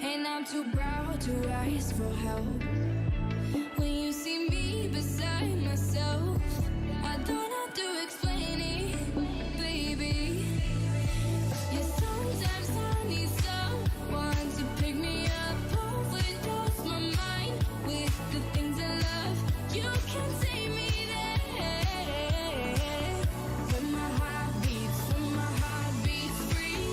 And I'm too proud to ask for help. When you see me beside myself, I don't have to explain it, baby. Yeah, sometimes I need someone to pick me up, overdose my mind with the things I love. You can take me there. When my heart beats free,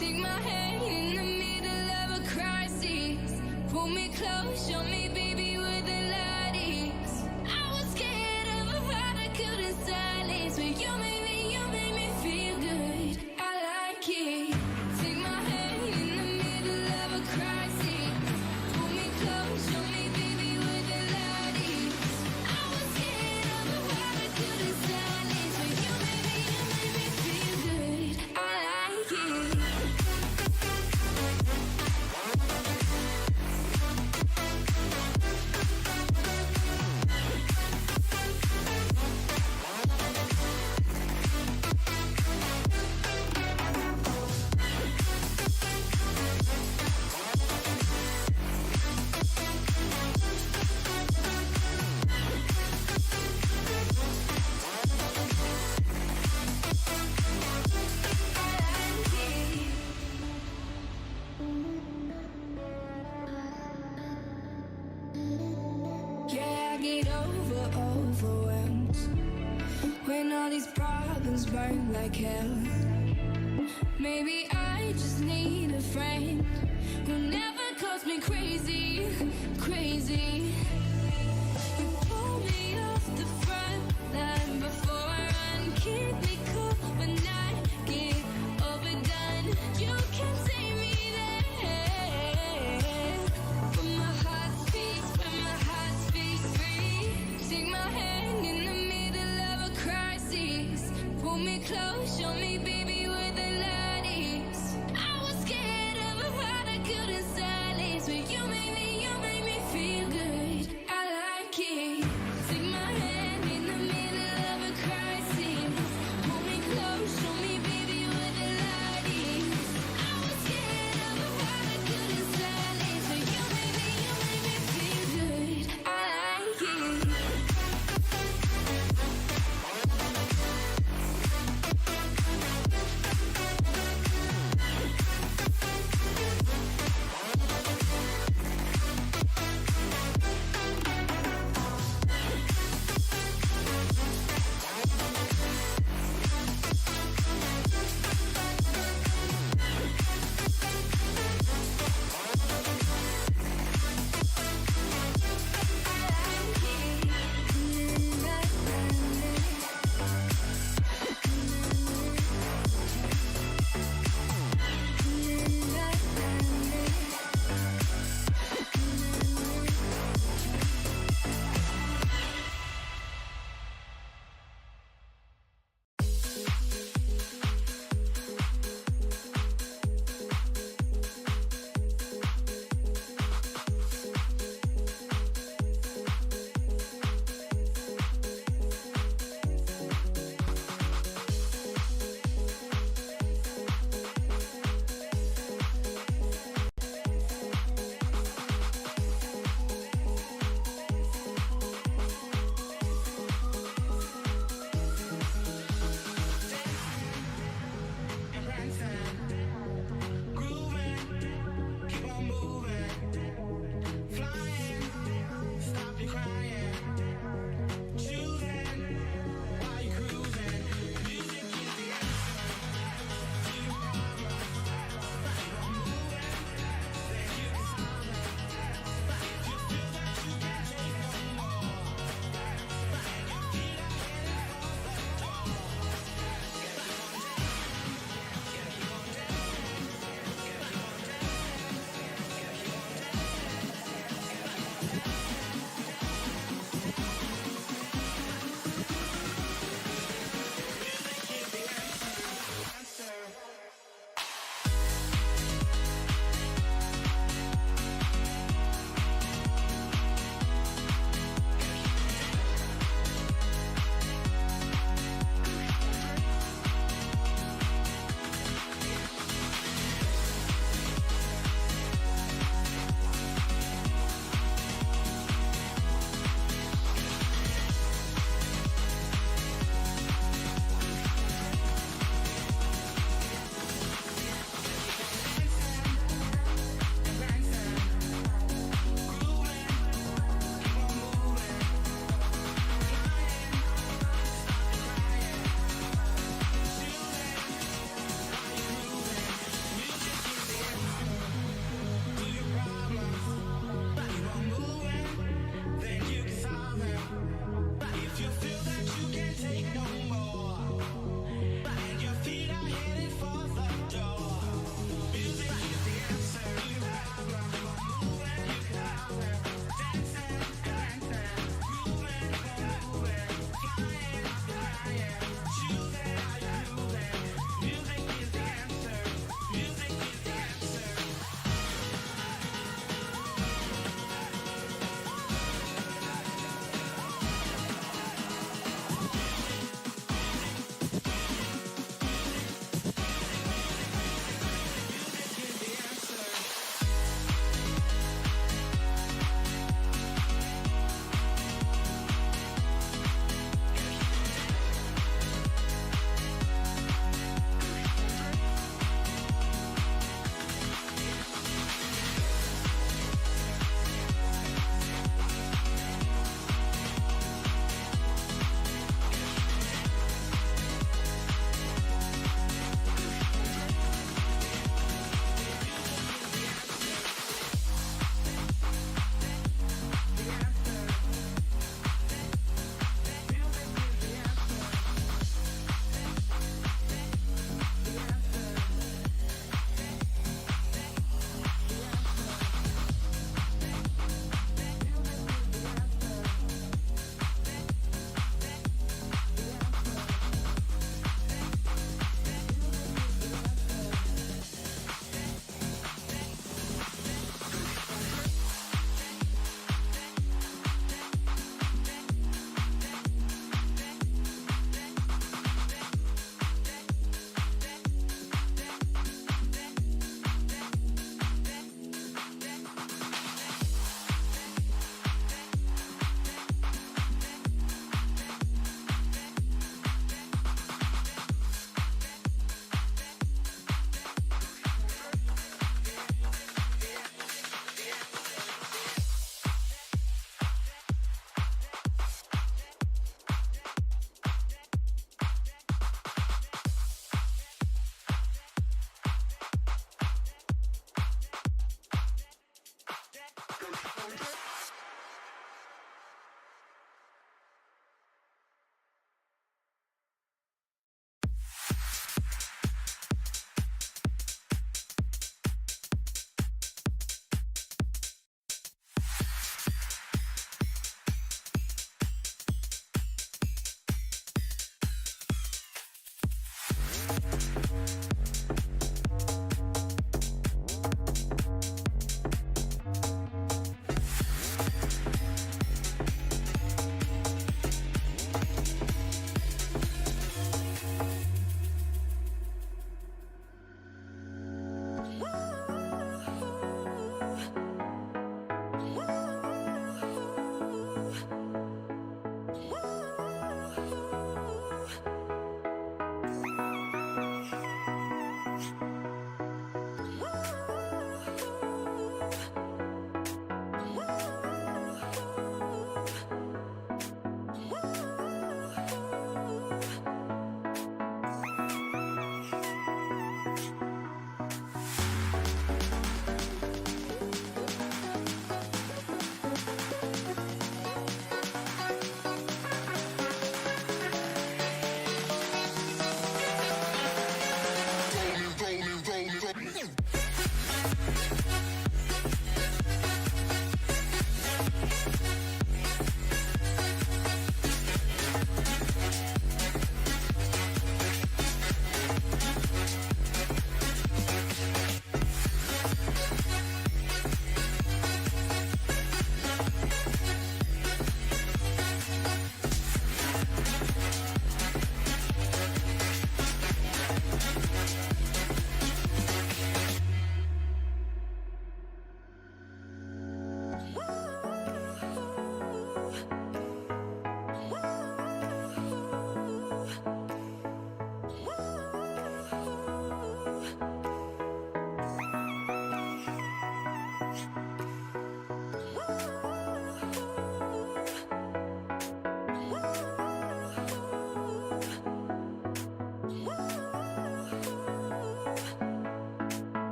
take my hand in the middle of a crisis. Pull me close, show me, baby, where the light is. I was scared of a heart I couldn't silence, but you made me feel good. I like it. Take my hand in the middle of a crisis. Pull me close, show me, baby, where the light is. I was scared of a heart I couldn't silence, but you made me feel good. I like it. Yeah, I get overwhelmed when all these problems burn like hell. Maybe I just need a friend who never calls me crazy. You pull me off the front line before I run, keep me cool when I get overdone. You can take me there. When my heart beats free, take my hand in the middle of a crisis. Pull me close, show me, baby, where the light is. I was scared of a heart I couldn't silence, but you made me feel good. I like it. Take my hand in the middle of a crisis. Pull me close, show me, baby, where the light is. I was scared of a heart I couldn't silence, but you made me feel good. I like it.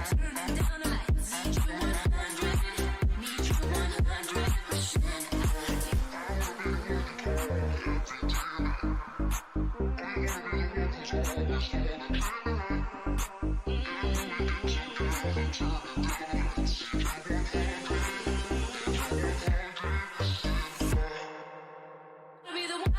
turning down the lights. Need you 100, need you 100%. Be the one.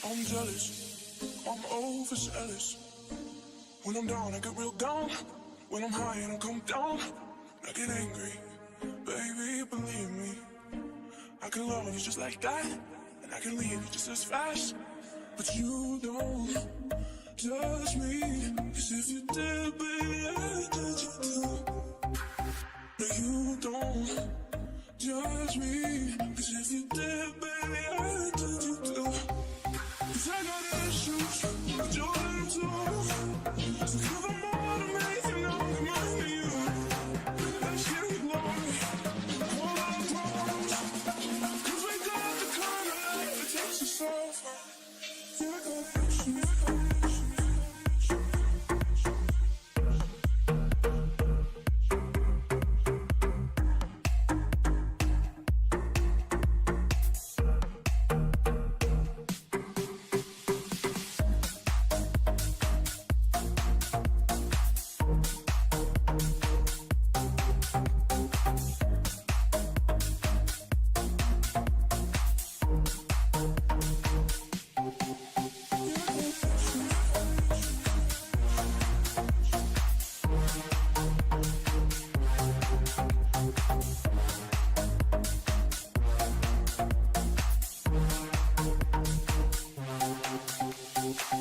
I'm jealous, I'm overzealous. When I'm down, I get real down. When I'm high, I don't come down. I get angry, baby, believe me. I can love you just like that, and I can leave you just as fast. But you don't judge me, 'cause if you did, baby, I'd judge you too. No, you don't judge me, 'cause if you did, baby, I'd judge you too. 'Cause I got issues with your little too. So give them all to me, and I'll remind you that shit glory, all our problems. 'Cause we got the kind of life that takes us so far. Yeah, I got issues.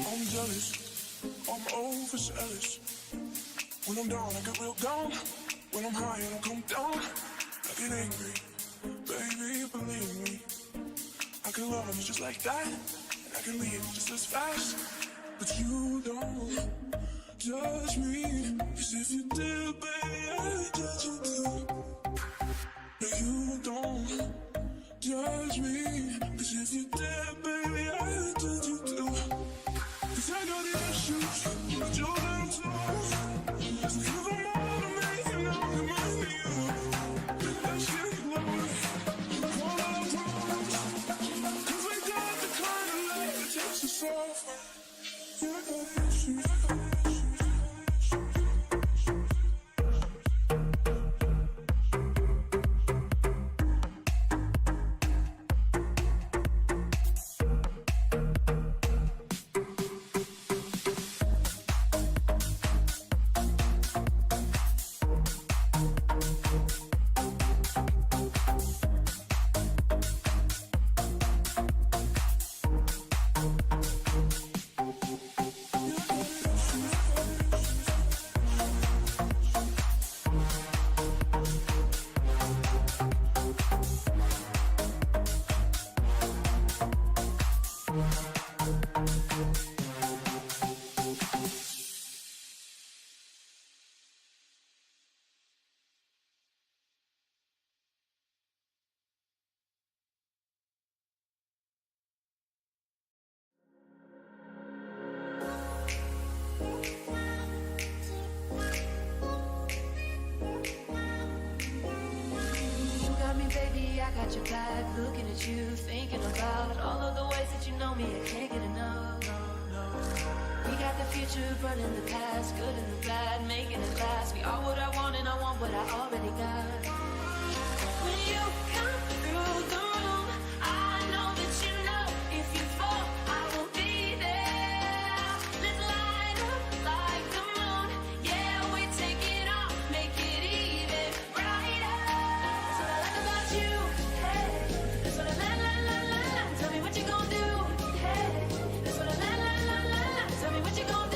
I'm jealous, I'm overzealous. When I'm down, I get real down. When I'm high, I don't come down. I get angry, baby, believe me. I can love you just like that, and I can leave you just as fast. But you don't judge me, 'cause if you did, baby, I'd judge you too. No, you don't judge me, 'cause if you did, baby, I'd judge you too. 'Cause I got issues with your little toes. So give them all to me, and I'll remind you that shit glory, all our problems. 'Cause we got the kind of life that takes us so far. Yeah, I got issues. got your back, looking at you, thinking about all of the ways that you know me. I can't get enough. We got the future, burning the past, good and the bad, making it last. We are what I want and I want what I already got. When you come through the room, I know that you know if you fall, I will be there. Let's light up like the moon. Yeah, we take it off, make it even brighter. That's what I like about you. Hey, that's what I like. Tell me what you gonna do. Hey, that's what I like. Tell me what you gonna do.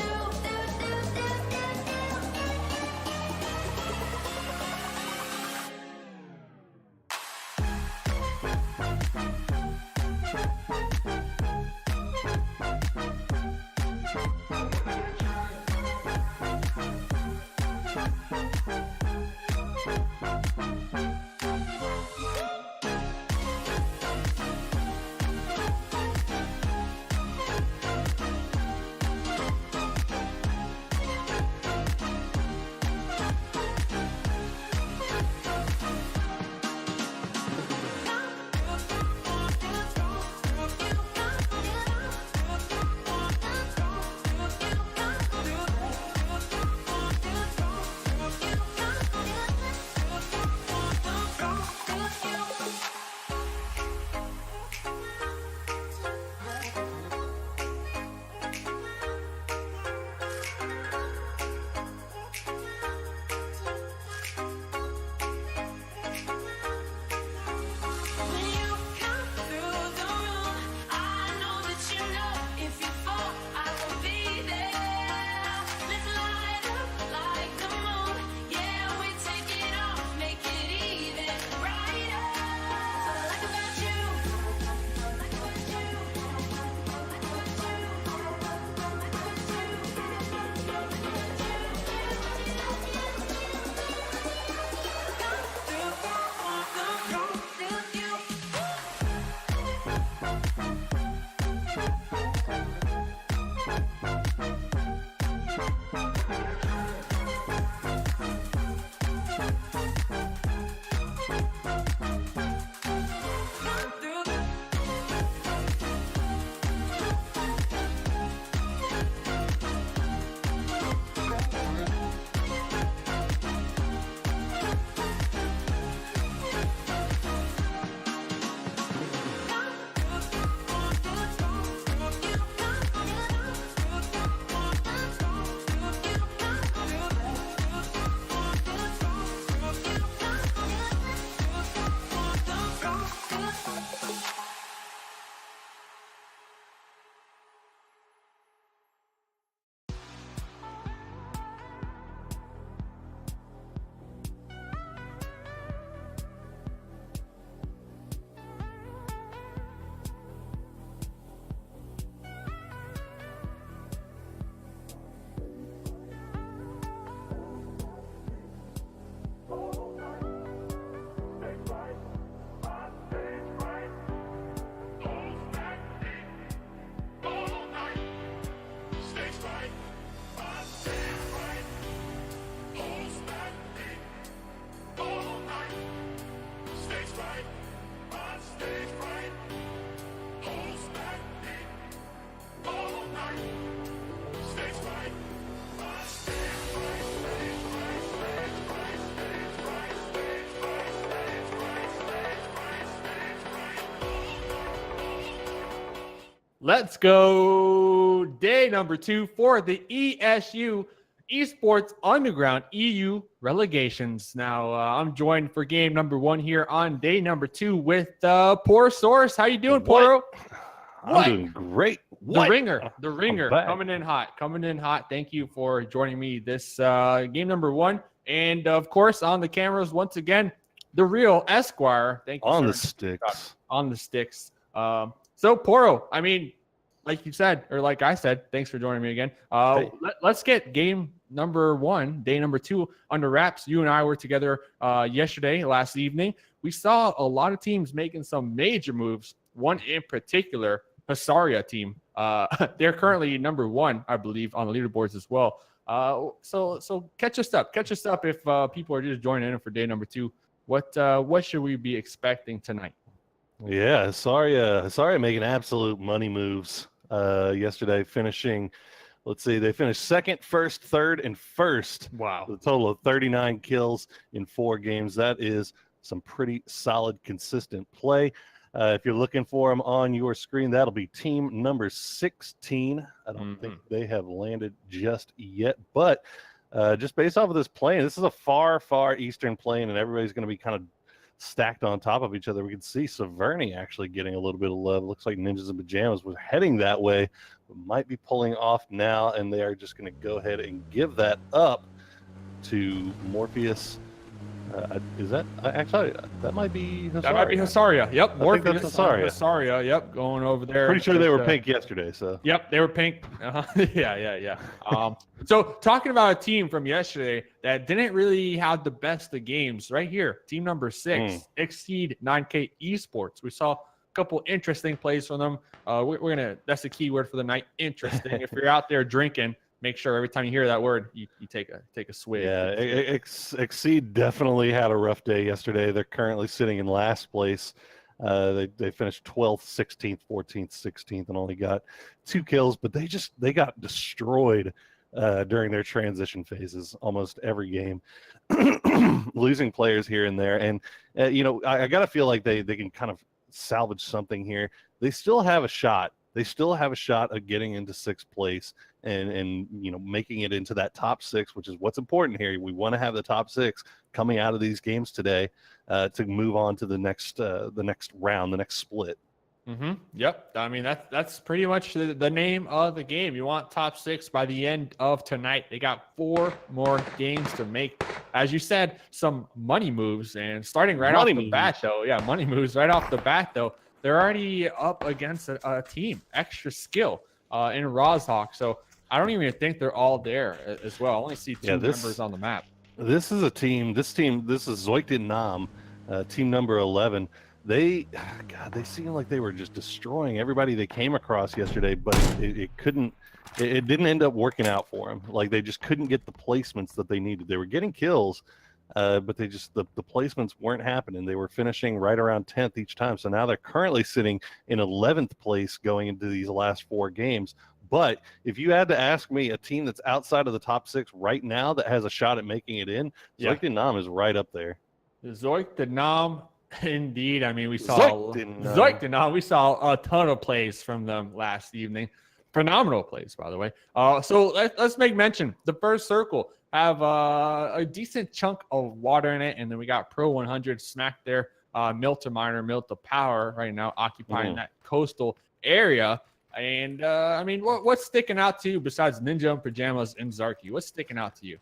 Let's go. Day number 2 for the ESU Esports Underground EU Relegations. Now, I'm joined for game number 1 here on day number 2 with Poor Source. How you doing, Poro? I'm doing great. The ringer, coming in hot. Thank you for joining me this game number 1. And, of course, on the cameras, once again, the real Esquire. Thank you. On the sticks. On the sticks. So, Poro, I mean, like you said, or like I said, thanks for joining me again. Let's get game number 1, day number 2 under wraps. You and I were together last evening. We saw a lot of teams making some major moves. One in particular, Hasaria team. They're currently number 1, I believe, on the leaderboards as well. So catch us up. If people are just joining in for day number 2. What should we be expecting tonight? Yeah, sorry, making absolute money moves yesterday, finishing. Let's see, they finished second, first, third, and first. Wow. With a total of 39 kills in 4 games. That is some pretty solid, consistent play. If you're looking for them on your screen, that'll be team number 16. I don't think they have landed just yet, but just based off of this plane, this is a far, far eastern plane, and everybody's going to be kind of stacked on top of each other. We can see Severny actually getting a little bit of love. Looks like Ninjas in Pajamas was heading that way, but might be pulling off now, and they are just going to go ahead and give that up to Morpheus. Is that actually that might be Hasaria. That might be Hasaria. Yep, Morpheus. That's Hasaria. Hasaria. Yep, going over there. Pretty sure they were pink yesterday. So yep, they were pink. Yeah. So talking about a team from yesterday that didn't really have the best of games, right here, team number 6, Exceed 9K Esports. We saw a couple interesting plays from them. We're gonna. That's the key word for the night. Interesting. If you're out there drinking, make sure every time you hear that word, you take a swig. Yeah, Exceed definitely had a rough day yesterday. They're currently sitting in last place. They finished 12th, 16th, 14th, 16th, and only got 2 kills. But they got destroyed during their transition phases almost every game, losing players here and there. And I gotta feel like they can kind of salvage something here. They still have a shot. They still have a shot of getting into 6th place and making it into that top 6, which is what's important here. We want to have the top 6 coming out of these games today to move on to the next round, the next split. Yep. I mean, that's pretty much the name of the game. You want top 6 by the end of tonight. They got 4 more games to make. As you said, some money moves, and starting right off the bat, though. Yeah, money moves right off the bat, though. They're already up against a team, extra skill in Rozhawk. So I don't even think they're all there as well. I only see 2 members on the map. This is a team. This is Zoikden Nam, team number 11. They seem like they were just destroying everybody they came across yesterday, but it didn't end up working out for them. Like, they just couldn't get the placements that they needed. They were getting kills, but the placements weren't happening. They were finishing right around 10th each time. So now they're currently sitting in 11th place going into these last 4 games. But if you had to ask me a team that's outside of the top 6 right now that has a shot at making it in, Zoikden Nam is right up there. Zoikden Nam, indeed. I mean, we saw Zoikden Nam. We saw a ton of plays from them last evening. Phenomenal plays, by the way. So let's make mention. The first circle have a decent chunk of water in it, and then we got Pro 100 smack there. Milta Miner, Milta Power right now occupying that coastal area. And I mean, what's sticking out to you besides Ninja in Pajamas and Zarky? What's sticking out to you?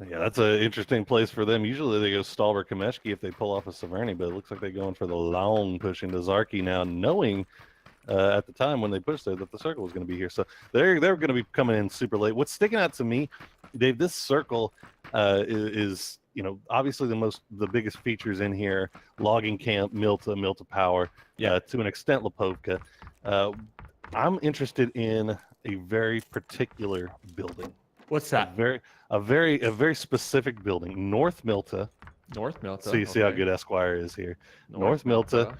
Yeah, that's an interesting place for them. Usually they go Stalber Kameshki if they pull off a Severny, but it looks like they're going for the long push into Zarky now, knowing at the time when they pushed there that the circle was going to be here. So they're going to be coming in super late. What's sticking out to me, Dave, this circle is obviously the biggest features in here: Logging Camp, Milta Power, to an extent Lipovka. I'm interested in a very particular building. What's that? A very specific building. North Milta. So you see how good Esquire is here. North Milta,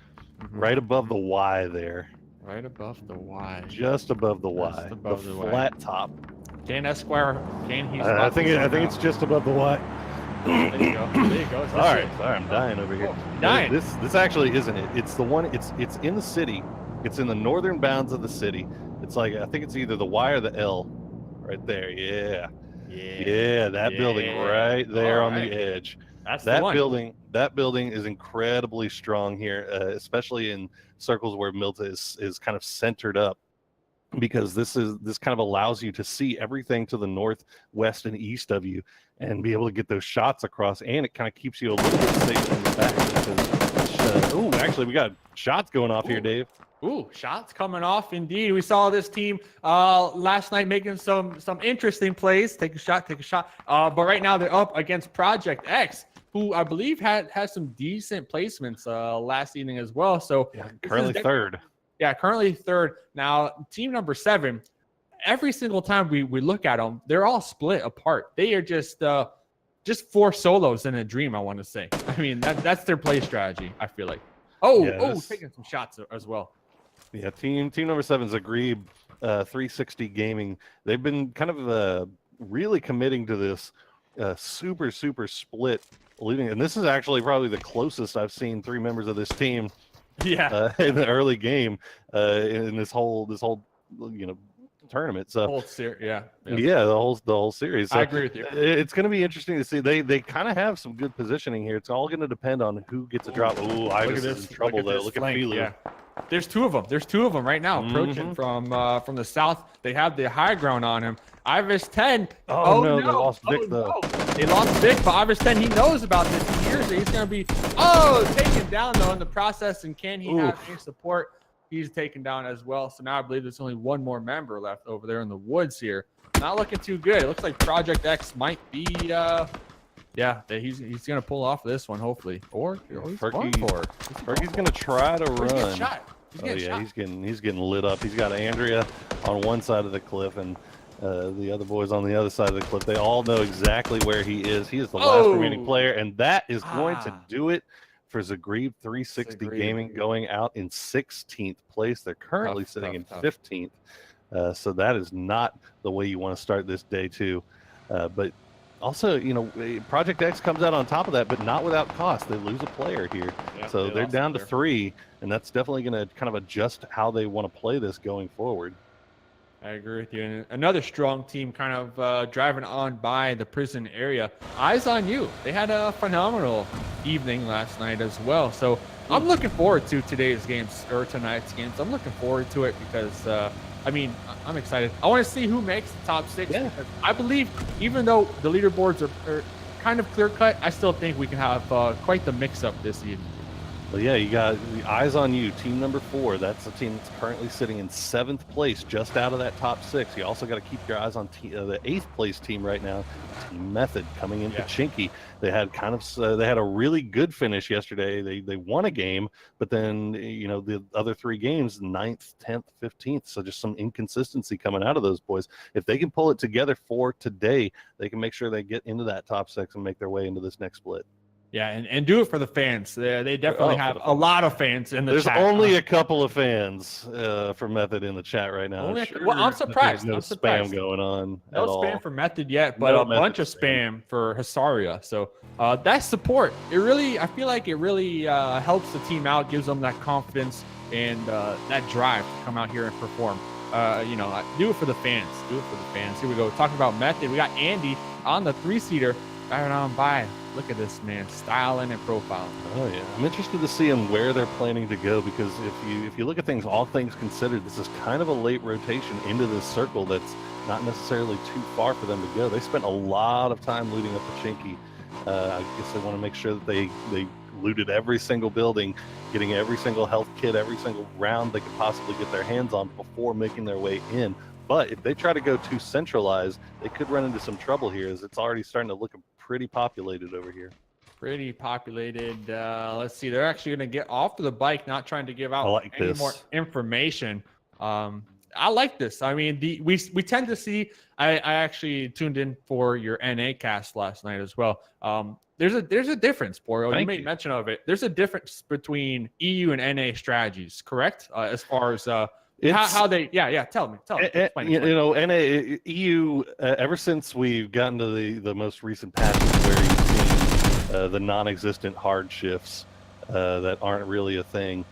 right above the Y there. Right above the Y. Just above the Y. The flat top. Can Esquire? I think it's just above the Y. There you go. All right. Sorry, I'm dying over here. Dying. This actually isn't it. It's the one. It's in the city. It's in the northern bounds of the city. It's like, I think it's either the Y or the L, right there. Yeah. That building right there on the edge. That's that building. That building is incredibly strong here, especially in circles where Milta is kind of centered up, because this kind of allows you to see everything to the north, west, and east of you, and be able to get those shots across. And it kind of keeps you a little bit safe in the back. Actually, we got shots going off here, Dave. Shots coming off. Indeed, we saw this team last night making some interesting plays. Take a shot. But right now they're up against Project X, who I believe had some decent placements last evening as well. So currently third. Yeah, currently third. Now, team number 7. Every single time we look at them, they're all split apart. They are just 4 solos in a dream, I want to say. I mean, that's their play strategy, I feel like. Taking some shots as well. Yeah, team number 7 is Agreed 360 Gaming. They've been kind of really committing to this super split leading, and this is actually probably the closest I've seen 3 members of this team in the early game in this whole tournament. So whole series, yeah, the whole series. So I agree with you. It's going to be interesting to see. They kind of have some good positioning here. It's all going to depend on who gets a drop. Oh, Ibis is in trouble though. Look at Filu. Yeah. There's two of them right now approaching from the south. They have the high ground on him. Ivis 10. Oh no, they lost Vic though. No. They lost Vic, but Ivis 10, he knows about this. He hears it. He's gonna be taken down though in the process. And can he have any support? He's taken down as well. So now I believe there's only one more member left over there in the woods here. Not looking too good. It looks like Project X might be he's gonna pull off this one hopefully. Or he's going for it. Fergie's gonna try to run. He's getting lit up. He's got Andrea on one side of the cliff and the other boys on the other side of the cliff. They all know exactly where he is. He is the last remaining player, and that is going to do it for Zagreb 360 Gaming, going out in 16th place. They're currently sitting in 15th. So that is not the way you want to start this day two. But also, Project X comes out on top of that, but not without cost. They lose a player here. Yeah, so they're down to 3, and that's definitely going to kind of adjust how they want to play this going forward. I agree with you. And another strong team kind of driving on by the prison area. Eyes on You. They had a phenomenal evening last night as well. So I'm looking forward to tonight's games. I'm looking forward to it because, I'm excited. I want to see who makes the top 6. Yeah. Because I believe even though the leaderboards are kind of clear-cut, I still think we can have quite the mix-up this evening. Well, yeah, you got the Eyes on You, team number 4. That's the team that's currently sitting in 7th place, just out of that top 6. You also got to keep your eyes on the 8th place team right now, Team Method, coming into Chinky. They had they had a really good finish yesterday. They won a game, but then the other 3 games, 9th, 10th, 15th. So just some inconsistency coming out of those boys. If they can pull it together for today, they can make sure they get into that top 6 and make their way into this next split. Yeah, and do it for the fans. They definitely have a lot of fans in the chat. There's only a couple of fans for Method in the chat right now. I'm surprised. There's no spam going on. No spam for Method yet, but a bunch of spam for Hasaria. So that support, I feel like it really helps the team out, gives them that confidence and that drive to come out here and perform. Do it for the fans. Do it for the fans. Here we go. Talking about Method, we got Andy on the 3-seater driving on by. Look at this man, styling and profiling. Oh yeah, I'm interested to see them where they're planning to go, because if you look at things, all things considered, this is kind of a late rotation into this circle that's not necessarily too far for them to go. They spent a lot of time looting up the Chinky. I guess they want to make sure that they looted every single building, getting every single health kit, every single round they could possibly get their hands on before making their way in. But if they try to go too centralized, they could run into some trouble here, as it's already starting to look pretty populated over here. Pretty populated. Let's see. They're actually going to get off of the bike, not trying to give out any more information. I like this. I mean, we tend to see. I actually tuned in for your NA cast last night as well. There's a difference, Poro. You made mention of it. There's a difference between EU and NA strategies, correct? As far as how they tell me explain. NA EU ever since we've gotten to the most recent patches where you've seen the non-existent hard shifts that aren't really a thing,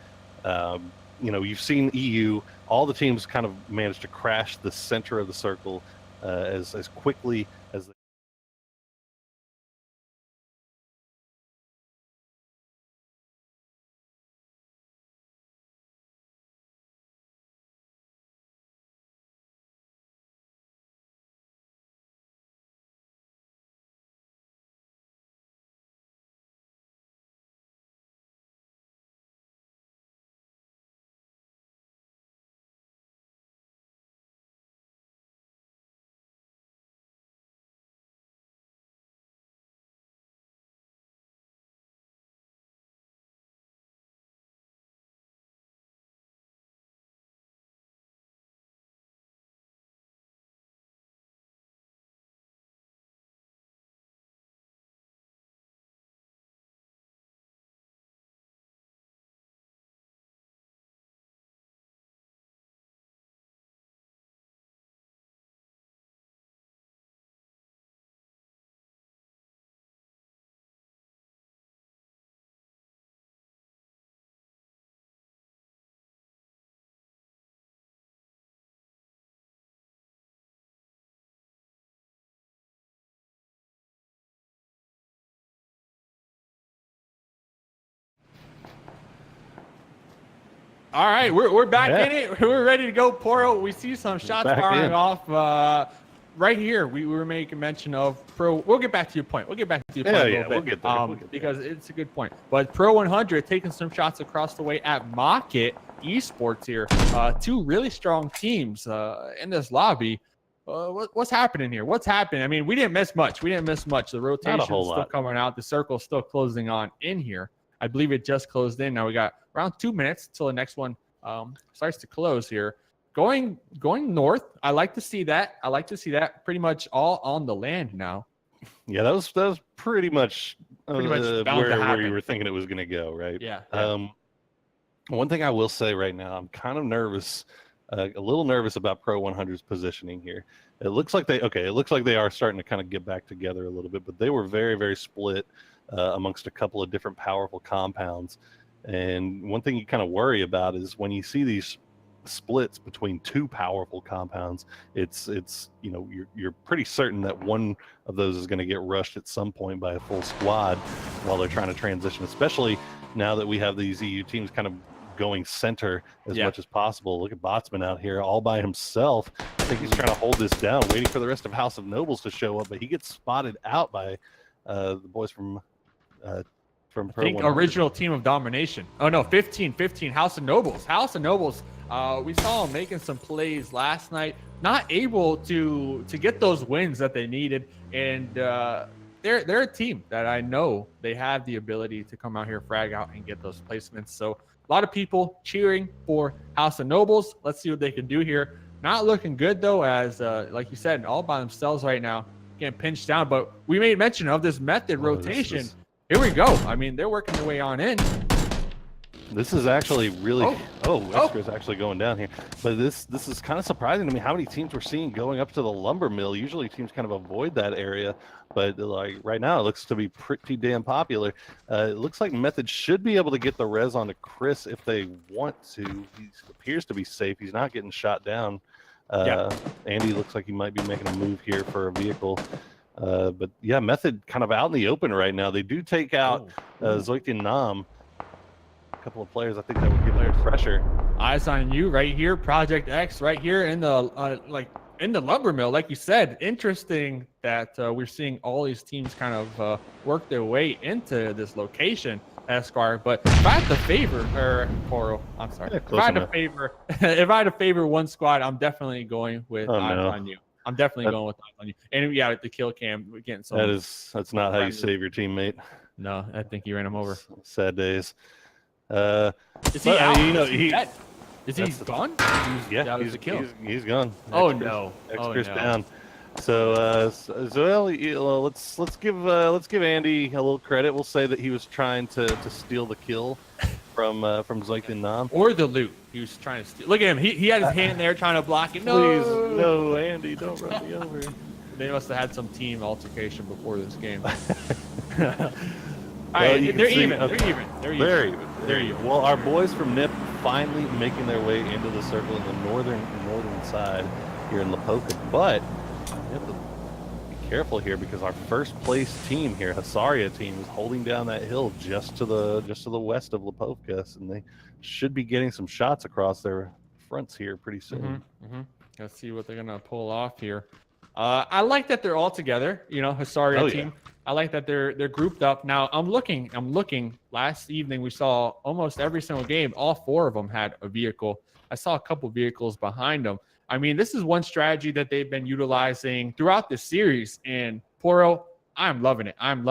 you've seen EU, all the teams kind of managed to crash the center of the circle as quickly as they All right, we're back Yeah. in it. We're ready to go, Poro. We see some shots Back firing in. off right here. We were making mention of Pro. We'll get back to your point. We'll get back to your point a little bit. We'll get there. Because it's a good point. But Pro 100 taking some shots across the way at Mocket Esports here. Two really strong teams in this lobby. What's happening here? What's happening? I mean, we didn't miss much. The rotation's still coming out. The circle's still closing on in here. I believe it just closed in. Now we got around 2 minutes till the next one starts to close here. Going north. I like to see that. Pretty much all on the land now. Yeah, that was pretty much where you were thinking it was going to go, right? Yeah. One thing I will say right now, I'm kind of nervous, a little nervous about Pro 100's positioning here. It looks like they are starting to kind of get back together a little bit, but they were very, very split amongst a couple of different powerful compounds. And one thing you kind of worry about is when you see these splits between two powerful compounds, it's you're pretty certain that one of those is going to get rushed at some point by a full squad while they're trying to transition, especially now that we have these EU teams kind of going center as much as possible. Look at Botsman out here all by himself. I think he's trying to hold this down, waiting for the rest of House of Nobles to show up, but he gets spotted out by the boys from Pro 100. Original Team of Domination. Oh no, 15 House of Nobles. We saw them making some plays last night, not able to get those wins that they needed, and they're a team that I know they have the ability to come out here, frag out, and get those placements. So a lot of people cheering for House of Nobles. Let's see what they can do here. Not looking good though, as like you said, all by themselves right now, getting pinched down. But we made mention of this method rotation. Here we go. I mean, they're working their way on in. This is actually really Wesker's actually going down here, but this is kind of surprising to me how many teams we're seeing going up to the lumber mill. Usually teams kind of avoid that area, but like right now it looks to be pretty damn popular. It looks like Method should be able to get the res onto Chris if they want to. He appears to be safe. He's not getting shot down. Andy looks like he might be making a move here for a vehicle. But yeah, Method kind of out in the open right now. They do take out Zoytian Nam. A couple of players, I think that would give them pressure. Eyes on you right here, Project X right here in the in the lumber mill, like you said. Interesting that we're seeing all these teams kind of work their way into this location, Esquire. But if I had to favor, I'm sorry. If I had to favor one squad, I'm definitely going with Eyes on you. I'm definitely going with Eyes on you. And yeah, the kill cam, we're getting some. That's not how you save your teammate. No, I think he ran him over. Sad days. Is he out? Is he gone? He's a kill. He's gone. Oh no! X-Chris down. So let's give Andy a little credit. We'll say that he was trying to steal the kill from Zoytian Nam. Or the loot. He was trying to steal. Look at him. He had his hand there trying to block it. Please, no, Andy, don't run me over. They must have had some team altercation before this game. All right, they're even. They're even. Well, our boys from NIP finally making their way into the circle in the northern side here in Lipovka, but we have to be careful here because our first place team here, Hasaria team, is holding down that hill just to the west of Lipovka, and they should be getting some shots across their fronts here pretty soon. Let's see what they're gonna pull off here. I like that they're all together. Hasaria team. I like that they're grouped up. Now I'm looking. Last evening we saw almost every single game. All four of them had a vehicle. I saw a couple vehicles behind them. I mean, this is one strategy that they've been utilizing throughout this series. And Poro, I'm loving it. I'm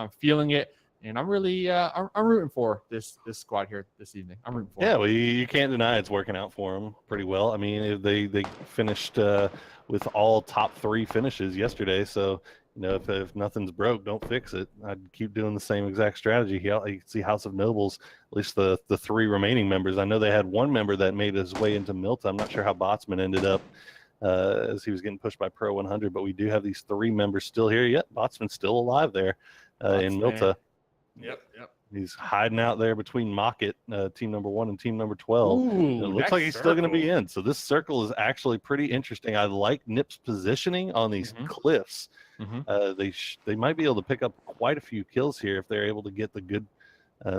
feeling it. And I'm really I'm rooting for this squad here this evening. I'm rooting for it. Yeah, well, you can't deny it's working out for them pretty well. I mean, they finished with all top 3 finishes yesterday. So, if nothing's broke, don't fix it. I'd keep doing the same exact strategy. You can see House of Nobles, at least the 3 remaining members. I know they had one member that made his way into Milta. I'm not sure how Botsman ended up as he was getting pushed by Pro 100, but we do have these 3 members still here. Yep, Botsman's still alive there in Milta. Yep. He's hiding out there between Mocket, team number 1 and team number 12. It looks like he's still going to be in. So this circle is actually pretty interesting. I like NIP's positioning on these cliffs. They might be able to pick up quite a few kills here if they're able to get the good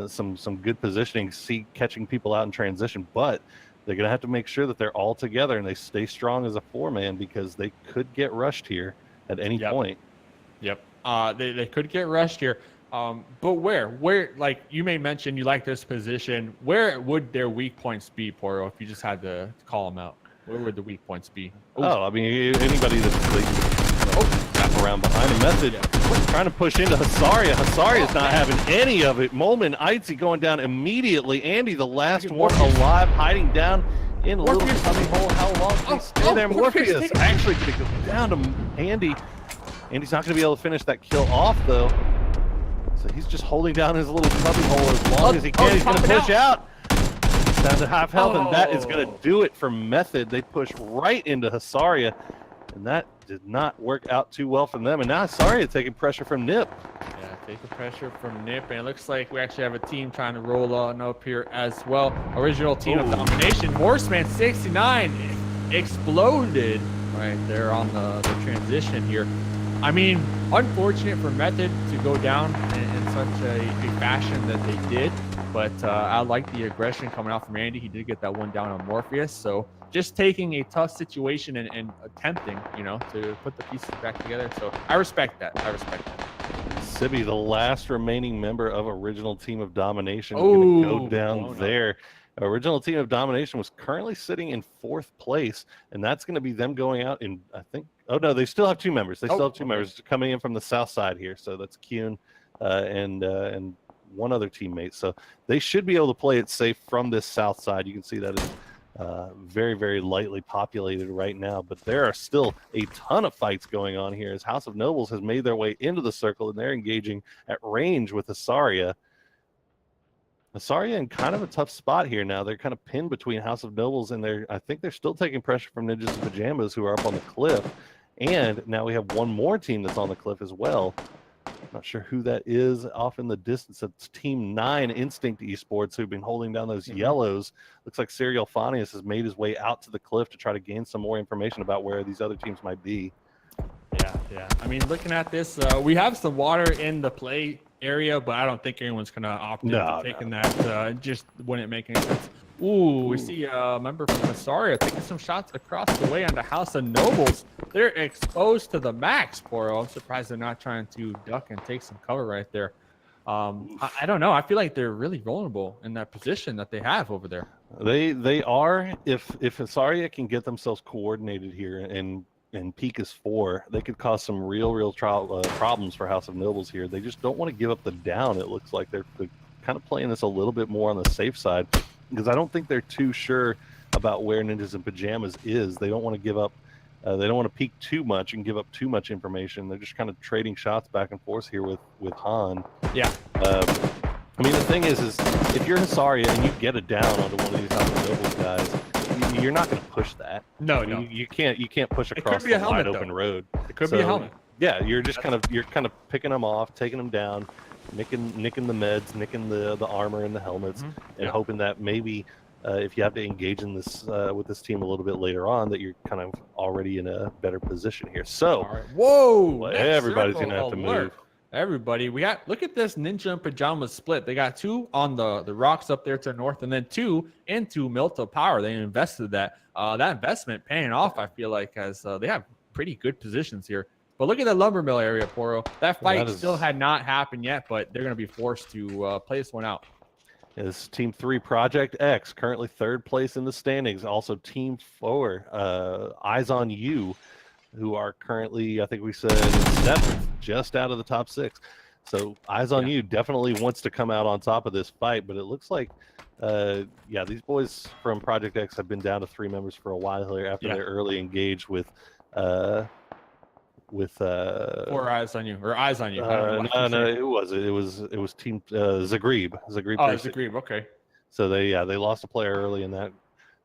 some good positioning, catching people out in transition, but they're going to have to make sure that they're all together and they stay strong as a 4-man because they could get rushed here at any point. Yep. They could get rushed here. But where, like you may mention, you like this position. Where would their weak points be, Poro, if you just had to call them out? Where would the weak points be? I mean, anybody that's wrap around behind a method, trying to push into Hasaria. Hasaria's not having any of it. Molman, Itzy going down immediately. Andy, the last one alive, hiding down in a little cubby hole. How long can he stay there? Morpheus actually going to go down to Andy. Andy's not going to be able to finish that kill off, though. So he's just holding down his little cubby hole as long as he can. He's going to push out. He's down to half health, and that is going to do it for Method. They push right into Hasaria, and that did not work out too well for them. And now Hasaria taking pressure from Nip. Yeah, taking pressure from Nip, and it looks like we actually have a team trying to roll on up here as well. Original team of domination. Horseman 69 exploded right there on the transition here. I mean, unfortunate for Method to go down in such a fashion that they did, but I like the aggression coming out from Andy. He did get that one down on Morpheus, so just taking a tough situation and attempting, to put the pieces back together. So I respect that. Sibby, the last remaining member of Original Team of Domination, going to go down there. Original Team of Domination was currently sitting in 4th place, and that's going to be them going out in, I think, they still have 2 members. They still have 2 members coming in from the south side here. So that's Kuhn and one other teammate. So they should be able to play it safe from this south side. You can see that it's very, very lightly populated right now, but there are still a ton of fights going on here as House of Nobles has made their way into the circle, and they're engaging at range with Hasaria. Hasaria in kind of a tough spot here now. They're kind of pinned between House of Nobles and I think they're still taking pressure from Ninjas in Pajamas, who are up on the cliff. And now we have one more team that's on the cliff as well. Not sure who that is off in the distance. It's Team 9 Instinct Esports, who've been holding down those yellows. Looks like Serial Phanius has made his way out to the cliff to try to gain some more information about where these other teams might be. Yeah. I mean, looking at this, we have some water in the play area, but I don't think anyone's going to opt into taking that. Just wouldn't make any sense. We see a member from Hasaria taking some shots across the way on the House of Nobles. They're exposed to the max, Poro. I'm surprised they're not trying to duck and take some cover right there. I don't know. I feel like they're really vulnerable in that position that they have over there. They are. If Hasaria can get themselves coordinated here and peak is 4, they could cause some real problems for House of Nobles here. They just don't want to give up the down. It looks like they're kind of playing this a little bit more on the safe side, because I don't think they're too sure about where Ninjas in Pajamas is. They don't want to give up. They don't want to peek too much and give up too much information. They're just kind of trading shots back and forth here with Han. Yeah. I mean, the thing is if you're Hasaria and you get a down onto one of these House of Nobles guys, you're not going to push that. No. You can't push across the wide open road. It could be a helmet. Yeah, you're just kind of picking them off, taking them down, nicking the meds, nicking the armor and the helmets, and hoping that maybe if you have to engage in this with this team a little bit later on, that you're kind of already in a better position here. So, whoa, everybody's gonna have to move. Everybody, look at this Ninja in Pajamas split. They got 2 on the rocks up there to the north, and then 2 into Milta Power. They invested that. That investment paying off, I feel like, as they have pretty good positions here. But look at the lumber mill area, Poro. That fight still had not happened yet, but they're going to be forced to play this one out. Is Team 3 Project X, currently 3rd place in the standings. Also Team 4, Eyes on You, who are currently, I think we said, 7th, just out of the top 6. So Eyes on You definitely wants to come out on top of this fight, but it looks like, these boys from Project X have been down to 3 members for a while here after they early engaged with 4 Eyes on You, or Eyes on You. No, it was Team Zagreb. Zagreb, okay. So they lost a player early in that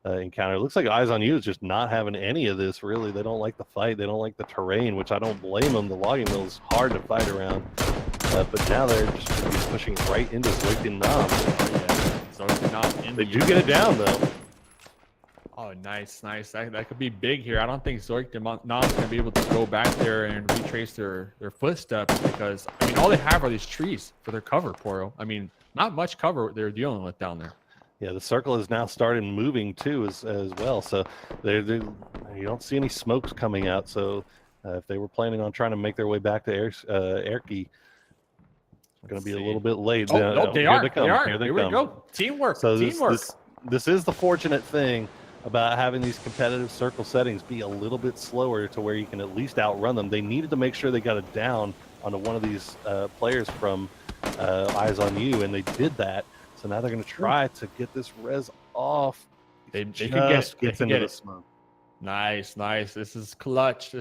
encounter. It looks like Eyes on You is just not having any of this, really. They don't like the fight. They don't like the terrain, which I don't blame them. The logging mill is hard to fight around. But now they're just pushing right into Zoitin Nam. Zoitin Nam. They do get it down, though. Oh, nice. That could be big here. I don't think Zoik Nom's going to be able to go back there and retrace their footsteps because, I mean, all they have are these trees for their cover, Poro. I mean, not much cover they're dealing with down there. Yeah, the circle has now started moving too as well. So you don't see any smokes coming out. So if they were planning on trying to make their way back to Erky, it's going to be a little bit late. Oh, no, they are. Here we go. Teamwork. So Teamwork. This is the fortunate thing about having these competitive circle settings be a little bit slower to where you can at least outrun them. They needed to make sure they got it down onto one of these players from Eyes on You, and they did that. So now they're going to try to get this res off. They could get into the smoke. Nice. This is clutch.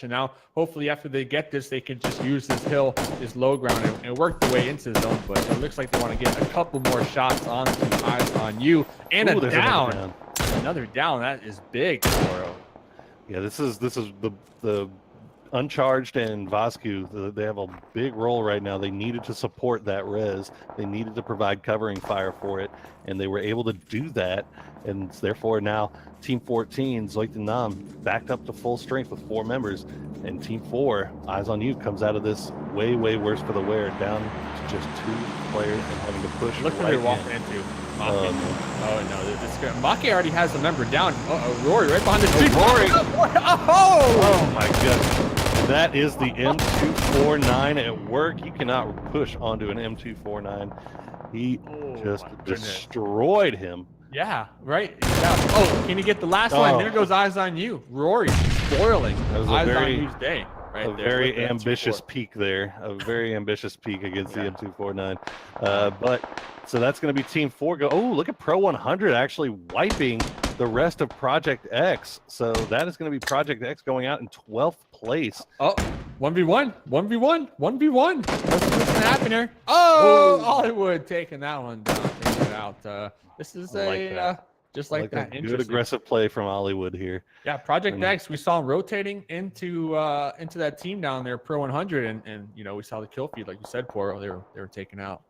And now, hopefully, after they get this, they can just use this hill, this low ground, and work their way into the zone. But it looks like they want to get a couple more shots on to Eyes on You. And a down. Another down. That is big, Toro. Yeah, this is the Uncharged and Vascu. They have a big role right now. They needed to support that res. They needed to provide covering fire for it, and they were able to do that. And therefore now Team 14, Zoik Nam, backed up to full strength with 4 members. And Team 4, Eyes on You, comes out of this way worse for the wear, down to just 2 players and having to push. Look what they're walking into. Oh no, this guy, Maki already has the member down. Rory right behind the tree. Rory. Oh my goodness. That is the M249 at work. You cannot push onto an M249. He just destroyed him. Yeah, right. Yeah. Oh, can you get the last one? There goes Eyes on You. Rory spoiling Eyes on You's day. Right, a very ambitious peak there. A very ambitious peak against the M249. But so that's going to be Team 4 go. Oh, look at Pro 100 actually wiping the rest of Project X. So that is going to be Project X going out in 12th place. Oh, 1v1. What's going to happen here? Oh, Hollywood taking that one down. Taking it out. This is just like that. Good aggressive play from Hollywood here. Yeah, Project X, we saw him rotating into that team down there, Pro 100, and we saw the kill feed, like you said, Poro. They were taken out.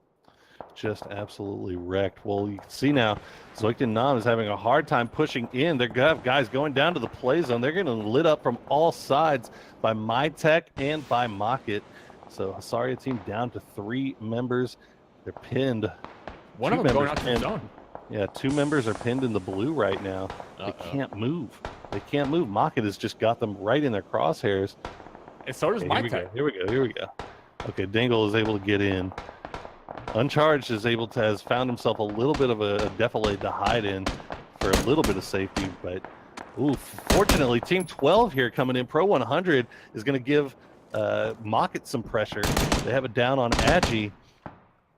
Just absolutely wrecked. Well, you can see now, Zoik Nam is having a hard time pushing in. They're gonna have guys going down to the play zone. They're getting lit up from all sides by MyTech and by Mocket. So Hasaria team down to 3 members. They're pinned. One of them going out to the zone. Yeah, 2 members are pinned in the blue right now. They can't move. Mocket has just got them right in their crosshairs. And so does MyTech. Here we go. Okay, Dingle is able to get in. Uncharged has found himself a little bit of a defilade to hide in for a little bit of safety, but fortunately, Team 12 here coming in. Pro 100 is going to give Mocket some pressure. They have it down on Agi.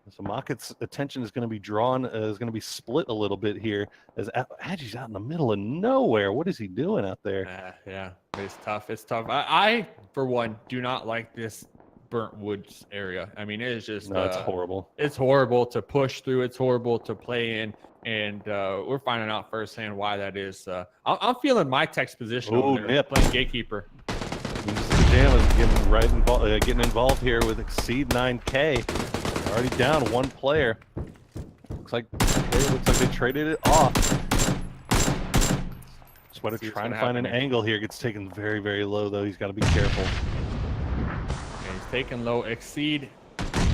So Mocket's attention is going to be drawn, is going to be split a little bit here as Agi's out in the middle of nowhere. What is he doing out there? Yeah, it's tough. I, for one, do not like this burnt woods area. I mean, it is just it's horrible. It's horrible to push through. It's horrible to play in, and we're finding out firsthand why that is. I'm feeling MyTech's position over there, playing gatekeeper. Jam is getting involved here with Exceed 9K. Already down 1 player. Looks like they traded it off. Sweater trying to find an angle here. Gets taken very low though. He's got to be careful. Okay, he's taken low. Exceed.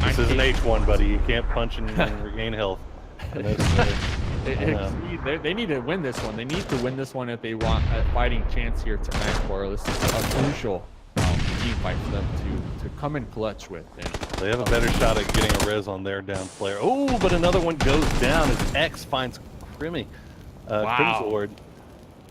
This is an H1, buddy. You can't punch and regain health. They need to win this one. They need to win this one if they want a fighting chance here tonight. For this is a crucial team fight for them to come in clutch with. They have a better shot at getting a res on their down player. Oh, but another one goes down as X finds Crimmy. Crimsword.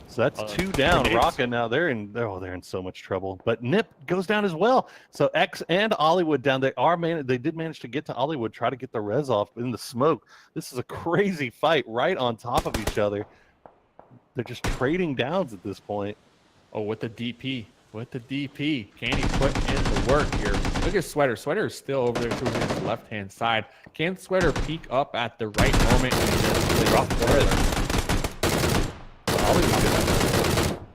So that's 2 down. Rocka now they're in so much trouble. But Nip goes down as well. So X and Hollywood down. They did manage to get to Hollywood, try to get the res off in the smoke. This is a crazy fight right on top of each other. They're just trading downs at this point. Oh, with the DP. Can he put in the work here? Look at Sweater. Sweater is still over there to his left-hand side. Can Sweater peek up at the right moment and just drop the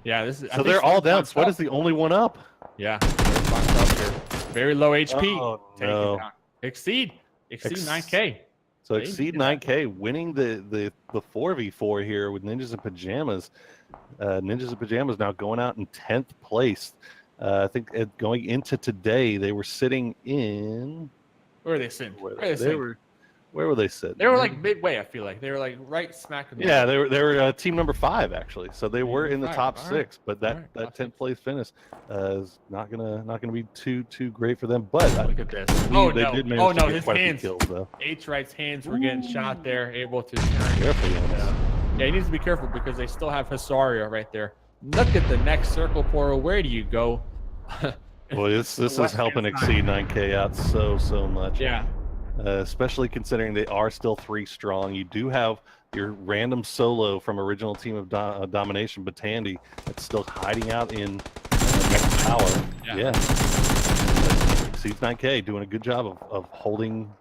Yeah, this is. So they're all down. Sweater's the only one up. Yeah, up here. Very low HP. Oh, no. Exceed 9K. So They Exceed needed that. 9K winning the 4v4 here with Ninjas in Pajamas. Ninjas in Pajamas now going out in 10th place. I think going into today, they were sitting in. Where are they sitting? Where were they sitting? They were like midway. I feel like they were like right smack in the Yeah, they were team number 5 actually. So they were in the top 6, but that 10th place finish is not gonna be too great for them. But look at this. they did manage to get his quite hands. a few kills though. H-Right's hands were getting shot there, able to turn. Careful, Yeah, he needs to be careful because they still have Hisaria right there. Look at the next circle, Poro. Where do you go? Well, this is helping Exceed 9K out so much. Yeah. Especially considering they are still 3 strong. You do have your random solo from original team of Domination, Batandi, that's still hiding out in next tower. Yeah. Exceeds 9K doing a good job of holding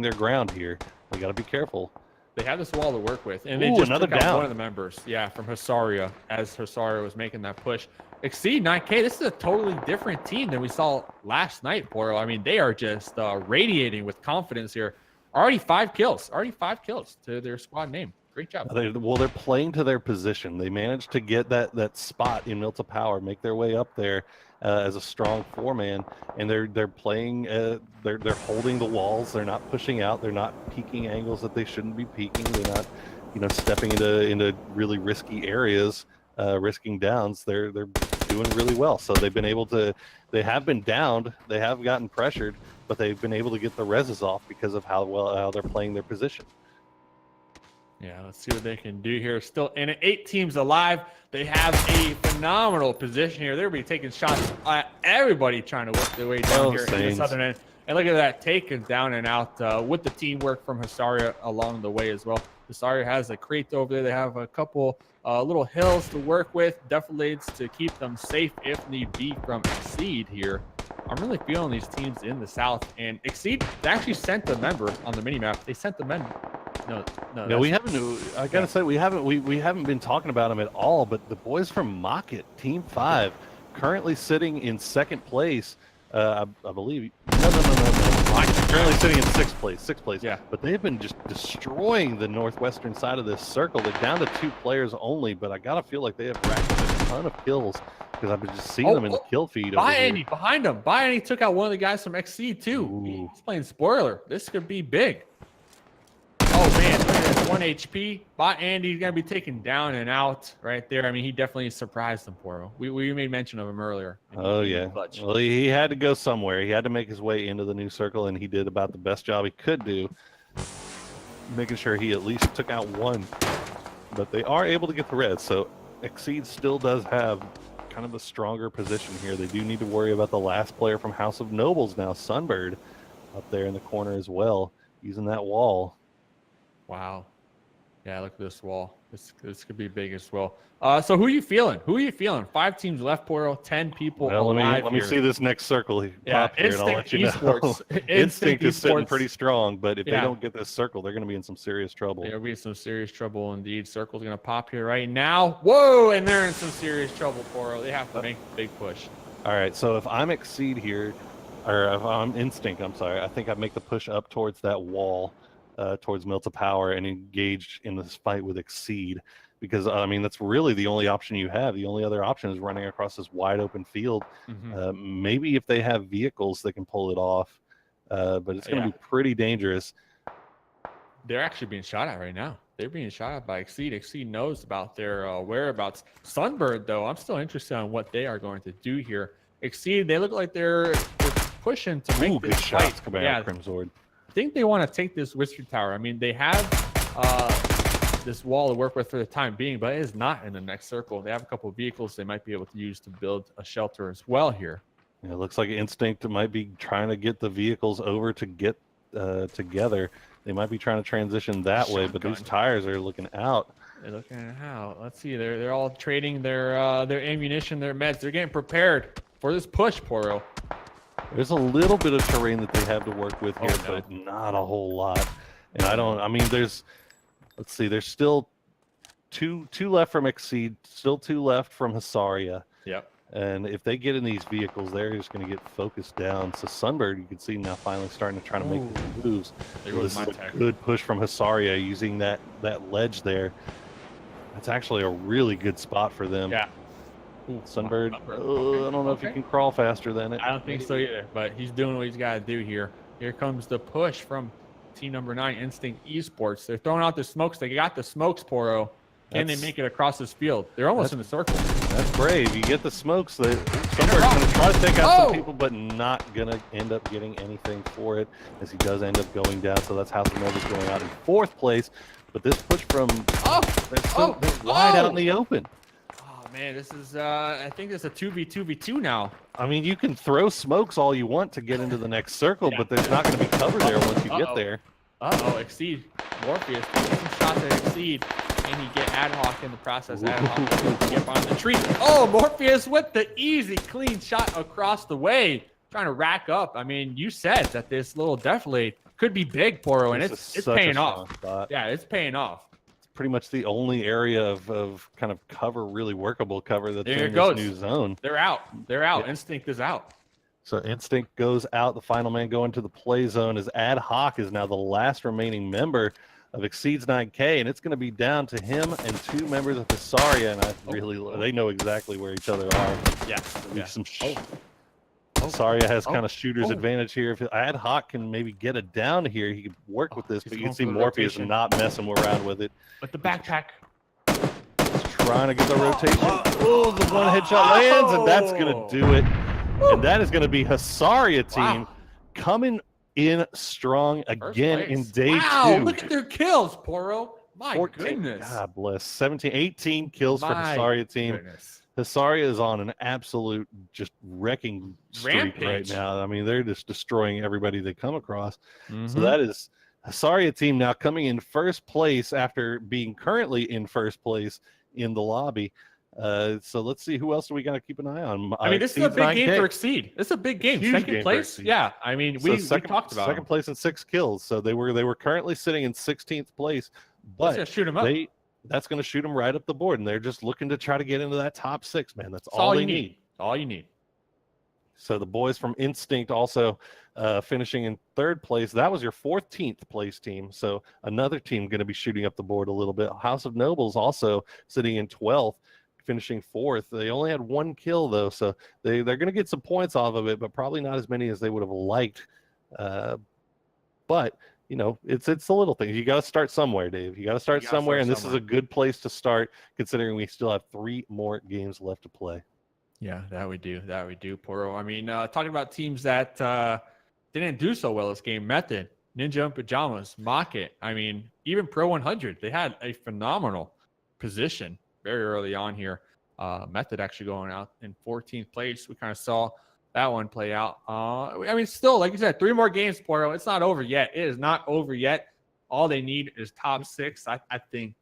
their ground here. They got to be careful. They have this wall to work with, and they just took out one of the members. Yeah, from Hisaria as Hisaria was making that push. Exceed 9K. This is a totally different team than we saw last night, Poro. I mean, they are just radiating with confidence here. Already 5 kills. Already 5 kills to their squad name. Great job. They're playing to their position. They managed to get that spot in Milta Power, make their way up there as a strong 4-man, and they're playing. They're holding the walls. They're not pushing out. They're not peeking angles that they shouldn't be peeking. They're not, stepping into really risky areas, risking downs. They're doing really well. So they've been able to. They have been downed. They have gotten pressured, but they've been able to get the reses off because of how they're playing their position. Yeah, let's see what they can do here. Still in it. 8 teams alive. They have a phenomenal position here. They're going to be taking shots at everybody trying to work their way down here in the southern end. And look at that, taken down and out with the teamwork from Hisaria along the way as well. Hisaria has a crate over there. They have a couple little hills to work with, defilades to keep them safe if need be from Exceed here. I'm really feeling these teams in the south. And Exceed actually sent a member on the minimap. They sent the member. No, we haven't. I gotta say, we haven't been talking about them at all. But the boys from Mocket, Team 5, currently sitting in 2nd place. I believe. No. Currently sitting in 6th place. Yeah. But they've been just destroying the northwestern side of this circle. They're down to 2 players only, but I gotta feel like they have racked up a ton of kills because I've been just seeing them in the kill feed. Andy behind him. Andy took out one of the guys from Exceed too. Ooh. He's playing spoiler. This could be big. Oh man, look at this 1 HP. Andy's gonna be taken down and out right there. I mean, he definitely surprised them, Poro. We made mention of him earlier. Oh yeah. Well, he had to go somewhere. He had to make his way into the new circle, and he did about the best job he could do, making sure he at least took out one. But they are able to get the red, so Exceed still does have kind of a stronger position here. They do need to worry about the last player from House of Nobles now, Sunbird, up there in the corner as well, using that wall. Wow. Yeah, look at this wall. This could be big as well. So who are you feeling? 5 teams left, Poro. 10 people alive. Let me see this next circle pop here, and I'll let you know. Instinct is sitting pretty strong, but if they don't get this circle, they're going to be in some serious trouble. They'll be in some serious trouble indeed. Circle's going to pop here right now. Whoa, and they're in some serious trouble, Poro. They have to make a big push. All right, so if I'm Exceed here, or if I'm Instinct, I'm sorry, I think I make the push up towards that wall. Towards Milta Power and engaged in this fight with Exceed, because I mean that's really the only option you have. The only other option is running across this wide open field. Maybe if they have vehicles, they can pull it off, but it's going to be pretty dangerous. They're actually being shot at right now. They're being shot at by Exceed. Exceed knows about their whereabouts. Sunbird, though, I'm still interested on what they are going to do here. Exceed, they look like they're pushing to make this good fight. shots coming out of Crimsword. I think they want to take this Whisper Tower. I mean, they have this wall to work with for the time being, but it is not in the next circle. They have a couple of vehicles they might be able to use to build a shelter as well here. Yeah, it looks like Instinct might be trying to get the vehicles over to get together. They might be trying to transition that way, but these tires are looking out. They're looking out. Let's see. They're all trading their ammunition, their meds. They're getting prepared for this push, Poro. There's a little bit of terrain that they have to work with here, but not a whole lot. And there's still two left from Exceed, still 2 left from Hisaria. Yep. And if they get in these vehicles, they're just going to get focused down. So Sunbird, you can see now finally starting to try to make the moves. There Well, goes this is my a tech. good push from Hasaria using that ledge there. That's actually a really good spot for them. Yeah. Ooh, Sunbird, okay. I don't know if you can crawl faster than it. I don't think so either, but he's doing what he's got to do here. Here comes the push from team number 9, Instinct Esports. They're throwing out the smokes. They got the smokes, Poro. Can they make it across this field? They're almost in the circle. That's brave. You get the smokes. Sunbird's going to try to take out some people, but not going to end up getting anything for it, as he does end up going down. So that's House of Nova's going out in 4th place. But this push from they're wide out in the open. Oh man, this is I think it's a 2v2v2 now. I mean, you can throw smokes all you want to get into the next circle, but there's not going to be cover there once you get there. Exceed. Morpheus taking some shots at Exceed. Can he get ad hoc in the process? Ad hoc get on the tree. Oh, Morpheus with the easy, clean shot across the way. Trying to rack up. I mean, you said that this little deflate could be big, Poro, and it's paying off. Yeah, it's paying off. It's pretty much the only area of kind of cover, really workable cover that's there in this new zone. They're out. They're out. Yeah. Instinct is out. So Instinct goes out. The final man going to the play zone as Ad Hoc is now the last remaining member of Exceeds 9K, and it's going to be down to him and 2 members of Hasaria, and they know exactly where each other are. Yeah. Hasaria has kind of shooter's advantage here. If Ad Hoc can maybe get it down here, he can work with this, but you can see Morpheus not messing around with it. But the backpack. He's trying to get the rotation. Oh, the one headshot lands, and that's going to do it. And that is going to be Hasaria team coming in strong again in day 2. Wow, look at their kills, Poro. My goodness. God bless. 18 kills for Hasaria team. Goodness. Hasaria is on an absolute just wrecking streak right now. I mean, they're just destroying everybody they come across. So that is Hasaria team now coming in 1st place after being currently in 1st place in the lobby. So let's see, who else do we got to keep an eye on? I mean, this is a big game for Exceed. This is a big game. Huge 2nd place? Yeah. I mean, we talked about 2nd place and 6 kills. So they were currently sitting in 16th place, but shoot them up. That's going to shoot them right up the board, and they're just looking to try to get into that top 6, man. That's all they need. All you need. So the boys from Instinct also finishing in 3rd place. That was your 14th place team. So another team going to be shooting up the board a little bit. House of Nobles also sitting in 12th, finishing 4th. They only had 1 kill, though, so they're going to get some points off of it, but probably not as many as they would have liked. But you know, it's the little things. You got to start somewhere, Dave. You got to start somewhere, and this is a good place to start, considering we still have 3 more games left to play. Yeah, that we do, Poro. I mean, talking about teams that didn't do so well this game, Method, Ninja in Pajamas, Mocket. I mean, even Pro 100, they had a phenomenal position very early on here. Method actually going out in 14th place. We kind of saw that one play out. I mean, still, like you said, 3 more games, Poro. It's not over yet. It is not over yet. All they need is top 6. I think.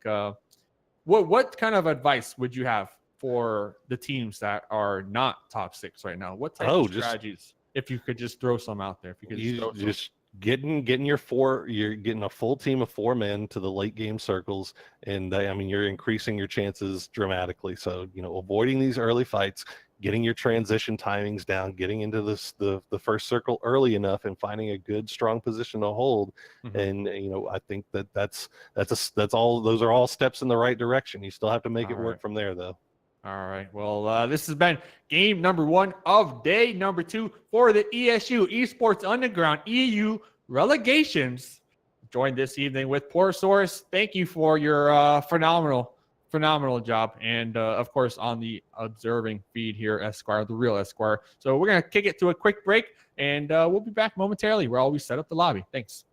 What kind of advice would you have for the teams that are not top 6 right now? What type of strategies? If you could just throw some out there. If you could just getting your 4, you're getting a full team of 4 men to the late game circles, and I mean, you're increasing your chances dramatically. So, you know, avoiding these early fights, getting your transition timings down, getting into the first circle early enough, and finding a good strong position to hold. And you know, I think that's all. Those are all steps in the right direction. You still have to make it work from there, though. All right. Well, this has been game number 1 of day number 2 for the ESU Esports Underground EU Relegations. Joined this evening with Porosaurus. Thank you for your phenomenal job. And, of course, on the observing feed here, Esquire, the real Esquire. So we're going to kick it to a quick break, and we'll be back momentarily. We're always set up the lobby. Thanks.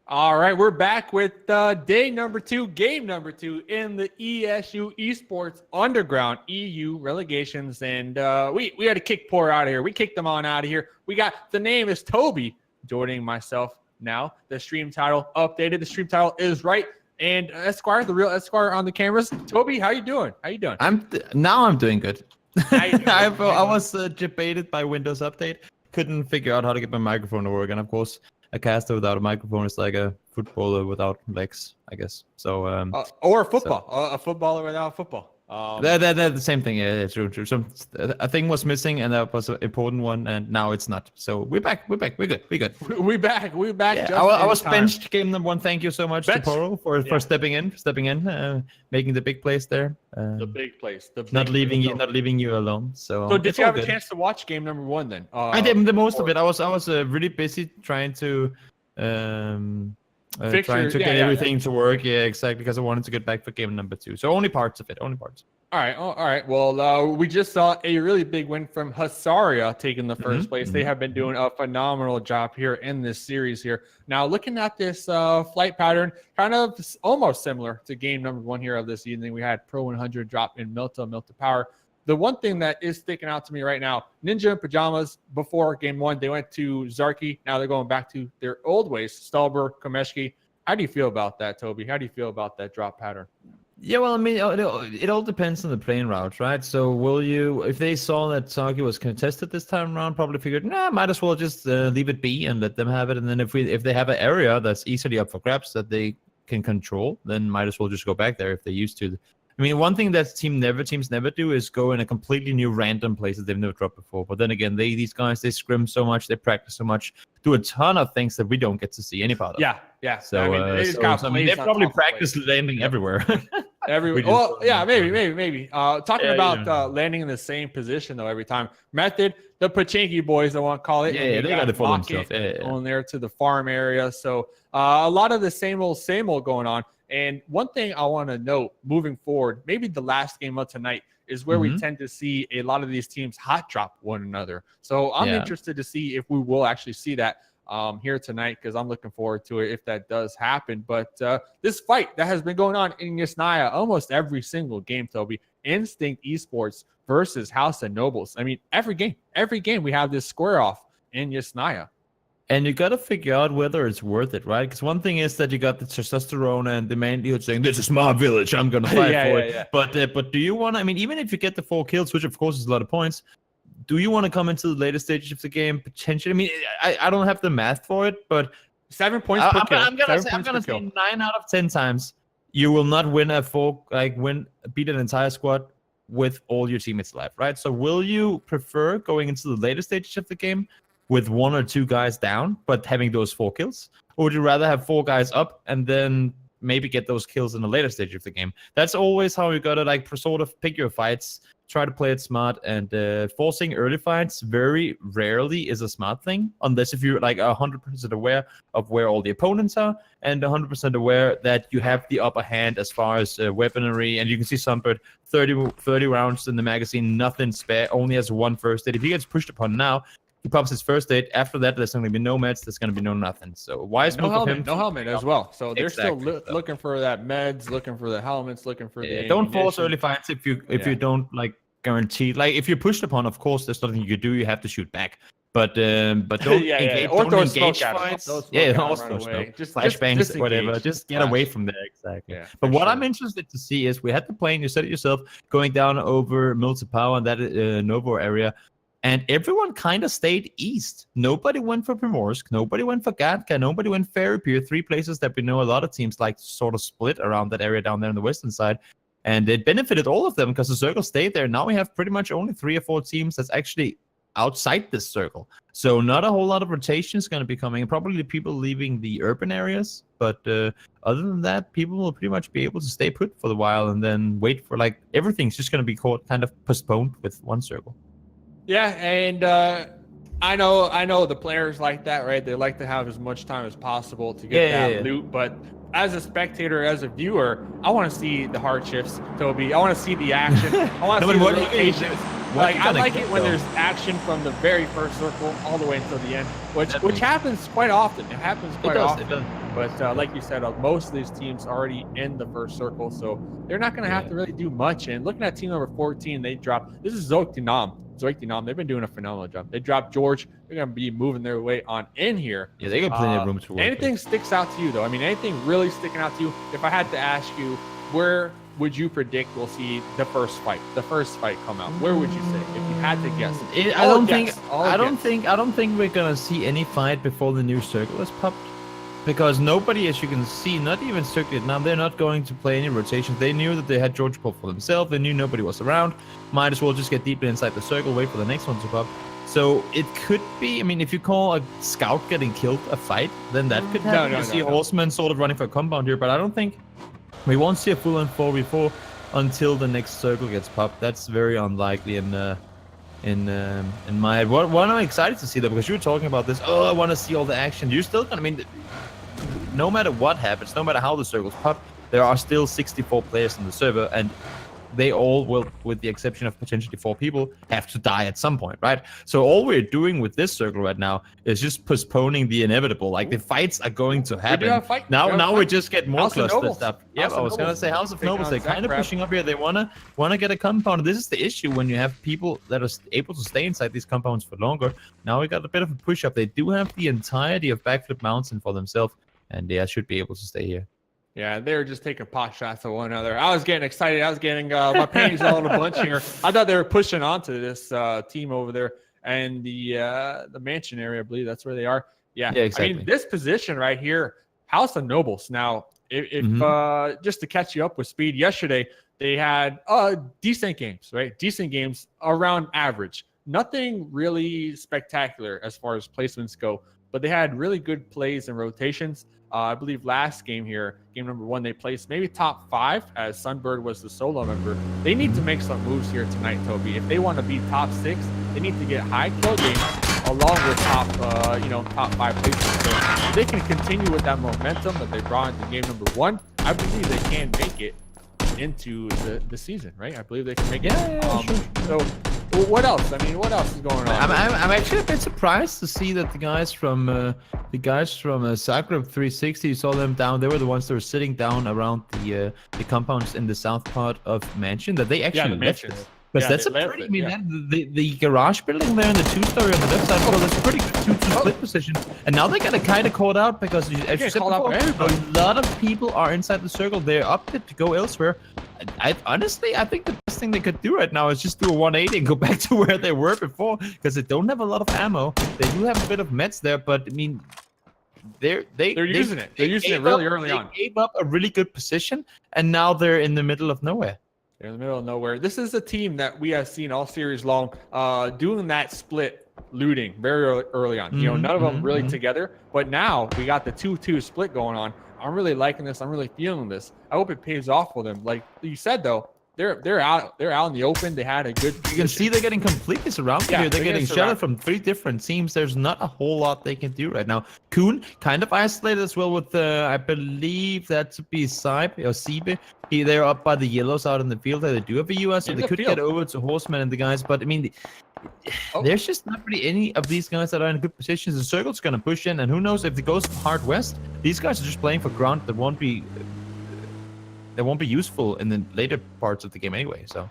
All right, we're back with day number 2, game number 2 in the ESU Esports Underground EU Relegations, and we had to kick Poor out of here. We kicked them on out of here. We got the name is Toby joining myself now. The stream title updated. The stream title is right, and Esquire, the real Esquire on the cameras. Toby, how you doing? How you doing? I'm doing good. I was debated by Windows Update. Couldn't figure out how to get my microphone to work, and of course, a caster without a microphone is like a footballer without legs, I guess. So or a football, a footballer without football. They're the same thing. Yeah, true. A thing was missing, and that was an important one, and now it's not. So we're back. We're good. We're back. Yeah, I was benched game number 1. Thank you so much to Poro for stepping in, making the big place there. The big place. Not leaving you alone. So did you have a chance to watch game number 1 then? I did the most of it. I was really busy trying to get everything to work. Yeah, exactly, because I wanted to get back for game number 2. So only parts of it. All right. Well, we just saw a really big win from Hasaria taking the first place. They have been doing a phenomenal job here in this series here. Now, looking at this flight pattern, kind of almost similar to game number 1 here of this evening. We had Pro 100 drop in Milta Power. The one thing that is sticking out to me right now, Ninja in Pajamas, before game 1, they went to Zarki. Now they're going back to their old ways, Stalber, Komeshki. How do you feel about that, Toby? How do you feel about that drop pattern? Yeah, well, I mean, it all depends on the playing route, right? So will you, if they saw that Zarki was contested this time around, probably figured, might as well just leave it be and let them have it. And then if they have an area that's easily up for grabs that they can control, then might as well just go back there if they used to. I mean, one thing that teams never do is go in a completely new random place that they've never dropped before. But then again, these guys, they scrim so much, they practice so much, do a ton of things that we don't get to see any part of. Yeah. So, I mean, they probably practice landing everywhere. Well, yeah, maybe. Talking about landing in the same position though every time. Method, the Pachinki boys, I want to call it. Yeah, they got to follow themselves. Going there to the farm area. So a lot of the same old going on. And one thing I want to note moving forward, maybe the last game of tonight is where we tend to see a lot of these teams hot drop one another. So I'm interested to see if we will actually see that here tonight, because I'm looking forward to it if that does happen. But this fight that has been going on in Yasnaya almost every single game, Toby, Instinct Esports versus House of Nobles. I mean, every game we have this square off in Yasnaya. And you got to figure out whether it's worth it, right? Because one thing is that you got the testosterone and the man dude saying, this is my village, I'm going to fight for it. Yeah. But do you want to, I mean, even if you get the 4 kills, which of course is a lot of points, do you want to come into the later stages of the game? Potentially. I mean, I don't have the math for it, but 7 points per kill. I'm going to say 9 out of 10 times you will not win beat an entire squad with all your teammates alive, right? So will you prefer going into the later stages of the game with 1 or 2 guys down, but having those 4 kills? Or would you rather have 4 guys up and then maybe get those kills in the later stage of the game? That's always how you gotta sort of pick your fights, try to play it smart, and forcing early fights very rarely is a smart thing, unless if you're 100% aware of where all the opponents are and 100% aware that you have the upper hand as far as weaponry. And you can see Sunbird 30 rounds in the magazine, nothing spare, only has 1 first aid. If he gets pushed upon now, he pops his first aid. After that, there's going to be no meds. There's going to be no nothing. So wise move of him. No helmet as well. So they're still looking for that meds, looking for the helmets, looking for the don't force early fights if you don't guarantee. If you're pushed upon, of course, there's nothing you can do. You have to shoot back. But don't engage. Don't engage fights. Also just flashbangs, whatever. Just get away from there. Exactly. Yeah, but what I'm interested to see is we had the plane. You said it yourself, going down over Milta Power and that Novo area. And everyone kind of stayed east. Nobody went for Primorsk. Nobody went for Gatka. Nobody went Fairy Pier. 3 places that we know a lot of teams sort of split around that area down there on the western side. And it benefited all of them because the circle stayed there. Now we have pretty much only 3 or 4 teams that's actually outside this circle. So not a whole lot of rotation is going to be coming. Probably people leaving the urban areas. But other than that, people will pretty much be able to stay put for a while and then wait for everything's just going to be kind of postponed with one circle. Yeah, and I know the players like that, right? They like to have as much time as possible to get that loot. But as a spectator, as a viewer, I want to see the hardships, Toby. I want to see the action. I want to see the rotations. I like it when there's action from the very first circle all the way until the end, which happens quite often. It happens quite often. But like you said, most of these teams already in the first circle, so they're not going to have to really do much. And looking at team number 14, they dropped. This is Zoiktinam. They've been doing a phenomenal job. They dropped George. They're going to be moving their way on in here. Yeah, they got plenty of room to work. Anything sticks out to you, though? I mean, anything really sticking out to you? If I had to ask you, where would you predict we'll see the first fight come out? Where would you say if you had to guess? I don't think we're gonna see any fight before the new circle is popped, because nobody, as you can see, not even Circuit now, they're not going to play any rotations. They knew that they had George Paul for themselves. They knew nobody was around. Might as well just get deeper inside the circle, wait for the next one to pop. So it could be, I mean, if you call a scout getting killed a fight, then that could happen. You see Horseman sort of running for a compound here, but I don't think we won't see a full-on 4v4 until the next circle gets popped. That's very unlikely in my head. What I'm excited to see though, because you were talking about this. Oh, I want to see all the action. You're still gonna, I mean, no matter what happens, no matter how the circles pop, there are still 64 players in the server, and they all will, with the exception of potentially 4 people, have to die at some point, right? So all we're doing with this circle right now is just postponing the inevitable. Like, the fights are going to happen. Now we just get more cluster stuff. Yeah, I was gonna say House of Nobles. They're kind of pushing up here. They wanna get a compound. This is the issue when you have people that are able to stay inside these compounds for longer. Now we got a bit of a push up. They do have the entirety of Backflip Mountain for themselves, and they should be able to stay here. Yeah, they were just taking pot shots at one another. I was getting excited. I was getting my panties all in a bunch here. I thought they were pushing onto this team over there and the mansion area. I believe that's where they are. Yeah, exactly. I mean, this position right here, House of Nobles. Now, if just to catch you up with speed, yesterday they had decent games, right? Decent games around average. Nothing really spectacular as far as placements go, but they had really good plays and rotations. I believe last game here, game number 1, they placed maybe top 5 as Sunbird was the solo member. They need to make some moves here tonight, Toby. If they want to be top 6, they need to get high kill games along with top 5 placements. So if they can continue with that momentum that they brought into game number 1, I believe they can make it into the season, right? I believe they can make it. Sure. So what else? I mean, what else is going on? I'm actually a bit surprised to see that the guys from Zagreb 360, you saw them down. They were the ones that were sitting down around the compounds in the south part of Mansion. That they actually left it. Because that's a pretty, the garage building there and the 2-story on the left side, so that's a pretty good 2-2 split position. And now they got kind of caught out because, as you said before, a lot of people are inside the circle. They're opted to go elsewhere. Honestly, I think the best thing they could do right now is just do a 180 and go back to where they were before, because they don't have a lot of ammo. They do have a bit of meds there, but I mean, they're using it. They're using it really early on. They gave up a really good position, and now they're in the middle of nowhere. They're in the middle of nowhere. This is a team that we have seen all series long doing that split looting very early on. You know, none of them really together, but now we got the 2-2 split going on. I'm really liking this. I'm really feeling this. I hope it pays off for them. Like you said, though, they're out in the open. They had a good position. You can see they're getting completely surrounded here. They're getting shelled from 3 different teams. There's not a whole lot they can do right now. Kuhn kind of isolated as well with I believe that to be Sibe. They're up by the yellows out in the field. They do have a US, so they could get over to Horseman and the guys. But I mean, there's just not really any of these guys that are in good positions. The circle's going to push in, and who knows if it goes hard west. These guys are just playing for ground that won't be useful in the later parts of the game anyway. So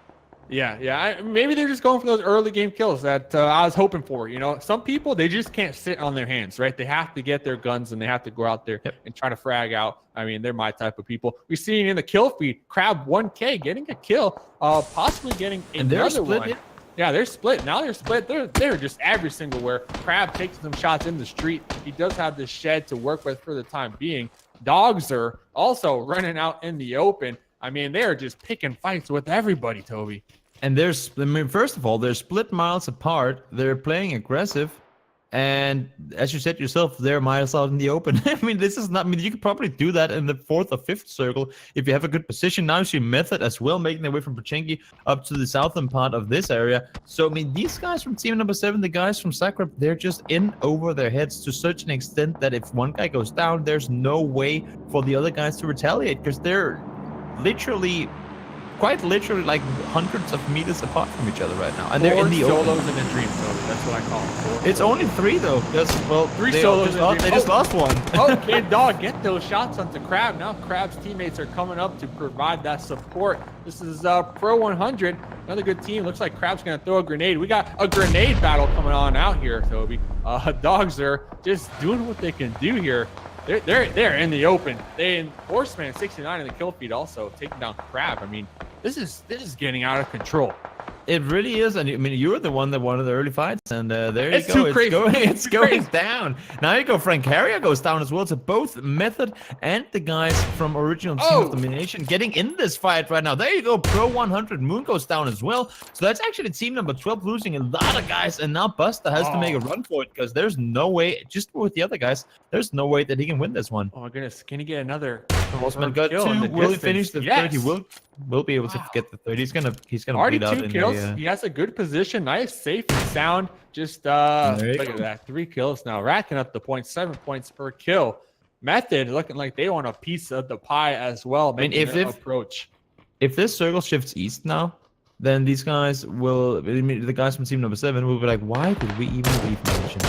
maybe they're just going for those early game kills that I was hoping for. You know, some people, they just can't sit on their hands, right? They have to get their guns and they have to go out there and try to frag out. I mean, they're my type of people. We're seeing in the kill feed, Crab 1K getting a kill, possibly getting another one. Yeah, they're split. Now they're split. They're just every single where. Crab takes some shots in the street. He does have the shed to work with for the time being. Dogs are also running out in the open. I mean, they're just picking fights with everybody, Toby. And first of all, they're split miles apart. They're playing aggressive. And as you said yourself, they're miles out in the open. I mean, this is not, I mean, you could probably do that in the 4th or 5th circle if you have a good position. Now you see Method as well, making their way from Pochenki up to the southern part of this area. So, I mean, these guys from team number 7, the guys from Zagreb, they're just in over their heads to such an extent that if one guy goes down, there's no way for the other guys to retaliate, because they're literally quite literally like hundreds of meters apart from each other right now, and they're in the solos open. in a dream zone. That's what I call them. It's only 3 though. Well, 3 they solos. They just lost one. Okay, dog, get those shots onto Crab. Now Crab's teammates are coming up to provide that support. This is Pro 100, another good team. Looks like Crab's gonna throw a grenade. We got a grenade battle coming on out here, Toby. Dogs are just doing what they can do here. They're in the open. Horseman 69 in the kill feed also taking down Crab. I mean, this is getting out of control. It really is, and I mean, you're the one that wanted the early fights, and there you It's go. too crazy. It's going down. Now you go. Frank Carrier goes down as well. So both Method and the guys from Original Team of Domination getting in this fight right now. There you go. Pro 100 Moon goes down as well. So that's actually team number 12 losing a lot of guys, and now Buster has to make a run for it because there's no way, just with the other guys, there's no way that he can win this one. Oh my goodness, can he get another? Horseman got 2. Will he finish the 30? He will be able to get the 30. He's gonna already bleed out 2 in kills. the, He has a good position, nice, safe and sound. Just look at that, 3 kills now, racking up the points, 7 points per kill. Method looking like they want a piece of the pie as well. I mean, if approach. If this circle shifts east now, then these guys will. I mean, the guys from team number 7 will be like, why did we even leave Mansion?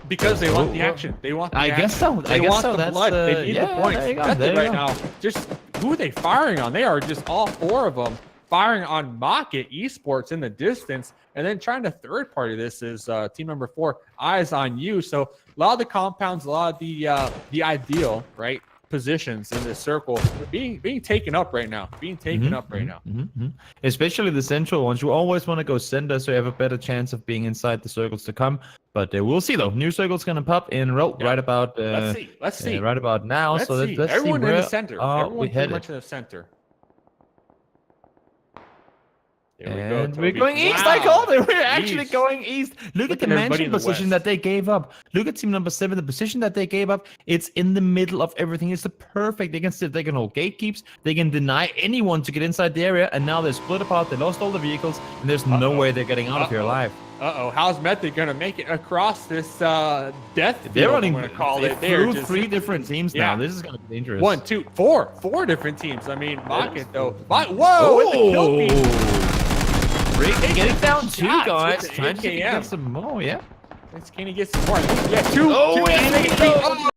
Because they want the action. They want the I action. guess so. They want the blood. They need the points. There you go. Method right now. Just who are they firing on? They are just all 4 of them firing on Mocket Esports in the distance, and then trying to third party this is team number 4, Eyes on You. So a lot of the compounds, a lot of the ideal right positions in this circle being taken up right now. Especially the central ones. You always want to go center so you have a better chance of being inside the circles to come. But we'll see though. New circle's gonna pop in right about. Let's see. Right about now. Let's so see. let's Everyone see in where the center. are Everyone we pretty headed. much in the center. And we're going east. I called it. We're actually East. going east. Look at the everybody mansion in the position west. that they gave up. Look at team number 7. The position that they gave up. It's in the middle of everything. It's the perfect. They can sit. They can hold gatekeeps. They can deny anyone to get inside the area. And now they're split apart. They lost all the vehicles. And there's no way they're getting out of here alive. How's Method gonna make it across this death field? They're running. I'm gonna call it. Through 3 different teams now. This is gonna be dangerous. 1, 2, 4, 4 different teams. I mean, Mocket though. Whoa! With the kill feed. Getting down 2 shots guys. with the Trying to AKM. get some more. Yeah. Can he get some more? Yeah, 2.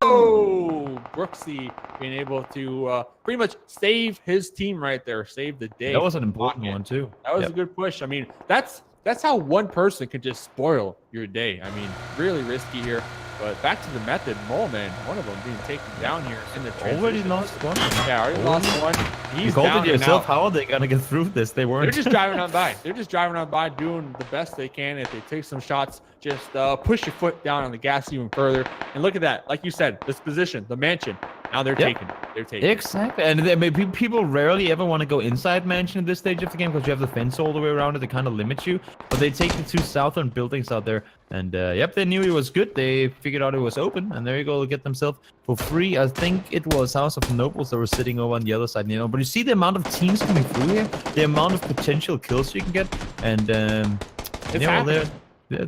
Oh, Brooksy being able to pretty much save his team right there. Save the day. That was an important one too. That was a good push. I mean, that's how one person can just spoil your day. I mean, really risky here. But back to the Method, Mole Man, one of them being taken down here in the transition. Already lost one. Yeah, already lost one. He's You called down it and yourself. out. How are they gonna get through this? They weren't. They're just driving on by. They're just driving on by, doing the best they can. If they take some shots, just push your foot down on the gas even further. And look at that. Like you said, this position, the mansion. Now they're taking. They're taking. Exactly. And people rarely ever want to go inside mansion at this stage of the game because you have the fence all the way around it to kind of limit you. But they take the 2 southern buildings out there. And they knew it was good. They figured out it was open. And there you go. They get themselves for free. I think it was House of Nobles that were sitting over on the other side. But you see the amount of teams coming through here, the amount of potential kills you can get. And they're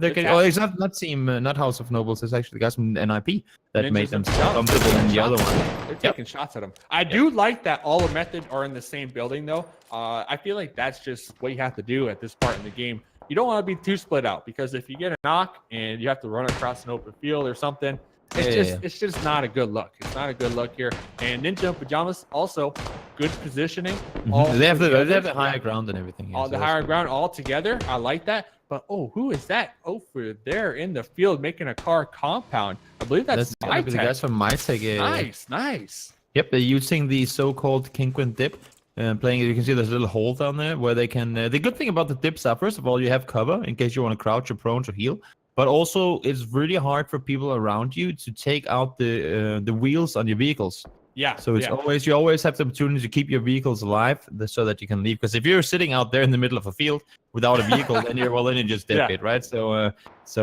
getting. Oh, it's not House of Nobles. It's actually the guys from NIP that Ninjas made them themselves. comfortable in the other one. They're taking shots at them. I do like that all the Method are in the same building, though. I feel like that's just what you have to do at this part in the game. You don't want to be too split out because if you get a knock and you have to run across an open field or something, it's just not a good look. It's not a good look here. And Ninja Pajamas also good positioning. They have the higher ground and everything. All the higher ground all together. I like that. But who is that over there in the field making a car compound? I believe that's gonna be the guys from MyTech. Nice. Yep, they're using the so-called Kinquin dip. Playing it, you can see there's a little hole down there where they can. The good thing about the dips are, first of all, you have cover in case you want to crouch or prone or heal. But also, it's really hard for people around you to take out the wheels on your vehicles. Yeah. So it's you always have the opportunity to keep your vehicles alive so that you can leave. Because if you're sitting out there in the middle of a field without a vehicle, then you just dip it, right? So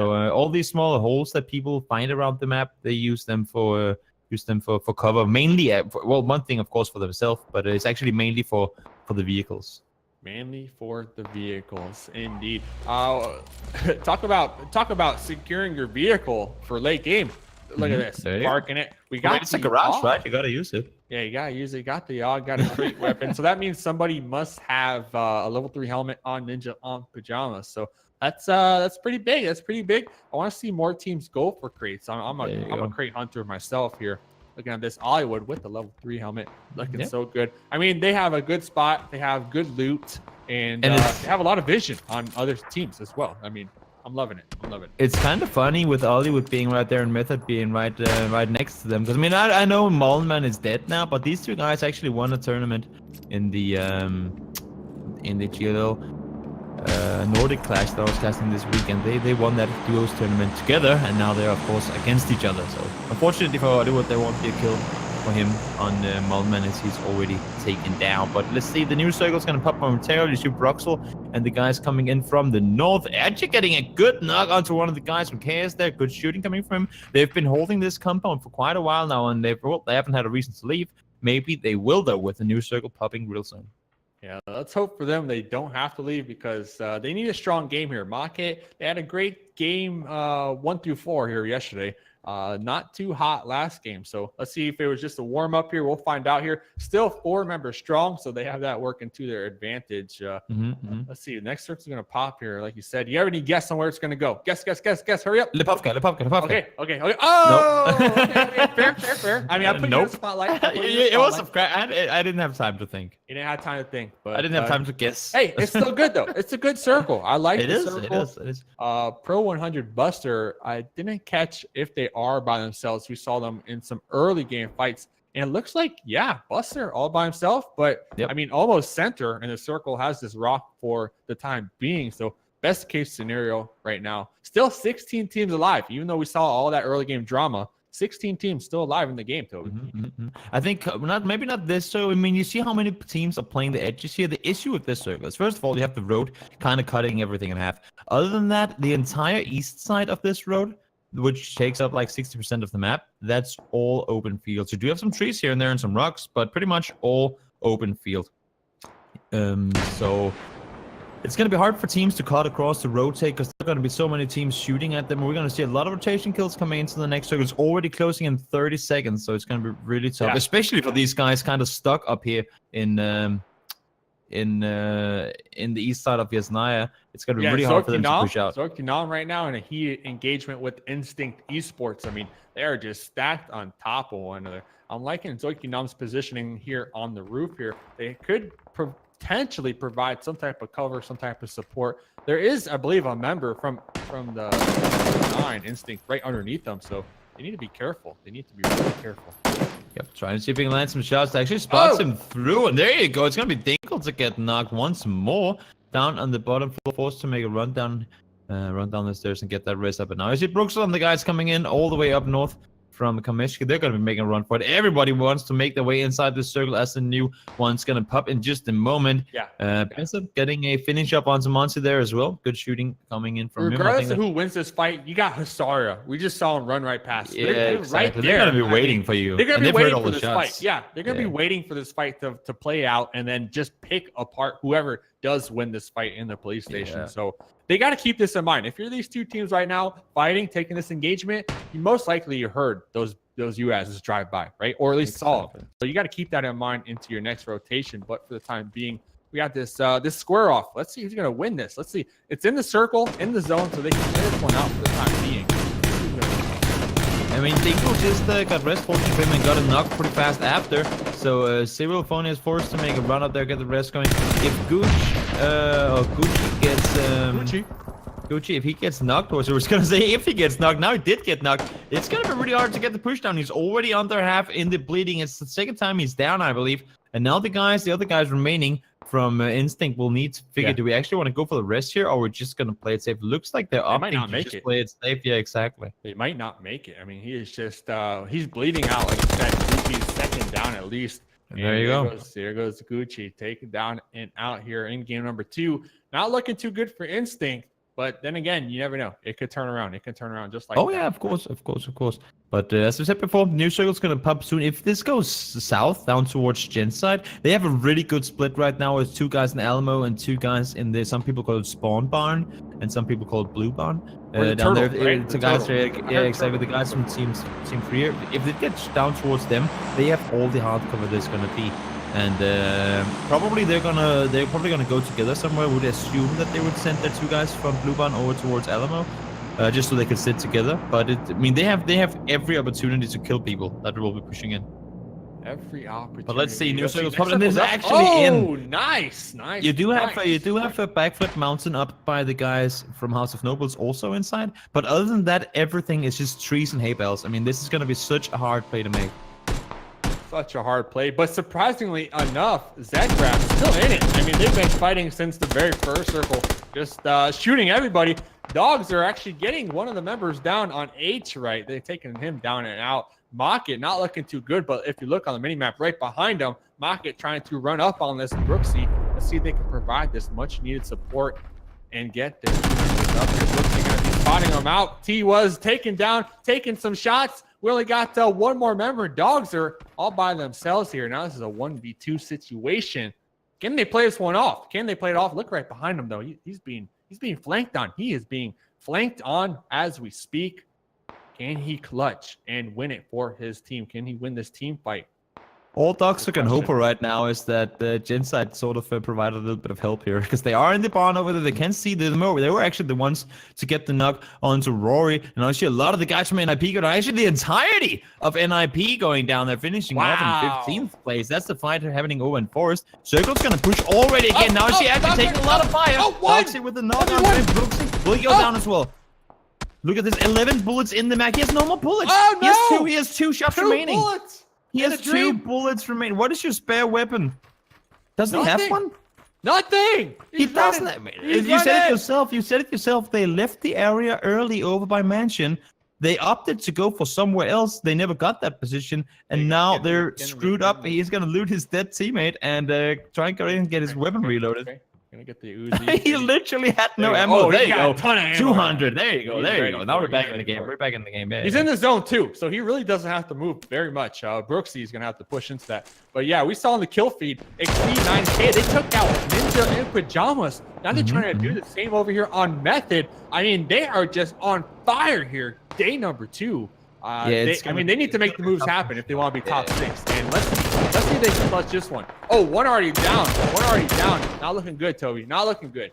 all these small holes that people find around the map, they use them for cover. Mainly, one thing of course for themselves, but it's actually mainly for the vehicles. Mainly for the vehicles, indeed. Talk about securing your vehicle for late game. Look at this, parking it. We got it's a garage, right? You gotta use it. Yeah, you got the AUG, got a great weapon. So that means somebody must have a level 3 helmet on Ninja on pajamas. So that's pretty big. That's pretty big. I want to see more teams go for crates. I'm a crate hunter myself here. Looking at this Hollywood with the level 3 helmet, looking so good. I mean, they have a good spot. They have good loot, and they have a lot of vision on other teams as well. I mean, I'm loving it. It's kind of funny with Hollywood being right there and Method being right next to them. Because I mean, I know Malman is dead now, but these two guys actually won a tournament in the GLO Nordic Clash that I was casting this weekend. They won that duos tournament together, and now they're of course against each other. So unfortunately for Hollywood, there won't be a kill for him on Malman as he's already taken down. But let's see, the new circle is going to pop momentarily. You see Bruxel and the guys coming in from the north, actually getting a good knock onto one of the guys from Chaos there. Good shooting coming from him. They've been holding this compound for quite a while now, and they haven't had a reason to leave. Maybe they will, though, with the new circle popping real soon. Yeah, let's hope for them they don't have to leave, because they need a strong game here. Make, they had a great game 1 through 4 here yesterday. Not too hot last game. So let's see if it was just a warm up here. We'll find out here. Still 4 members strong, so they have that working to their advantage. Let's see. The next circle's going to pop here. Like you said, you have any guess on where it's going to go? Guess. Hurry up. Lipovka. Okay. Oh, nope. Okay. Fair. I mean, I put you in the spotlight. It was a crap. I didn't have time to think. You didn't have time to think, but I didn't have time to guess. Hey, it's still good though. It's a good circle. I like it. Circle. It is. Pro 100 Buster. I didn't catch if they are by themselves. We saw them in some early game fights, and it looks like Buster all by himself. But I mean, almost center, and the circle has this rock for the time being. So best case scenario right now, still 16 teams alive, even though we saw all that early game drama. 16 teams still alive in the game, Toby. I think maybe not this. So I mean, you see how many teams are playing the edges here. The issue with this circle is, first of all, you have the road kind of cutting everything in half. Other than that, the entire east side of this road, which takes up like 60% of the map, that's all open fields. You do have some trees here and there and some rocks, but pretty much all open field. So it's going to be hard for teams to cut across to rotate, because there are going to be so many teams shooting at them. We're going to see a lot of rotation kills coming into the next circle. It's already closing in 30 seconds, so it's going to be really tough, especially for these guys kind of stuck up here in the east side of Yasnaya. It's going to be really hard for them to push out. Zorkinam right now in a heated engagement with Instinct Esports. I mean, they are just stacked on top of one another. I'm liking Zorkinam's positioning here on the roof here. They could potentially provide some type of cover, some type of support. There is, I believe, a member from the 9 Instinct right underneath them, so they need to be careful. They need to be really careful. Yep, trying to see if he can land some shots to actually spots him through, and there you go. It's going to be Dinkle to get knocked once more down on the bottom floor, forced to make a run down the stairs and get that race up. And now you see Bruxel and the guys coming in all the way up north from Kamishka. They're going to be making a run for it. Everybody wants to make their way inside this circle as the new one's going to pop in just a moment. Ends up getting a finish up onto Monty there as well. Good shooting coming in from regardless of who wins this fight, you got Hasaria. We just saw him run right past. Yeah, they're exactly. They're going to be waiting for you. They're going to be waiting for this fight. Yeah, they're going to be waiting for this fight to play out, and then just pick apart whoever does win this fight in the police station. So they got to keep this in mind. If you're these two teams right now fighting, taking this engagement, you most likely heard those UASs drive by, right? Or at least saw them. So you got to keep that in mind into your next rotation. But for the time being, we got this square off. Let's see who's going to win this. Let's see. It's in the circle, in the zone, so they can get this one out for the time being. I mean, Dingle just got rest fortune for him and got a knock pretty fast after. So Cyril Phone is forced to make a run up there, get the rest going. If Gucci gets Gucci, if he gets knocked, or so I was gonna say if he gets knocked, now he did get knocked. It's gonna be really hard to get the push down. He's already under half in the bleeding. It's the second time he's down, I believe. And now the other guys remaining from Instinct will need to figure, do we actually want to go for the rest here, or we're just going to play it safe? Looks like they're opting to just play it safe. Yeah, exactly. They might not make it. I mean, he is just, he's bleeding out. Like you said, Gucci's second down at least. And there you go. There goes Gucci, taken down and out here in game number 2. Not looking too good for Instinct. But then again, you never know. It could turn around. It could turn around just like that. Yeah, of course. But as I said before, new circle's gonna pop soon. If this goes south down towards Gen's side, they have a really good split right now with 2 guys in Alamo and 2 guys in the, some people call it Spawn Barn and some people call it Blue Barn. The Down turtle, there, right? the guys, yeah, exactly. The guys from team 3. If it gets down towards them, they have all the hard cover there's gonna be. And probably they're probably gonna go together somewhere. Would assume that they would send their 2 guys from Blue Barn over towards Alamo. Just so they can sit together, but I mean, they have every opportunity to kill people that will be pushing in. Every opportunity. But let's see, new circles. This This is actually in. Oh, nice. You do have a backflip mountain up by the guys from House of Nobles also inside. But other than that, everything is just trees and hay bales. I mean, this is gonna be such a hard play to make. Such a hard play, but surprisingly enough, Zedcraft's still in it. I mean, they've been fighting since the very first circle, just shooting everybody. Dogs are actually getting one of the members down on H right. They're taking him down and out. Mocket not looking too good, but if you look on the minimap right behind him, Mocket trying to run up on this Brooksy. Let's see if they can provide this much needed support and get their teammates up here. Brooksy going to be spotting them out. T was taken down, taking some shots. We only got one more member. Dogs are all by themselves here. Now this is a 1v2 situation. Can they play this one off? Can they play it off? Look right behind him though. He's being flanked on. He is being flanked on as we speak. Can he clutch and win it for his team? Can he win this team fight? All Dogs can hope for right now is that the Genside sort of provided a little bit of help here because they are in the barn over there. They can see them over. They were actually the ones to get the knock onto Rory. And actually, a lot of the guys from NIP got actually the entirety of NIP going down there, finishing off in 15th place. That's the fight happening over in Forest. Circle's going to push already again. Now she actually taking a lot of fire. Dogsy with the knock on Brooksy. Will he go down as well? Look at this, 11 bullets in the mag. He has no more bullets. Oh, no! He has two shots remaining. Bullets. He has 2 bullets remaining. What is your spare weapon? Doesn't he have one? Nothing. He doesn't. You said it yourself. You said it yourself. They left the area early over by Mansion. They opted to go for somewhere else. They never got that position, and now they're screwed up. He's gonna loot his dead teammate and try and go in and get his weapon reloaded. Okay. Gonna get the Uzi. He literally had no ammo. There you go. 200. There you go. There you go. Now we're back in the game. We're back in the game. Yeah, He's in the zone too, so he really doesn't have to move very much. Brooksy is gonna have to push into that. But yeah, we saw in the kill feed, Exceed 9K. They took out Ninja in pajamas. Now they're trying to do the same over here on Method. I mean, they are just on fire here. Day number 2. They need to make the moves happen if they want to be top 6. And let's see if they can clutch this one. Oh, one already down. Not looking good, Toby. Not looking good.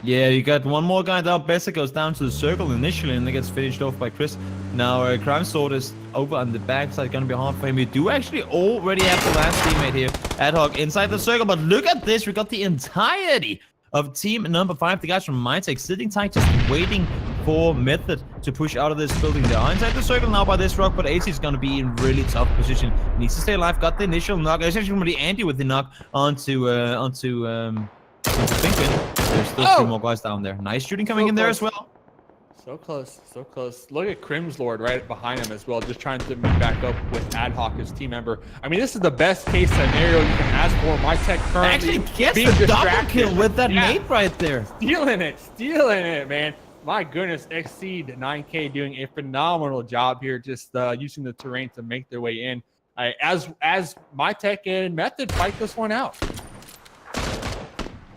Yeah, you got one more guy down. Bessa goes down to the circle initially and then gets finished off by Chris. Now, Crime Sword is over on the backside. Gonna be hard for him. We do actually already have the last teammate here. Adhoc inside the circle. But look at this. We got the entirety of team number 5. The guys from Mytech sitting tight, just waiting for Method to push out of this building. They are inside the circle now by this rock, but AC is going to be in really tough position. Needs to stay alive. Got the initial knock. It's actually going to be Andy with the knock onto Pinkman. There's still 2 more guys down there. Nice shooting coming in there as well. So close. Look at Crim's Lord right behind him as well, just trying to meet back up with Adhoc, his team member. I mean, this is the best case scenario you can ask for. Mytech currently actually gets being the double kill with that nade right there. Stealing it, man. My goodness, Exceed 9K doing a phenomenal job here, just using the terrain to make their way in. As Mytech and Method fight this one out.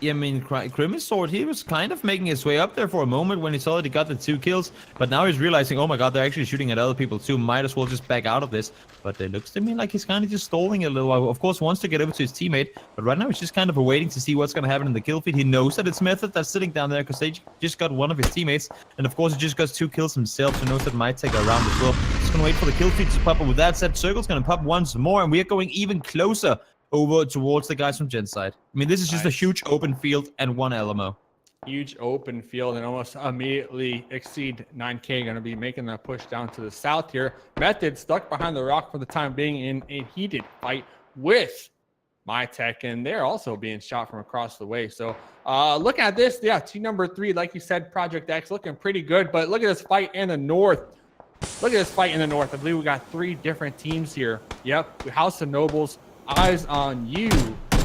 Yeah, I mean, Crim's Sword, he was kind of making his way up there for a moment when he saw that he got the 2 kills. But now he's realizing, oh my god, they're actually shooting at other people too. Might as well just back out of this. But it looks to me like he's kind of just stalling a little while. Of course, wants to get over to his teammate. But right now he's just kind of waiting to see what's going to happen in the kill feed. He knows that it's Method that's sitting down there because they just got one of his teammates. And of course, he just got 2 kills himself. So knows that might take a round as well. Just going to wait for the kill feed to pop. But with that said, Circle's going to pop once more. And we are going even closer over towards the guys from Gen's side. I mean, this is just a huge open field and 1 LMO. Huge open field and almost immediately Exceed 9K going to be making that push down to the south here. Method stuck behind the rock for the time being in a heated fight with Mytech, and they're also being shot from across the way. So look at this. Yeah, team number 3, like you said, Project X looking pretty good, but look at this fight in the north. I believe we got 3 different teams here. Yep, House of Nobles, Eyes on You,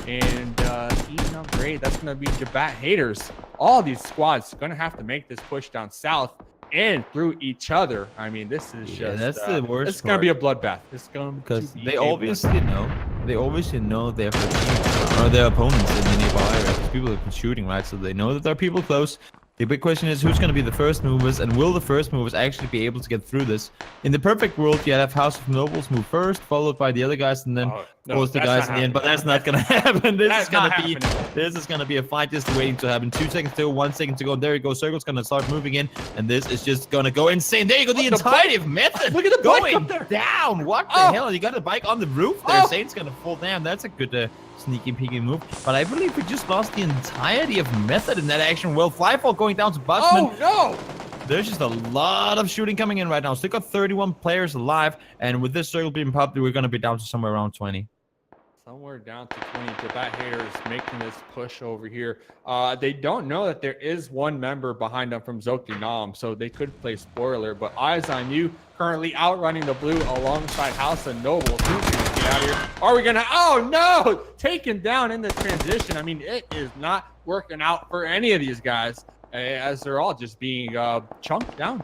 and team number 8, that's going to be Jabat Haters. All these squads going to have to make this push down south in through each other. I mean, this is just that's the worst. It's gonna be a bloodbath. It's gonna because be they a obviously know. They obviously know their team or their opponents in the nearby area. Because people have been shooting, right? So they know that there are people close. The big question is who's going to be the first movers, and will the first movers actually be able to get through this? In the perfect world, you have House of Nobles move first, followed by the other guys, and then the guys in the end. But that's not going to happen. This is going to be a fight just waiting to happen. 2 seconds to go, 1 second to go. There you go. Circle's going to start moving in, and this is just going to go insane. There you go. The entirety of Method. Look at the going down. What the hell? You got a bike on the roof there. Saint's going to fall down. That's a good sneaky peeky move. But I believe we just lost the entirety of Method in that action. Well, Flyfall going down to Busman. Oh no! There's just a lot of shooting coming in right now. Still got 31 players alive, and with this circle being popped, we're going to be down to somewhere around 20. Somewhere down to 20. Tibet haters making this push over here. They don't know that there is one member behind them from Zokdunam, so they could play spoiler. But eyes on you, currently outrunning the blue alongside House of Nobles. Who's going to get out of here? Are we going to? Oh no! Taken down in the transition. I mean, it is not working out for any of these guys, as they're all just being chunked down.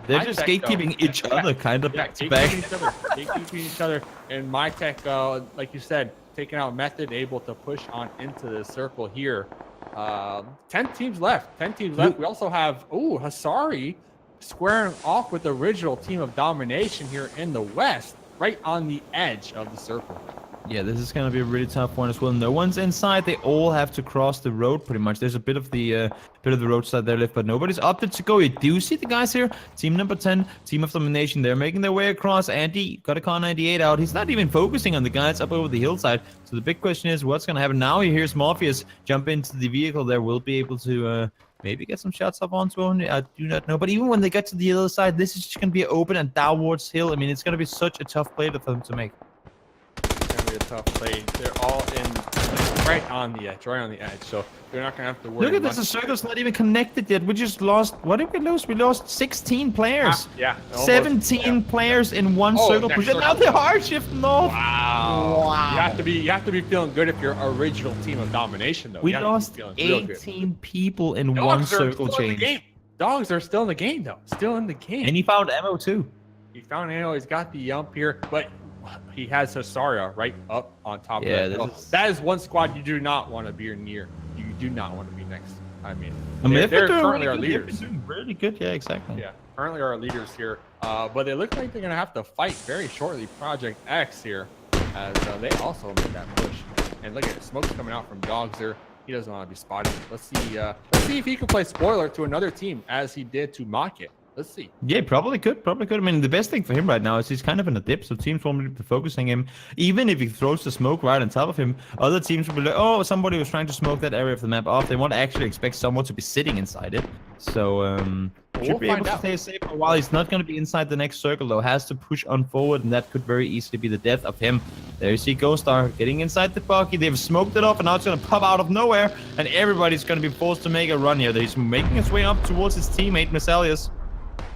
They're just gatekeeping each other, kind of back to back. Gatekeeping each other. And my tech, like you said, taking out Method, able to push on into the circle here. 10 teams left. 10 teams left. We also have Hasari squaring off with the original team of domination here in the west, right on the edge of the circle. Yeah, this is going to be a really tough one as well. No one's inside. They all have to cross the road pretty much. There's a bit of the roadside there left, but nobody's opted to go. You do see the guys here. Team number 10, Team of Domination. They're making their way across. Andy got a Car 98 out. He's not even focusing on the guys up over the hillside. So the big question is what's going to happen now? He hears Morpheus jump into the vehicle there. Will be able to maybe get some shots up onto him. I do not know. But even when they get to the other side, this is just going to be an open and downwards hill. I mean, it's going to be such a tough play for them to make. A tough play. They're all in right on the edge, so they're not gonna have to worry. Look at this, the circle's not even connected yet. We just lost, what did we lose? We lost 16 players. Yeah, 17 players in one circle push. And now they are shifting off. Wow. You have to be feeling good if you're original team of domination though. We lost 18 people in one circle change. Dogs are still in the game though. Still in the game. And he found ammo too. He found ammo, he's got the yump here, but he has Hasaria right up on top of that. That is one squad you do not want to be near. You do not want to be next. I mean they're currently our leaders. They're doing really good, yeah, exactly. Yeah, currently our leaders here. But they look like they're going to have to fight very shortly. Project X here, as they also made that push. And look at it, smoke's coming out from Dogs there. He doesn't want to be spotted. Let's see if he can play spoiler to another team as he did to Mocket. Let's see. Yeah, probably could. I mean, the best thing for him right now is he's kind of in a dip, so teams won't be focusing him. Even if he throws the smoke right on top of him, other teams will be like, oh, somebody was trying to smoke that area of the map off. They won't actually expect someone to be sitting inside it. So, should be able to stay safe for a while. He's not going to be inside the next circle, though. Has to push on forward, and that could very easily be the death of him. There you see Ghost Star getting inside the buggy. They've smoked it off, and now it's going to pop out of nowhere, and everybody's going to be forced to make a run here. He's making his way up towards his teammate, Mesalius.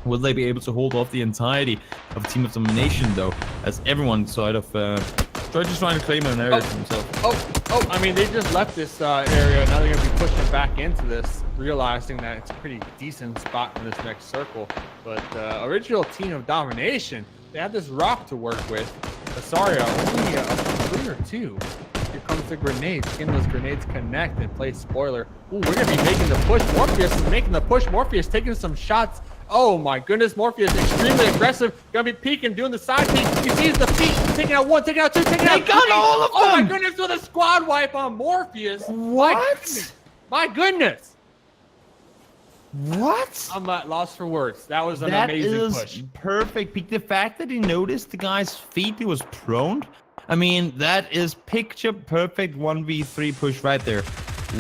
Will they be able to hold off the entirety of Team of Domination, though, as everyone sort of just trying to claim an area for themselves? I mean, they just left this area. Now they're going to be pushing back into this, realizing that it's a pretty decent spot in this next circle. But original Team of Domination, they have this rock to work with. Asaria, only a 3 or 2. Here comes the grenades. Can those grenades connect and play spoiler? Ooh, we're going to be making the push. Morpheus is making the push. Morpheus taking some shots. Oh my goodness, Morpheus extremely aggressive. Gonna be peeking, doing the side peek. He sees the peek, taking out 1, taking out 2, taking out 3. They got all of them! Oh my goodness, with a squad wipe on Morpheus. What? My goodness. What? I'm at loss for words. That was an amazing push. That is perfect peek. The fact that he noticed the guy's feet, he was prone. I mean, that is picture perfect 1v3 push right there.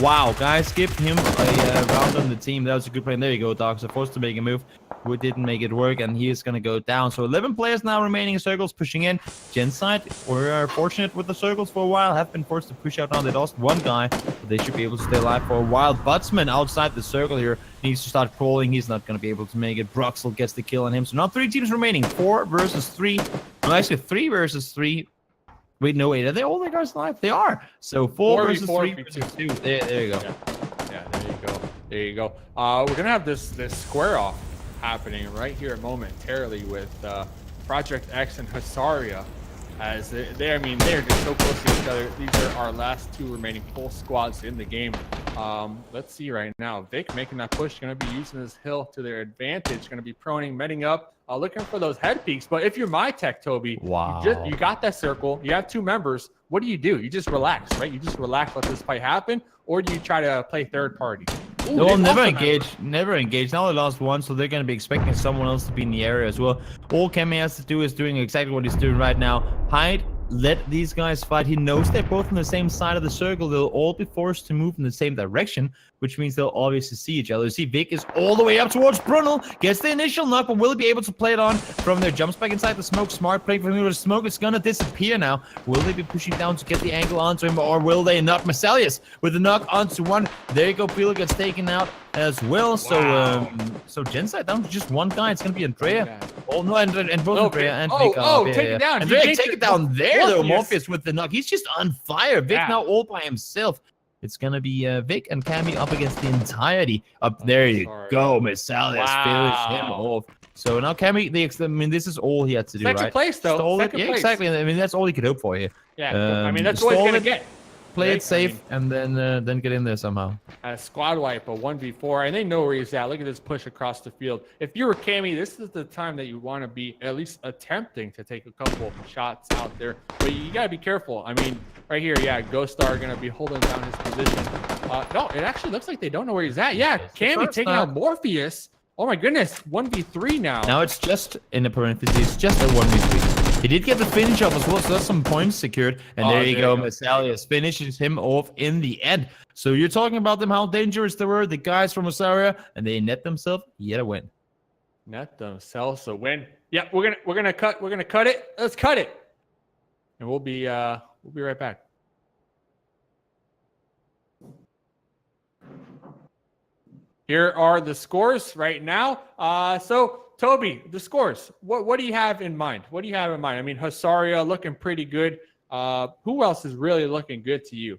Wow, guys, give him a round on the team. That was a good play. And there you go, Dogs are forced to make a move. We didn't make it work, and he is going to go down. So 11 players now remaining in circles, pushing in. Genside, we're fortunate with the circles for a while. Have been forced to push out now. They lost one guy, but they should be able to stay alive for a while. Butsman outside the circle here needs to start crawling. He's not going to be able to make it. Bruxel gets the kill on him. So now 3 teams remaining. 4 versus 3. No, actually 3 versus 3. Wait, no, wait. Are they all the guys alive? They are. So 4 versus 3 versus 2. There you go. Yeah, there you go. There you go. We're gonna have this square off happening right here momentarily with Project X and Hasaria. As I mean, they're just so close to each other. These are our last 2 remaining full squads in the game. Let's see right now. Vic making that push, going to be using this hill to their advantage. Going to be proning, meting up, looking for those head peaks. But if you're my tech, Toby, wow, you got that circle. You have 2 members. What do? You just relax, right? You just relax, let this fight happen, or do you try to play third party? Ooh, no, never engage. Never engage. Now they lost one, so they're going to be expecting someone else to be in the area as well. All Kemi has to do is doing exactly what he's doing right now. Hide, let these guys fight. He knows they're both on the same side of the circle. They'll all be forced to move in the same direction, which means they'll obviously see each other. See, Vic is all the way up towards Brunel. Gets the initial knock, but will he be able to play it on from there? Jumps back inside the smoke. Smart play from the smoke. It's going to disappear now. Will they be pushing down to get the angle onto him, or will they not? Marcelius with the knock onto one. There you go. Pilo gets taken out as well. Wow. So Genside down to just one guy. It's going to be Andrea. Oh, no, and both Andrea and Vic. Take it down. Andrea, take it down there, though. Morpheus with the knock. He's just on fire. Vic now all by himself. It's going to be Vic and Cammy up against the entirety. Up there you go. Marcelius finish him off. So now Cammy, this is all he had to do, right? Second place, though. Second place. Exactly. I mean, that's all he could hope for here. Yeah, I mean, that's what he's going to get. Play it safe, and then get in there somehow. Squad wipe, a 1v4, and they know where he's at. Look at this push across the field. If you were Cammy, this is the time that you want to be at least attempting to take a couple shots out there. But you got to be careful. I mean, right here, yeah, Ghost Star going to be holding down his position. No, it actually looks like they don't know where he's at. Yeah, Cammy taking out Morpheus. Oh my goodness, 1v3 now. Now it's just, in the parentheses, just a 1v3. He did get the finish off as well, so that's some points secured. And there you go. Marcelius finishes him off in the end. So you're talking about them, how dangerous they were, the guys from Rosaria, and they net themselves yet a win. Net themselves a win. Yeah, we're gonna cut it. Let's cut it. And we'll be right back. Here are the scores right now. So Toby, the scores. What do you have in mind? What do you have in mind? I mean, Hasaria looking pretty good. Who else is really looking good to you?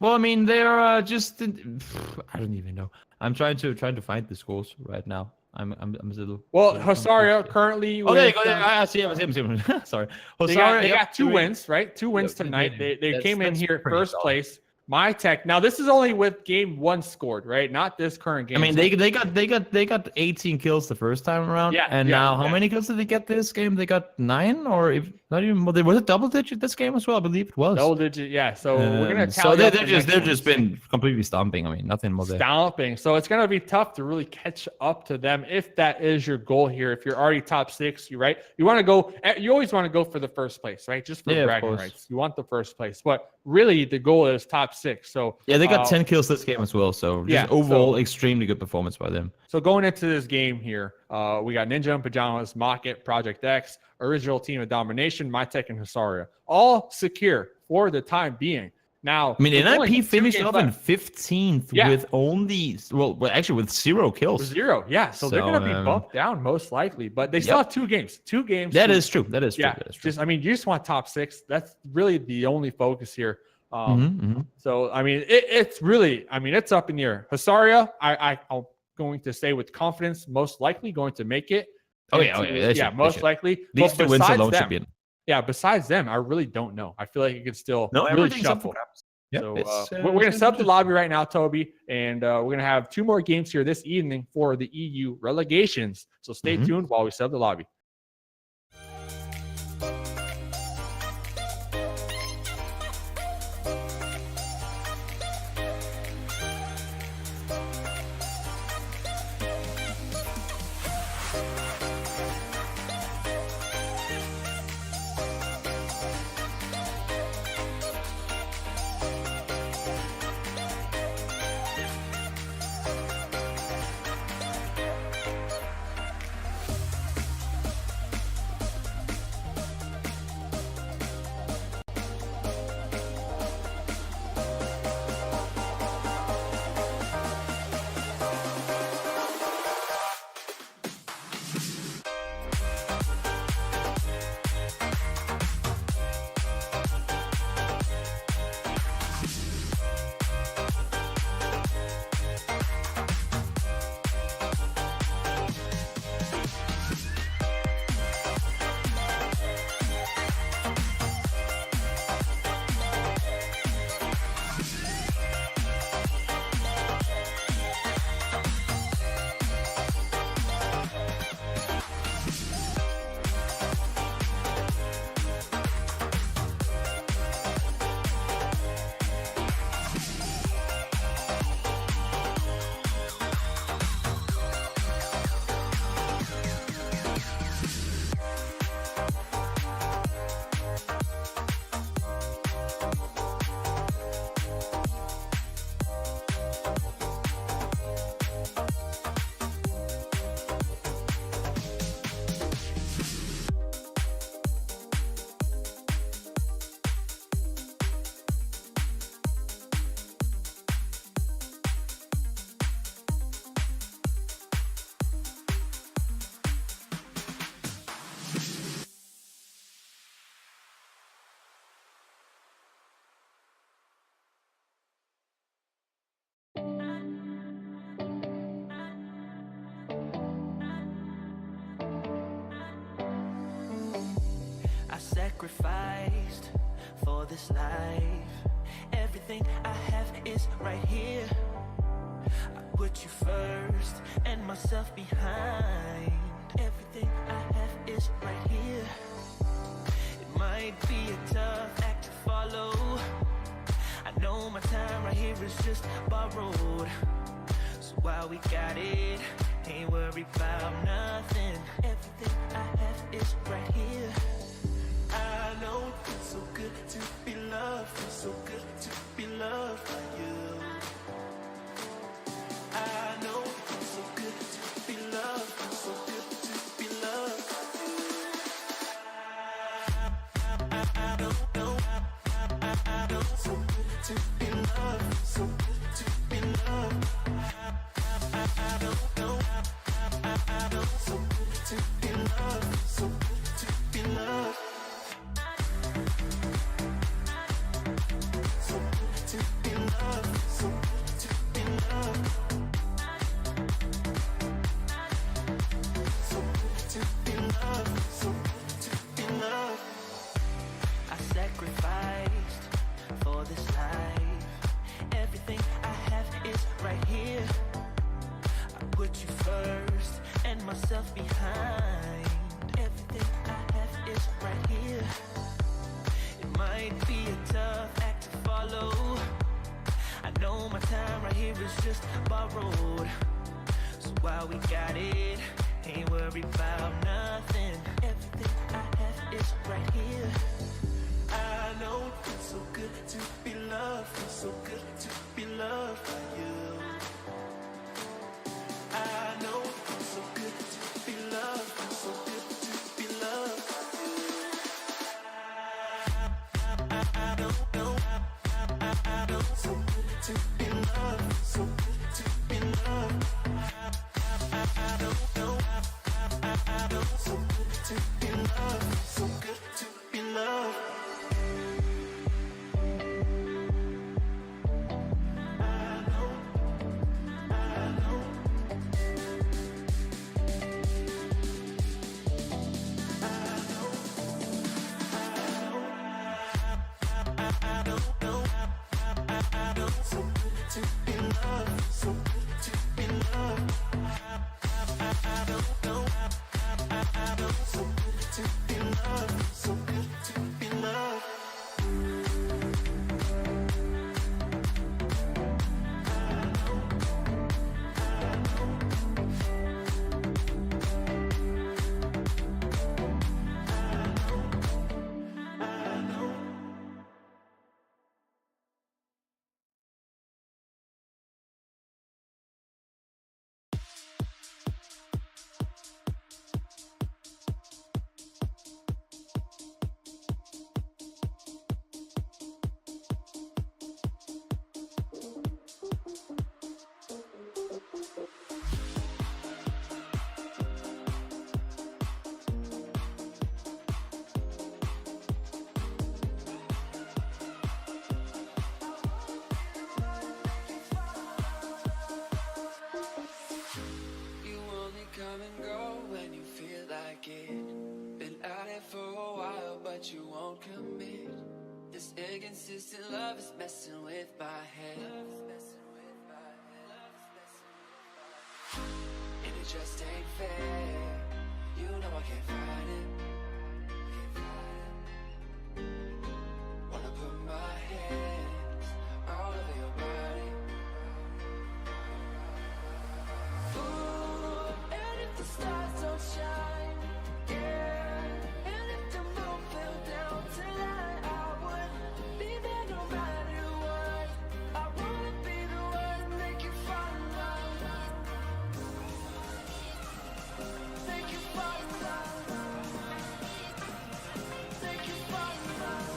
Well, I mean, they're just. I don't even know. I'm trying to find the scores right now. I'm a little. Well, Hasaria currently. Oh, there you go. I see him. Sorry. Hasaria. They got 2 wins, right? 2 wins tonight. They came in here first place. My Tech. Now this is only with game 1 scored, right? Not this current game. I mean, they got 18 kills the first time around. Yeah. And now how many kills did they get this game? They got 9, or if not even. Was it double digit this game as well? I believe it was. Double digit, yeah. So we're gonna. So they're just been completely stomping. I mean, nothing more there. Stomping. So it's gonna be tough to really catch up to them if that is your goal here. If you're already top 6, you're right. You want to go. You always want to go for the first place, right? Just for bragging rights. You want the first place, but really the goal is top 6. So yeah, they got 10 kills this game as well. So just overall, extremely good performance by them. So going into this game here, we got Ninja in Pajamas, Mocket, Project X, Original Team of Domination, MyTech, and Hasaria, all secure for the time being. Now, I mean, NIP finished off in 15th with only, actually with 0 kills. 0, yeah. So they're going to be bumped down most likely, but they still have 2 games. 2 games. That is true. That is true. Yeah. Just, I mean, you just want top 6. That's really the only focus here. So, I mean, it's really, I mean, it's up in the air. Hasaria, I'm going to say with confidence, most likely going to make it. Most likely. These 2 wins alone should be in. Yeah, besides them, I really don't know. I feel like it could still really shuffle. So we're going to set up the lobby right now, Toby, and we're going to have 2 more games here this evening for the EU relegations. So stay tuned while we set up the lobby. I sacrificed for this life. Everything I have is right here. I put you first and myself behind. Everything I have is right here. It might be a tough act to follow. I know my time right here is just borrowed. So while we got it, ain't worried about nothing. Everything I have is right here. I know it feels so good to be loved. Feels so good to be loved by you. I know it feels so good to be loved. Feels so good to be loved by you. I know it's so good to be loved. So good to be loved. I know it's so good to be loved. So good to be loved. So good to be loved. So good to be loved. So good to be loved. So good to be loved. I sacrificed for this life. Everything I have is right here. I put you first and myself behind. Everything I have is right here. It might be a tough act to follow. I know my time right here is just borrowed. So while we got it, ain't worried about nothing. Everything I have is right here. I know it feels so good to be loved. Feels so good to be loved by you. I know it feels so good to be loved. Feels so good to be loved by you. I know it's so good to be loved. So good to be loved. I know it's so good to be loved. So good to be loved. come and go when you feel like it. Been at it for a while, but you won't commit. This inconsistent love is messing with my head. And it just ain't fair. You know I can't fight it. Wanna put my hands all over your body. Ooh, and if the stars don't shine, yeah, and if the moon fell down tonight, I would be there no matter what. I wanna be the one to make you fall in love. Make you fall in love. Make you fall in love.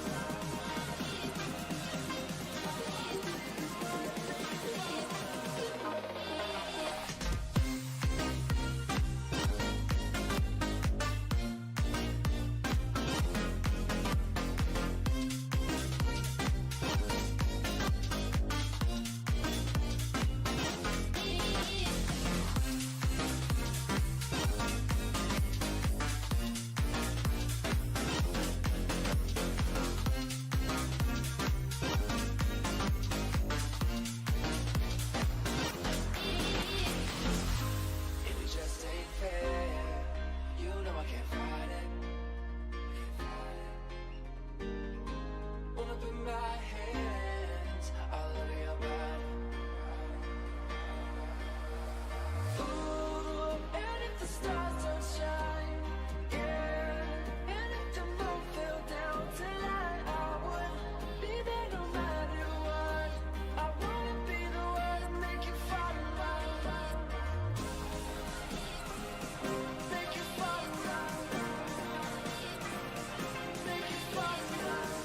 stay fair. You know I can't fight it. Wanna put my hands all over your body. Ooh, and if the stars don't shine, yeah, and if the moon fell down tonight, I would be there no matter what. I wanna be the one to make you fall in love. Make you fall in love. Make you fall in love.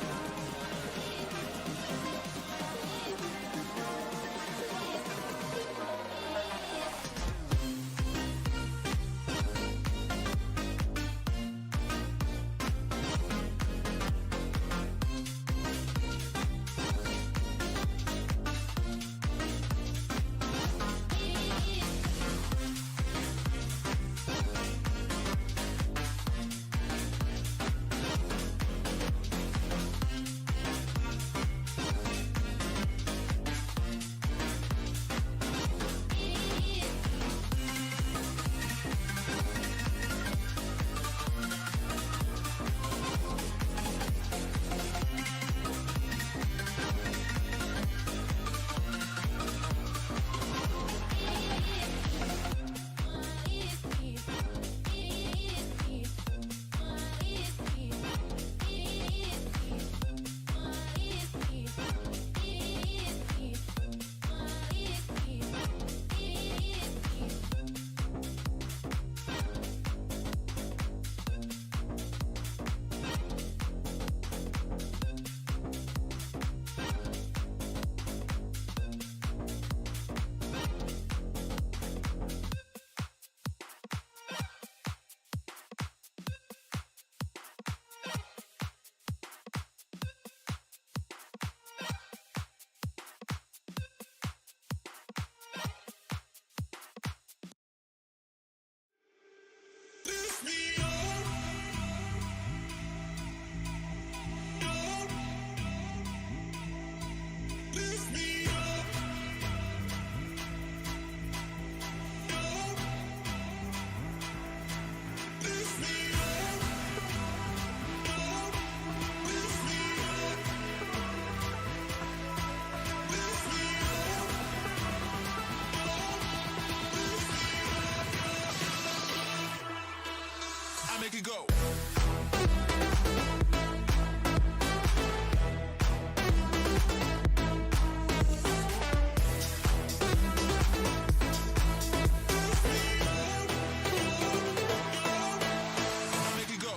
Lift me up. Lift me up. Lift me up. Lift me up. Lift me up. I make it go. I make it go.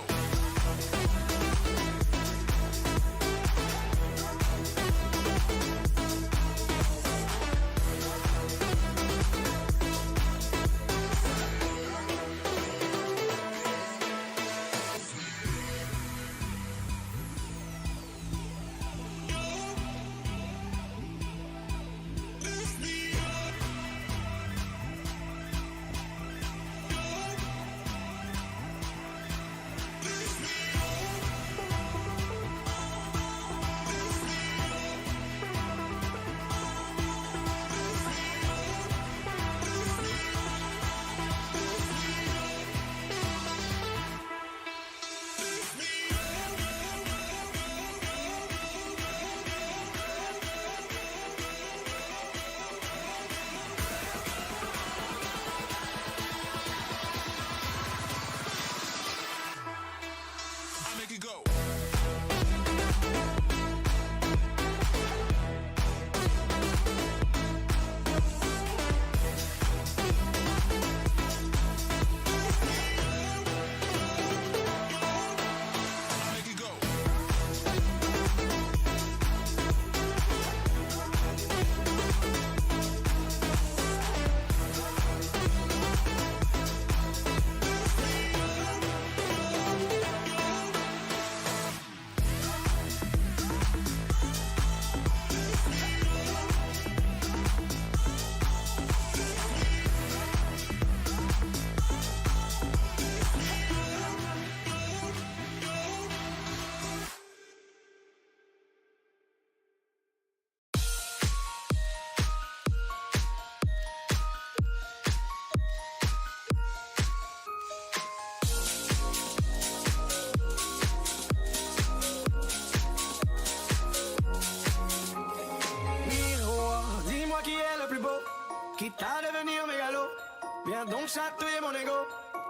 donc chatouiller mon ego.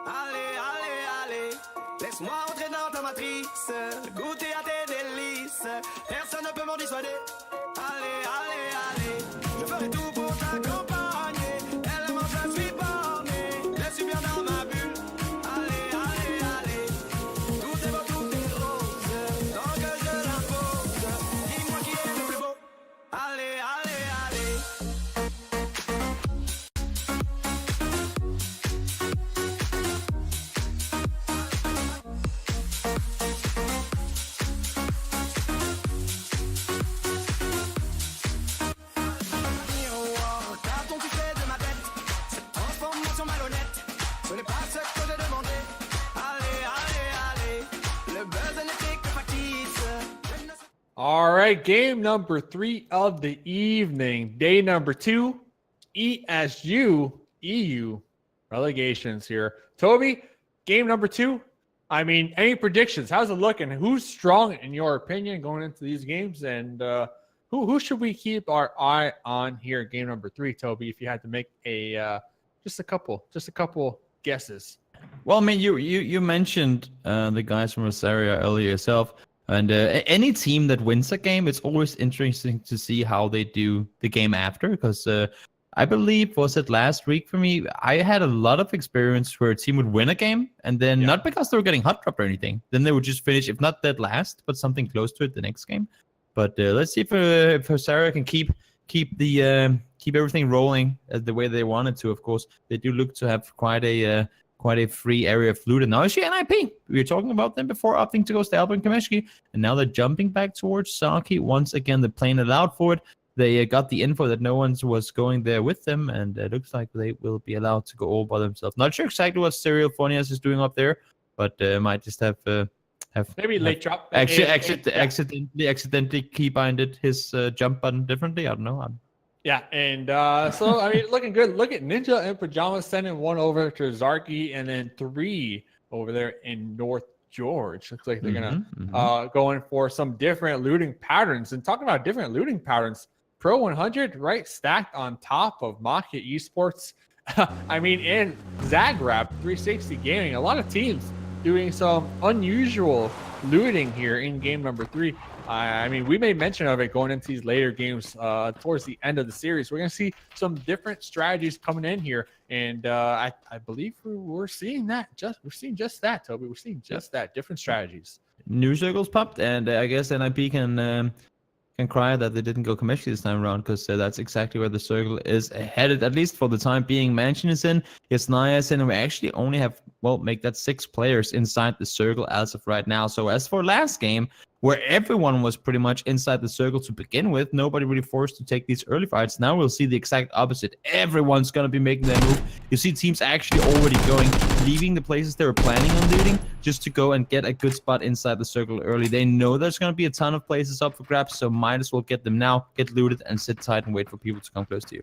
Allez, allez, allez, laisse-moi entrer dans ta matrice, goûter à tes délices, personne ne peut m'en dissuader. Allez, allez, allez, je ferai tout pour t'accompagner, tellement je suis borné, je suis bien dans ma bulle. Allez, allez, allez, tout est beau, tout est rose, tant que je l'impose, dis-moi qui est le plus beau. Allez, allez, allez. Miroir, carton tu fais de ma tête, cette transformation malhonnête, ce n'est pas ce que j'ai demandé. Allez, allez, allez, le buzz n'était que factice. All right, game number 3 of the evening. Day number 2, ESU, EU, relegations here. Toby, game number 2. I mean, any predictions? How's it looking? Who's strong in your opinion going into these games? And who should we keep our eye on here? Game number 3, Toby. If you had to make a just a couple guesses. Well, I mean, you mentioned the guys from Rosario earlier yourself, and any team that wins a game, it's always interesting to see how they do the game after. Because I believe, was it last week for me, I had a lot of experience where a team would win a game, and then not because they were getting hot dropped or anything, then they would just finish, if not dead last, but something close to it the next game. But let's see if Rosario can keep everything rolling the way they wanted to. Of course, they do look to have quite a free area of loot. And now it's NIP. We were talking about them before, opting to go Stalber and Kameshki, and now they're jumping back towards Saki. Once again, they're playing it out for it. They got the info that no one was going there with them, and it looks like they will be allowed to go all by themselves. Not sure exactly what Serial Phonias is doing up there, but might just have Maybe late drop. Accidentally keybinded his jump button differently. I don't know. Yeah, and so I mean, looking good. Look at Ninja in Pajamas sending 1 over to Zarky, and then 3 over there in North George. Looks like they're gonna going for some different looting patterns. And talking about different looting patterns, Pro 100 right stacked on top of Mafia Esports. I mean, in Zagreb 360 Gaming, a lot of teams doing some unusual looting here in game number 3. I mean, we made mention of it going into these later games towards the end of the series. We're going to see some different strategies coming in here, and I believe we're seeing that. We're seeing just that, Toby. We're seeing just that, different strategies. New circles popped, and I guess NIP can cry that they didn't go commercially this time around, because that's exactly where the circle is headed, at least for the time being. Mansion is in, Yasnaya is in, and we actually only have, make that 6 players inside the circle as of right now. So as for last game, where everyone was pretty much inside the circle to begin with, nobody really forced to take these early fights. Now we'll see the exact opposite. Everyone's going to be making their move. You see teams actually already leaving the places they were planning on looting just to go and get a good spot inside the circle early. They know there's going to be a ton of places up for grabs, so might as well get them now, get looted, and sit tight and wait for people to come close to you.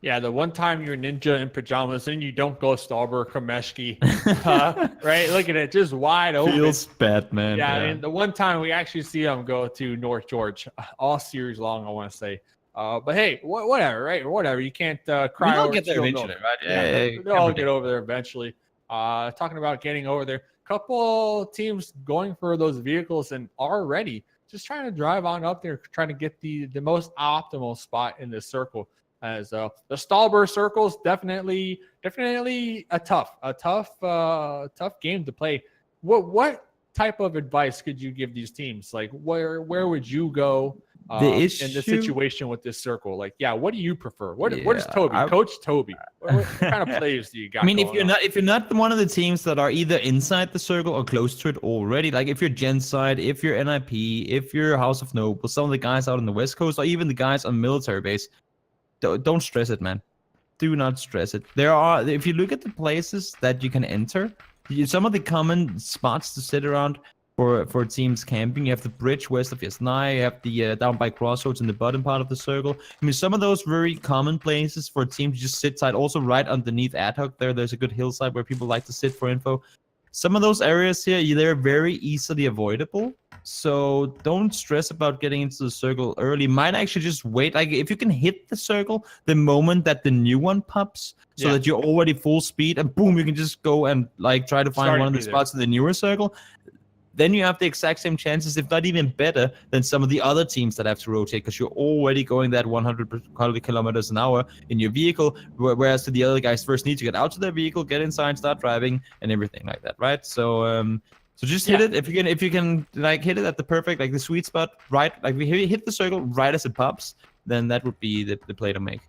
Yeah, the one time you're Ninja in Pajamas and you don't go Stalber, Kameshki, right? Look at it, just wide open. Feels bad, man. Yeah, and the one time we actually see them go to North George, all series long, I want to say. But hey, whatever, right? Whatever. You can't cry. They'll get there eventually, right? Yeah, they'll all get over there eventually. Talking about getting over there, couple teams going for those vehicles and already just trying to drive on up there, trying to get the most optimal spot in this circle. As the Stalber circles, definitely a tough game to play. What type of advice could you give these teams? Like, where would you go in the situation with this circle? Like, what do you prefer? What is Toby? Coach Toby. What kind of players do you got? I mean, if you're not one of the teams that are either inside the circle or close to it already, like if you're Genside, if you're NIP, if you're House of Noble, some of the guys out on the West Coast, or even the guys on military base, don't stress it, man. Do not stress it. If you look at the places that you can enter, some of the common spots to sit around for teams camping, you have the bridge west of Yasnaya, you have the down by Crossroads in the bottom part of the circle. I mean, some of those very common places for a team to just sit tight. Also, right underneath Ad Hoc there's a good hillside where people like to sit for info. some of those areas here, they're very easily avoidable. So don't stress about getting into the circle early. Might actually just wait. Like if you can hit the circle the moment that the new one pops, so that you're already full speed, and boom, you can just go and like try to find one of the spots in the newer circle. Then you have the exact same chances, if not even better, than some of the other teams that have to rotate, because you're already going that 100 kilometers an hour in your vehicle, whereas the other guys first need to get out to their vehicle, get inside, start driving, and everything like that, right? So so just hit it if you can like hit it at the perfect, like the sweet spot, right? Like we hit the circle right as it pops, then that would be the play to make.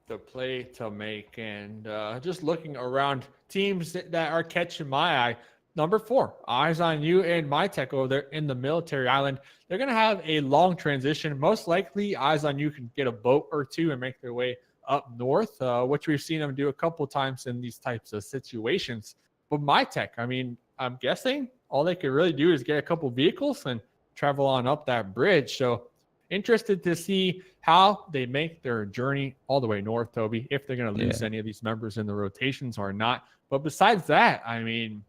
The play to make. And just looking around teams that are catching my eye. Number 4, Eyes on You and MyTech over there in the military island. They're going to have a long transition. Most likely, Eyes on You can get a boat or two and make their way up north, which we've seen them do a couple times in these types of situations. But MyTech, I mean, I'm guessing all they could really do is get a couple vehicles and travel on up that bridge. So interested to see how they make their journey all the way north, Toby, if they're going to lose any of these members in the rotations or not. But besides that, I mean,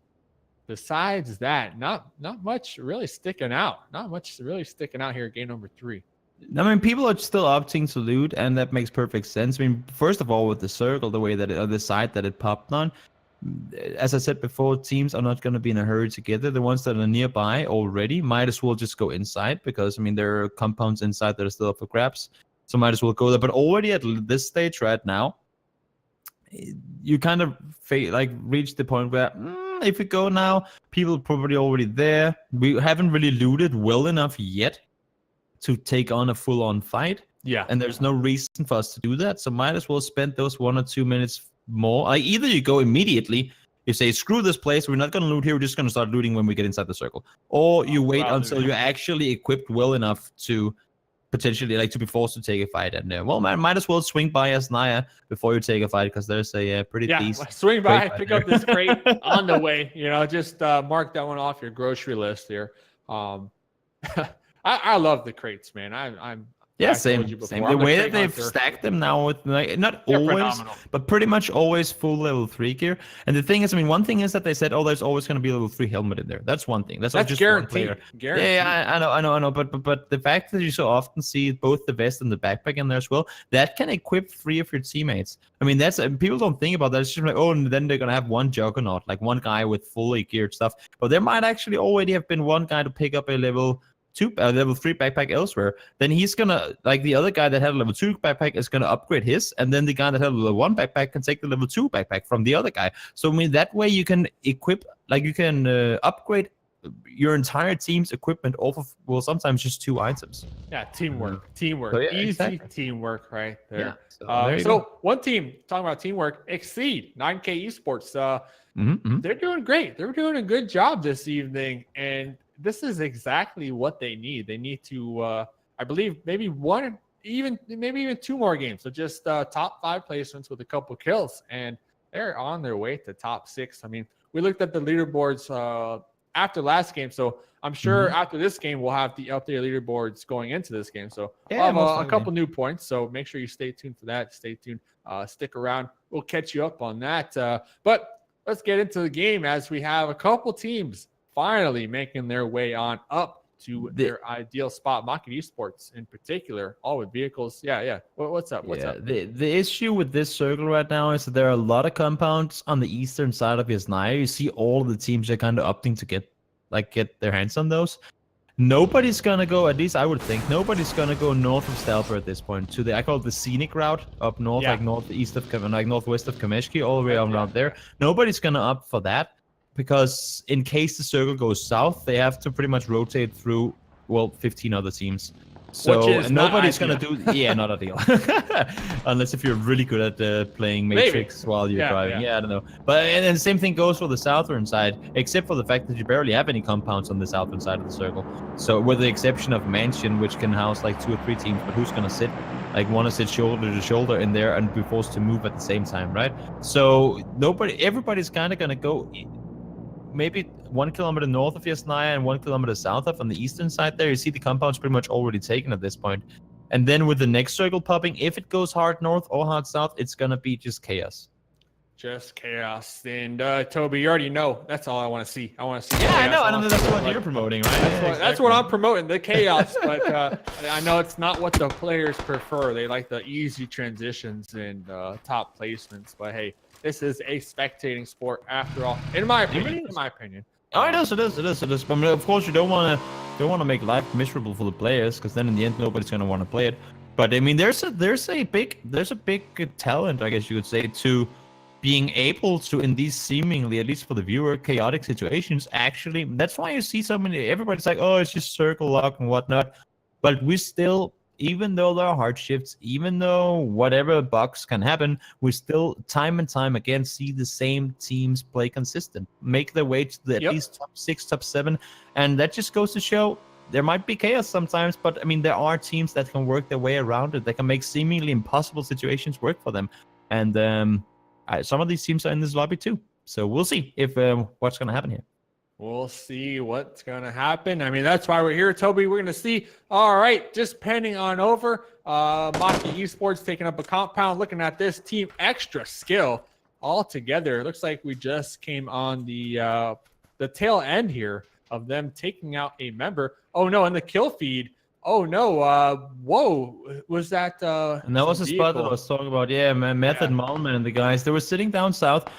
not much really sticking out. Not much really sticking out here at game number 3. I mean, people are still opting to loot, and that makes perfect sense. I mean, first of all, with the circle, the way that the side that it popped on, as I said before, teams are not going to be in a hurry to get there. The ones that are nearby already might as well just go inside, because, I mean, there are compounds inside that are still up for grabs, so might as well go there. But already at this stage right now, you kind of reach the point where if we go now, people are probably already there. We haven't really looted well enough yet to take on a full-on fight. Yeah. And there's no reason for us to do that. So might as well spend those 1 or 2 minutes more. Like either you go immediately, you say, screw this place, we're not going to loot here, we're just going to start looting when we get inside the circle. Or you wait until you're actually equipped well enough to potentially to be forced to take a fight. And well, man, might as well swing by Asnaya before you take a fight, because there's a pretty decent swing by, pick up this crate on the way. Just mark that one off your grocery list here. I love the crates, man. I'm same. The way that they've stacked them now with not always, phenomenal, but pretty much always full level 3 gear. And the thing is, I mean, one thing is that they said, oh, there's always going to be a level 3 helmet in there. That's one thing. That's just guaranteed. One player. Yeah, I know. But the fact that you so often see both the vest and the backpack in there as well, that can equip 3 of your teammates. I mean, that's people don't think about that. It's just like, oh, and then they're gonna have one juggernaut, like one guy with fully geared stuff. But there might actually already have been one guy to pick up a level 3 backpack elsewhere. Then he's gonna, like, the other guy that had a level 2 backpack is gonna upgrade his, and then the guy that had a level 1 backpack can take the level 2 backpack from the other guy. So I mean, that way you can equip, like you can upgrade your entire team's equipment off of, well, sometimes just 2 items. Yeah, teamwork. So, easy teamwork right there. Yeah, so one team, talking about teamwork, Exceed 9K Esports. They're doing great. They're doing a good job this evening, and this is exactly what they need. They need to, I believe, maybe even 2 more games. So just top 5 placements with a couple kills, and they're on their way to top 6. I mean, we looked at the leaderboards after last game, so I'm sure after this game we'll have the updated leaderboards going into this game. So we'll have a couple new points. So make sure you stay tuned for that. Stay tuned. Stick around. We'll catch you up on that. But let's get into the game, as we have a couple teams finally making their way on up to their ideal spot. Market Esports in particular, all with vehicles. Yeah. What's up? The issue with this circle right now is that there are a lot of compounds on the eastern side of Yasnaya. You see all of the teams are kind of opting to get their hands on those. Nobody's gonna go, at least I would think, nobody's gonna go north of Stalper at this point to I call it the scenic route up north, like northwest of Kameshki, all the way around there. Nobody's gonna opt for that, because in case the circle goes south, they have to pretty much rotate through 15 other teams. So nobody's gonna do not ideal. Unless if you're really good at playing Matrix while you're driving. Yeah, I don't know. But and the same thing goes for the southern side, except for the fact that you barely have any compounds on the southern side of the circle. So with the exception of Mansion, which can house like 2 or 3 teams, but who's gonna sit? Like want to sit shoulder to shoulder in there and be forced to move at the same time, right? So everybody's kind of gonna go maybe 1 kilometer north of Yasnaya and 1 kilometer south of on the eastern side there. You see the compound's pretty much already taken at this point. And then with the next circle popping, if it goes hard north or hard south, it's going to be just chaos. Just chaos. And Toby, you already know. That's all I want to see. I want to see. Yeah, I chaos. know. I know that's what you're promoting, right? That's what I'm promoting, the chaos. But I know it's not what the players prefer. They like the easy transitions and top placements. But hey, this is a spectating sport after all, in my opinion. In my opinion. Oh, it is. But I mean, of course, you don't want to make life miserable for the players, because then in the end nobody's going to want to play it. But I mean, there's a big talent, I guess you could say, to being able to, in these seemingly, at least for the viewer, chaotic situations, actually, that's why you see so many, everybody's like, oh, it's just circle lock and whatnot. But we still, even though there are hard shifts, even though whatever bugs can happen, we still, time and time again, see the same teams play consistent, make their way to the at least top 6, top 7. And that just goes to show there might be chaos sometimes, but I mean, there are teams that can work their way around it. They can make seemingly impossible situations work for them. And some of these teams are in this lobby too. So we'll see if what's going to happen here. We'll see what's going to happen. I mean, that's why we're here, Toby. We're going to see. All right, just penning on over. Maki Esports taking up a compound. Looking at this team, extra skill all together. It looks like we just came on the tail end here of them taking out a member. Oh, no, in the kill feed. Oh, no. Whoa. Was that... and that was a spot that I was talking about. Yeah, man, Method, Malman, and the guys. They were sitting down south.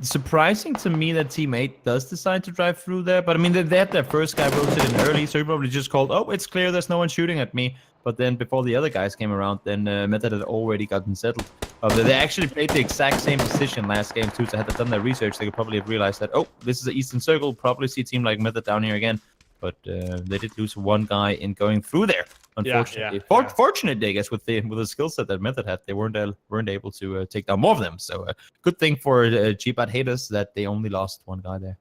Surprising to me that Team 8 does decide to drive through there. But, I mean, they had their first guy rotated in early, so he probably just called, oh, it's clear there's no one shooting at me. But then before the other guys came around, then Method had already gotten settled. They actually played the exact same position last game, too. So had they done their research, they could probably have realized that, oh, this is the Eastern Circle. Probably see a team like Method down here again. But they did lose one guy in going through there. Unfortunately, fortunately, I guess with the skill set that Method had, they weren't able to take down more of them. So good thing for GBAT haters that they only lost one guy there.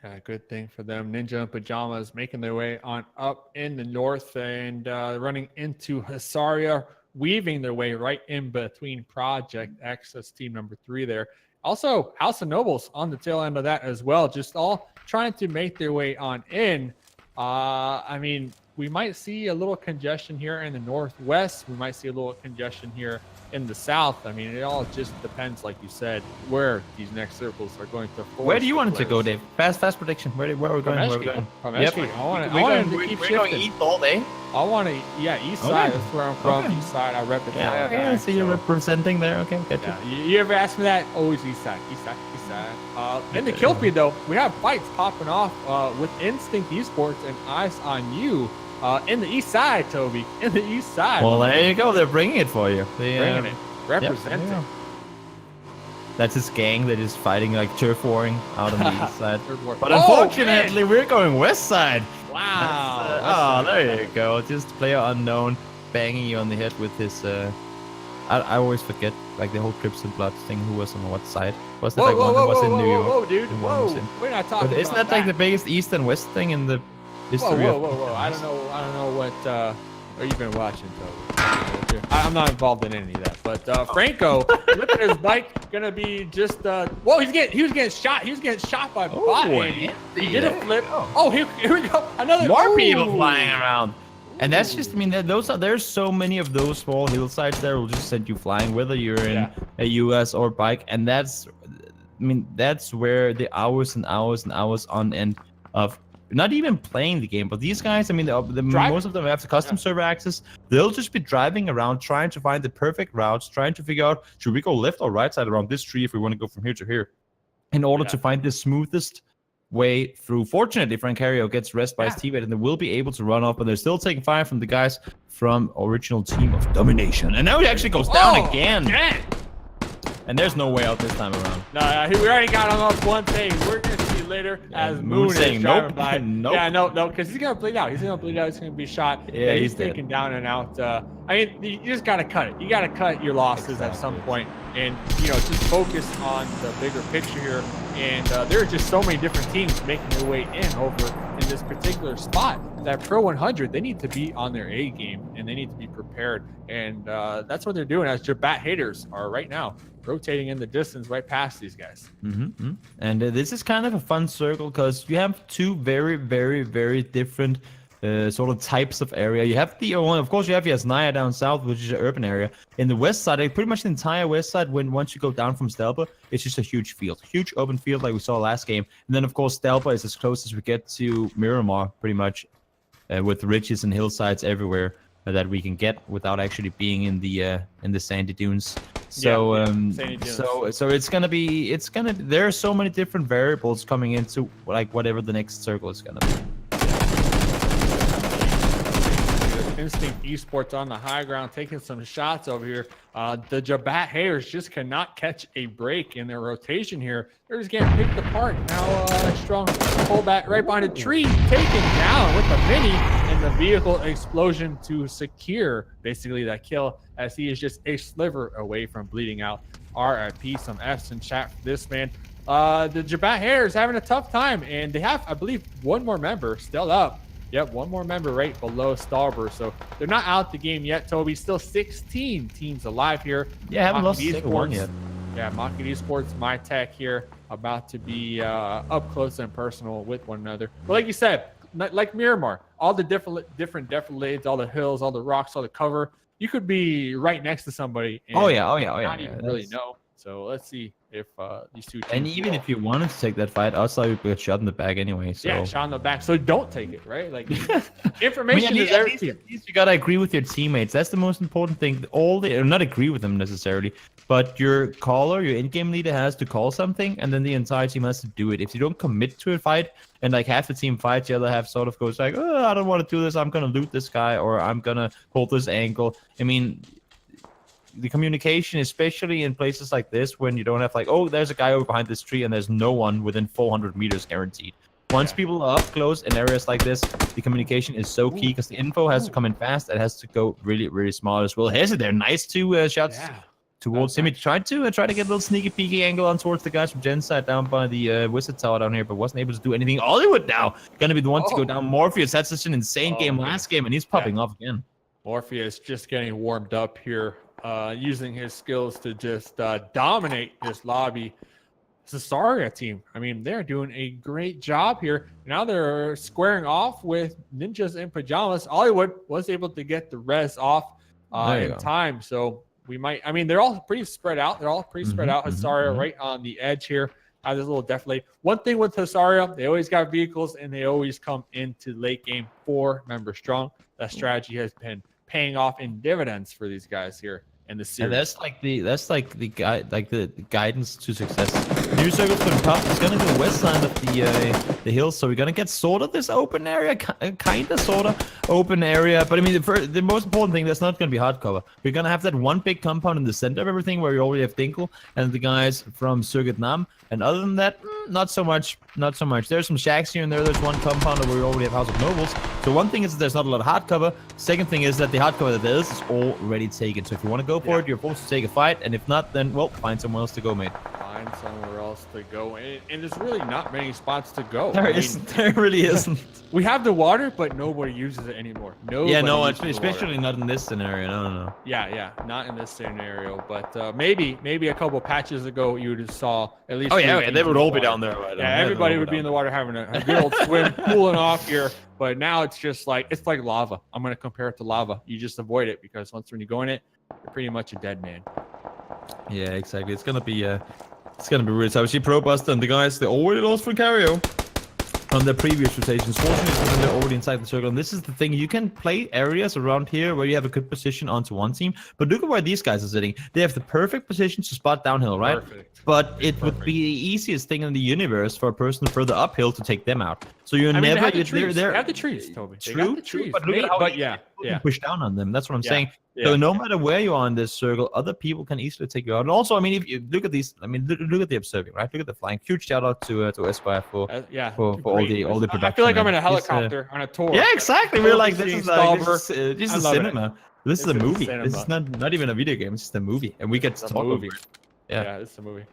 Yeah, good thing for them. Ninja and Pajamas making their way on up in the north and running into Hasaria, weaving their way right in between Project X. That's team number 3 there. Also, House of Nobles on the tail end of that as well. Just all trying to make their way on in. I mean, we might see a little congestion here in the northwest. We might see a little congestion here in the south. I mean, it all just depends, like you said, where these next circles are going to force. Where do you want it to go, Dave? Fast prediction. Where are we going? Where are we going? We're going to eat all day. I want to, east side. That's where I'm from. East side. I rep it. Yeah, I see you're representing there. Okay, good. Yeah. You ever ask me that? Always east side. East side. East side. In the kill feed, though, we have fights popping off with Instinct Esports and Eyes on You. In the east side, Toby. In the east side. Well, there you go. They're bringing it for you. Bringing it. Representing. Yep, that's his gang that is fighting, like turf warring out on the east side. But unfortunately, we're going west side. Wow. There you go. Just player unknown banging you on the head with his... I always forget, like, the whole Crips and Bloods thing, who was on what side. Was that one that was in New York? Whoa, dude. Whoa. We're not talking about isn't that like the biggest east and west thing in the... Whoa. I don't know what you've been watching, Toby. I'm not involved in any of that. But Franco, look at his bike, gonna be just whoa, he was getting shot. He was getting shot by bot. He did a flip. Oh, here we go. Another more people flying around. And that's just, I mean, there's so many of those small hillsides there will just send you flying, whether you're in a US or bike. And that's where the hours and hours and hours on end of not even playing the game, but these guys, I mean, most of them have the custom server access. They'll just be driving around, trying to find the perfect routes, trying to figure out, should we go left or right side around this tree if we want to go from here to here, in order to find the smoothest way through. Fortunately, Francario gets rest by his teammate, and they will be able to run off, but they're still taking fire from the guys from original Team of Domination. And now he actually goes down again. And there's no way out this time around. No, we already got him up one thing. We're going to see later as Moon is driving by. Yeah, no, because he's going to bleed out. He's going to be shot. Yeah, he's taken down and out. I mean, you just got to cut it. You got to cut your losses at some point and, just focus on the bigger picture here. And there are just so many different teams making their way in over in this particular spot. That Pro 100, they need to be on their A game and they need to be prepared. And that's what they're doing, as GBAT haters are right now rotating in the distance right past these guys. And this is kind of a fun circle because you have two very, very, very different sort of types of area. You have of course, you have Yasnaya down south, which is an urban area. In the west side, like pretty much the entire west side, once you go down from Stelpa, it's just a huge field, huge open field like we saw last game. And then, of course, Stelpa is as close as we get to Miramar, pretty much, with ridges and hillsides everywhere that we can get without actually being in the sandy dunes. So sandy dunes. so it's gonna there are so many different variables coming into like whatever the next circle is gonna be. Instinct Esports on the high ground, taking some shots over here. The Jabat Hares just cannot catch a break in their rotation here. They're just getting picked apart. Now, strong pullback right behind a tree, taken down with the mini, and the vehicle explosion to secure basically that kill, as he is just a sliver away from bleeding out. RIP, some F's in chat for this man. The Jabat Hares having a tough time, and they have, I believe, one more member still up. Yep, one more member right below Starber. So they're not out the game yet, Toby. Still 16 teams alive here. Yeah, haven't lost a single one yet. Yeah, Mocking Esports, My Tech here, about to be up close and personal with one another. But like you said, like Miramar, all the different defilades, all the hills, all the rocks, all the cover, you could be right next to somebody. And not even really know. So let's see if these two teams. And even if you wanted to take that fight, outside you'd get shot in the back anyway. So. Yeah, shot in the back. So don't take it, right? Like information is everything. At least you gotta agree with your teammates. That's the most important thing. Not agree with them necessarily, but your caller, your in-game leader has to call something, and then the entire team has to do it. If you don't commit to a fight, and like half the team fights, the other half sort of goes like, "Oh, I don't want to do this. I'm gonna loot this guy, or I'm gonna hold this angle." I mean. The communication, especially in places like this, when you don't have like, oh, there's a guy over behind this tree and there's no one within 400 meters guaranteed. Once people are up close in areas like this, the communication is so key because the info has to come in fast. It has to go really, really small as well. Here's it there. Nice two shots towards him. He tried to get a little sneaky peeky angle on towards the guys from Gen's side down by the Wizard Tower down here, but wasn't able to do anything. Hollywood now gonna be the one to go down. Morpheus had such an insane game last game, and he's popping off again. Morpheus just getting warmed up here. Using his skills to just dominate this lobby. Cesaria team, I mean, they're doing a great job here. Now they're squaring off with Ninjas in Pajamas. Hollywood was able to get the res off in time, so we might, I mean, they're all pretty spread out. Cesaria right on the edge here. Has this little deflate. One thing with Cesaria, they always got vehicles and they always come into late game 4 member strong. That strategy has been paying off in dividends for these guys here in the series. And that's like the guidance to success. New circles for the top is gonna be the west side of the hills, so we're gonna get sort of this open area, kind of sort of open area. But I mean, the most important thing, that's not gonna be hard cover. We're gonna have that one big compound in the center of everything where we already have Dinkle and the guys from Circuit Nam. And other than that, not so much. There's some shacks here and there. There's one compound where we already have House of Nobles. So one thing is that there's not a lot of hard cover. Second thing is that the hard cover that there is already taken. So if you want to go for it, you're forced to take a fight. And if not, then, well, find somewhere else to go, mate. Find somewhere else to go. And there's really not many spots to go. There really isn't. We have the water, but nobody uses it anymore. Especially not in this scenario. No. Yeah, not in this scenario. But maybe a couple patches ago, you just saw at least. They would all be down there. Right? Yeah, everybody would be in the water having a good old swim, cooling off here. But now it's just like, it's like lava. I'm going to compare it to lava. You just avoid it because when you go in it, you're pretty much a dead man. Yeah, exactly. It's gonna be weird. So she Pro Buster and the guys, they already lost for Cario on their previous rotations. Fortunately, they're already inside the circle. And this is the thing, you can play areas around here where you have a good position onto one team. But look at where these guys are sitting. They have the perfect position to spot downhill, right? Perfect. But it would be the easiest thing in the universe for a person further uphill to take them out. So you're never. They have the trees, Toby. True. But look at how push down on them. That's what I'm saying. So no matter where you are in this circle, other people can easily take you out. And also, I mean, if you look at these, I mean, look at the observing, right? Look at the flying. Huge shout out to Aspire for all the production. I feel like I'm in a helicopter on a tour. Yeah, exactly. We're like, this is a cinema. This is a movie. This is not even a video game. It's just a movie, and we get to talk over it. Yeah, it's a movie.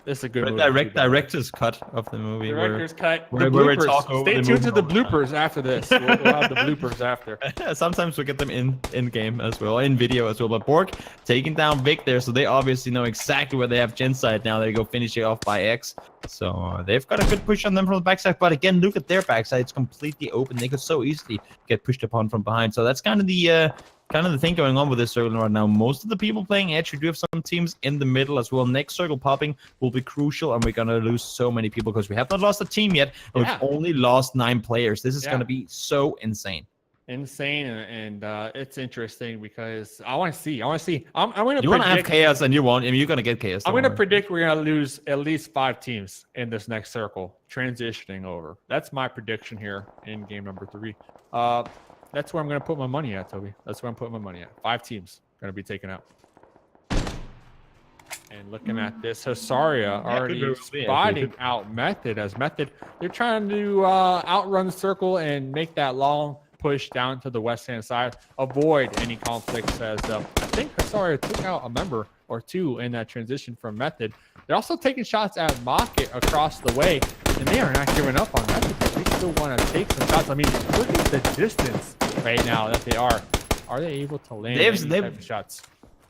This is a good movie. Director's cut of the movie. Director's cut. Where The we bloopers. talk over Stay the tuned movie to the all the time. bloopers after this. We'll have the bloopers after. Sometimes we get them in game as well, in video as well. But Bork taking down Vic there, so they obviously know exactly where they have Genside now. They go finish it off by X. So they've got a good push on them from the backside. But again, look at their backside. It's completely open. They could so easily get pushed upon from behind. So that's kind of the thing going on with this circle right now. Most of the people playing Edge, we do have some teams in the middle as well. Next circle popping will be crucial, and we're gonna lose so many people because we have not lost a team yet. And we've only lost 9 players. This is gonna be so insane. And it's interesting because I want to see. I'm going to. You want to have chaos, and you want. I mean, you're going to get chaos. I'm going to predict we're going to lose at least 5 teams in this next circle, transitioning over. That's my prediction here in game number 3. That's where I'm going to put my money at, Toby. That's where I'm putting my money at. 5 teams going to be taken out. And looking at this, Hasaria already spotting out Method as Method. They're trying to outrun the circle and make that long push down to the west-hand side, avoid any conflicts as I think Hasaria took out a member or 2 in that transition from Method. They're also taking shots at Mocket across the way, and they are not giving up on Method. They still want to take some shots. I mean, look at the distance right now that they are. Are they able to land any type of shots?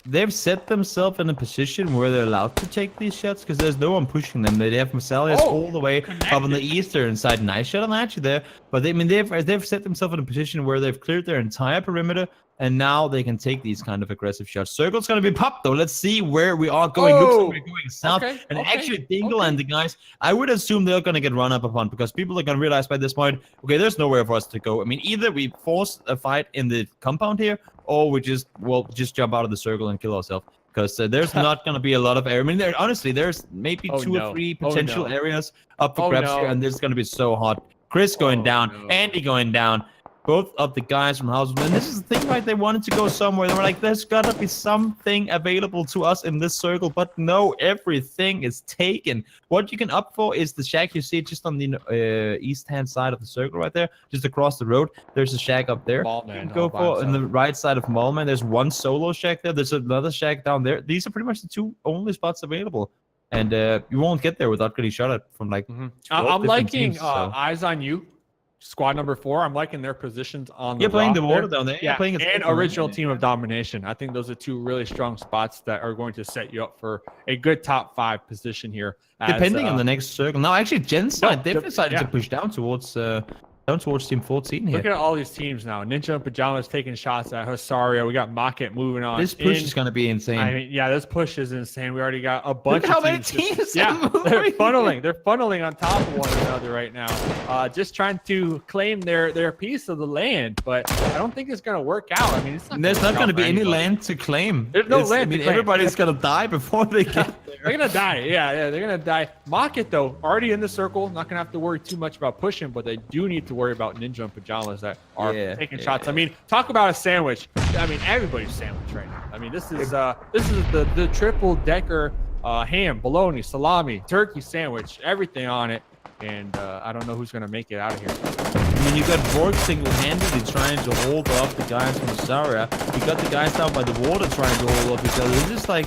They've set themselves in a position where they're allowed to take these shots because there's no one pushing them. They have Masalias all the way up on the eastern side. Nice shot on Archie there. But they've set themselves in a position where they've cleared their entire perimeter, and now they can take these kind of aggressive shots. Circle's going to be popped, though. Let's see where we are going. Looks like we're going south. Actually, Dingle and the guys, I would assume they're going to get run up upon because people are going to realize by this point, okay, there's nowhere for us to go. I mean, either we force a fight in the compound here, or we just jump out of the circle and kill ourselves. Because there's not going to be a lot of area. I mean, there's maybe 2 or 3 potential areas up for grabs here, and this is going to be so hot. Chris going down, Andy going down. Both of the guys from House, and this is the thing, right? They wanted to go somewhere. They were like, there's gotta be something available to us in this circle, but no, everything is taken. What you can opt for is the shack you see just on the east-hand side of the circle right there, just across the road. There's a shack up there. You can go for on the right side of Mallman. There's one solo shack there. There's another shack down there. These are pretty much the 2 only spots available. And you won't get there without getting shot at from like. I'm liking Eyes on You. Squad number 4, I'm liking their positions on the playing the roster. water down there. Yeah, and original team of domination. I think those are 2 really strong spots that are going to set you up for a good top 5 position here. Depending on the next circle. Now, actually, Genside, they've decided to push down towards team 14 here. Look at all these teams now. Ninja and Pajamas taking shots at Hasaria. We got Mocket moving on. This push is going to be insane. I mean, this push is insane. We already got a bunch of how teams. Many teams They're funneling. They're funneling on top of one another right now. Just trying to claim their piece of the land, but I don't think it's going to work out. I mean, there's not going to be any land to claim. There's no land to claim. Everybody's going to die before they get there. They're going to die. Yeah, they're going to die. Mocket, though, already in the circle. Not going to have to worry too much about pushing, but they do need to worry about Ninja and Pajamas that are taking shots. I mean, talk about a sandwich. I mean, everybody's sandwich right now. I mean, this is the triple decker ham, bologna, salami, turkey sandwich, everything on it. And I don't know who's gonna make it out of here. I mean, you got Borg single-handedly trying to hold off the guys from Saria. You got the guys down by the water trying to hold off each other.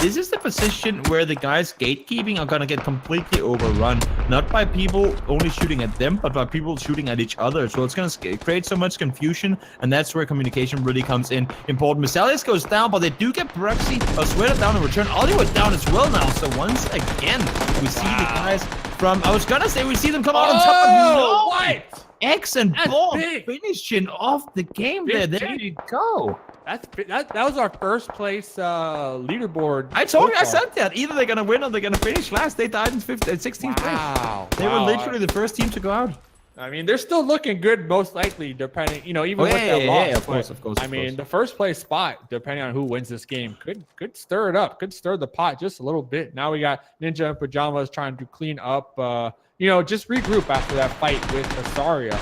This is the position where the guys gatekeeping are gonna get completely overrun, not by people only shooting at them, but by people shooting at each other. So it's gonna create so much confusion, and that's where communication really comes in important. Masalias goes down, but they do get Bruxy, Sweater down in return. Hollywood down as well now. So once again, we see the guys from, I was gonna say we see them come out on top of what? X and Bob finishing off the game there. There you go. That was our first place leaderboard. I told you, I said that. Either they're gonna win or they're gonna finish last. They died in 16th place. They were literally the first team to go out. I mean, they're still looking good, most likely, depending, even with that loss. Of course. I mean, the first place spot, depending on who wins this game, could stir it up, could stir the pot just a little bit. Now we got Ninja and Pajamas trying to clean up, just regroup after that fight with Hasaria.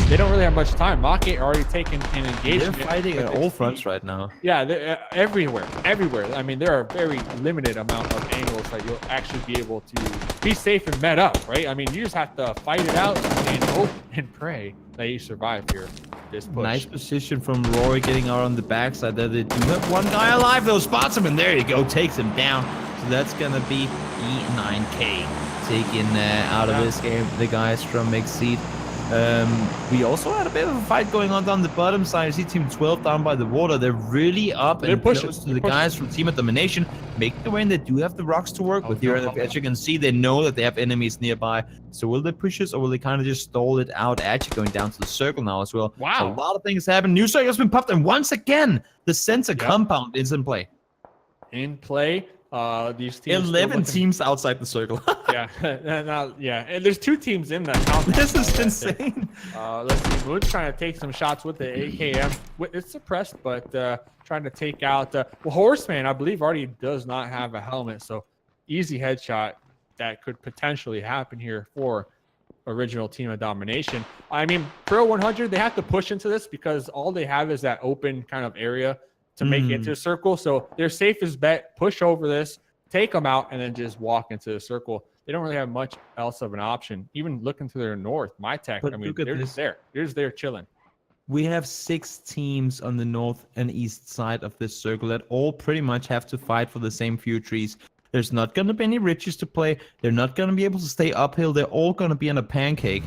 They don't really have much time. Mocket already taken an engagement. They're fighting at all fronts right now. Yeah, they're everywhere. I mean, there are very limited amount of angles that you'll actually be able to be safe and met up, right? I mean, you just have to fight it out and hope and pray that you survive here. This push. Nice position from Rory getting out on the backside there. They do have one guy alive, though. Spots him, and there you go. Takes him down. So that's going to be E9K taken out of this game, the guys from Exceed. We also had a bit of a fight going on down the bottom side. You see Team 12 down by the water. They're really up and close to the guys from Team of Domination, making the way, and they do have the rocks to work with here. And as you can see, they know that they have enemies nearby. So will they push us, or will they kind of just stall it out? Actually going down to the circle now as well. Wow. So a lot of things happen. New circle has been popped, and once again, the sensor compound is in play. In play. These teams 11 teams outside the circle. yeah, and there's 2 teams in that compound. This is insane. Let's see, Moon's trying to take some shots with the AKM. It's suppressed, but trying to take out. Well, Horseman, I believe, already does not have a helmet, so easy headshot that could potentially happen here for original Team of Domination. I mean, Pro 100, they have to push into this because all they have is that open kind of area to make it into a circle. So their safest bet, push over this, take them out, and then just walk into the circle. They don't really have much else of an option. Even looking to their north, my tech, I mean, they're just there. They're just there chilling. We have 6 teams on the north and east side of this circle that all pretty much have to fight for the same few trees. There's not going to be any riches to play. They're not going to be able to stay uphill. They're all going to be on a pancake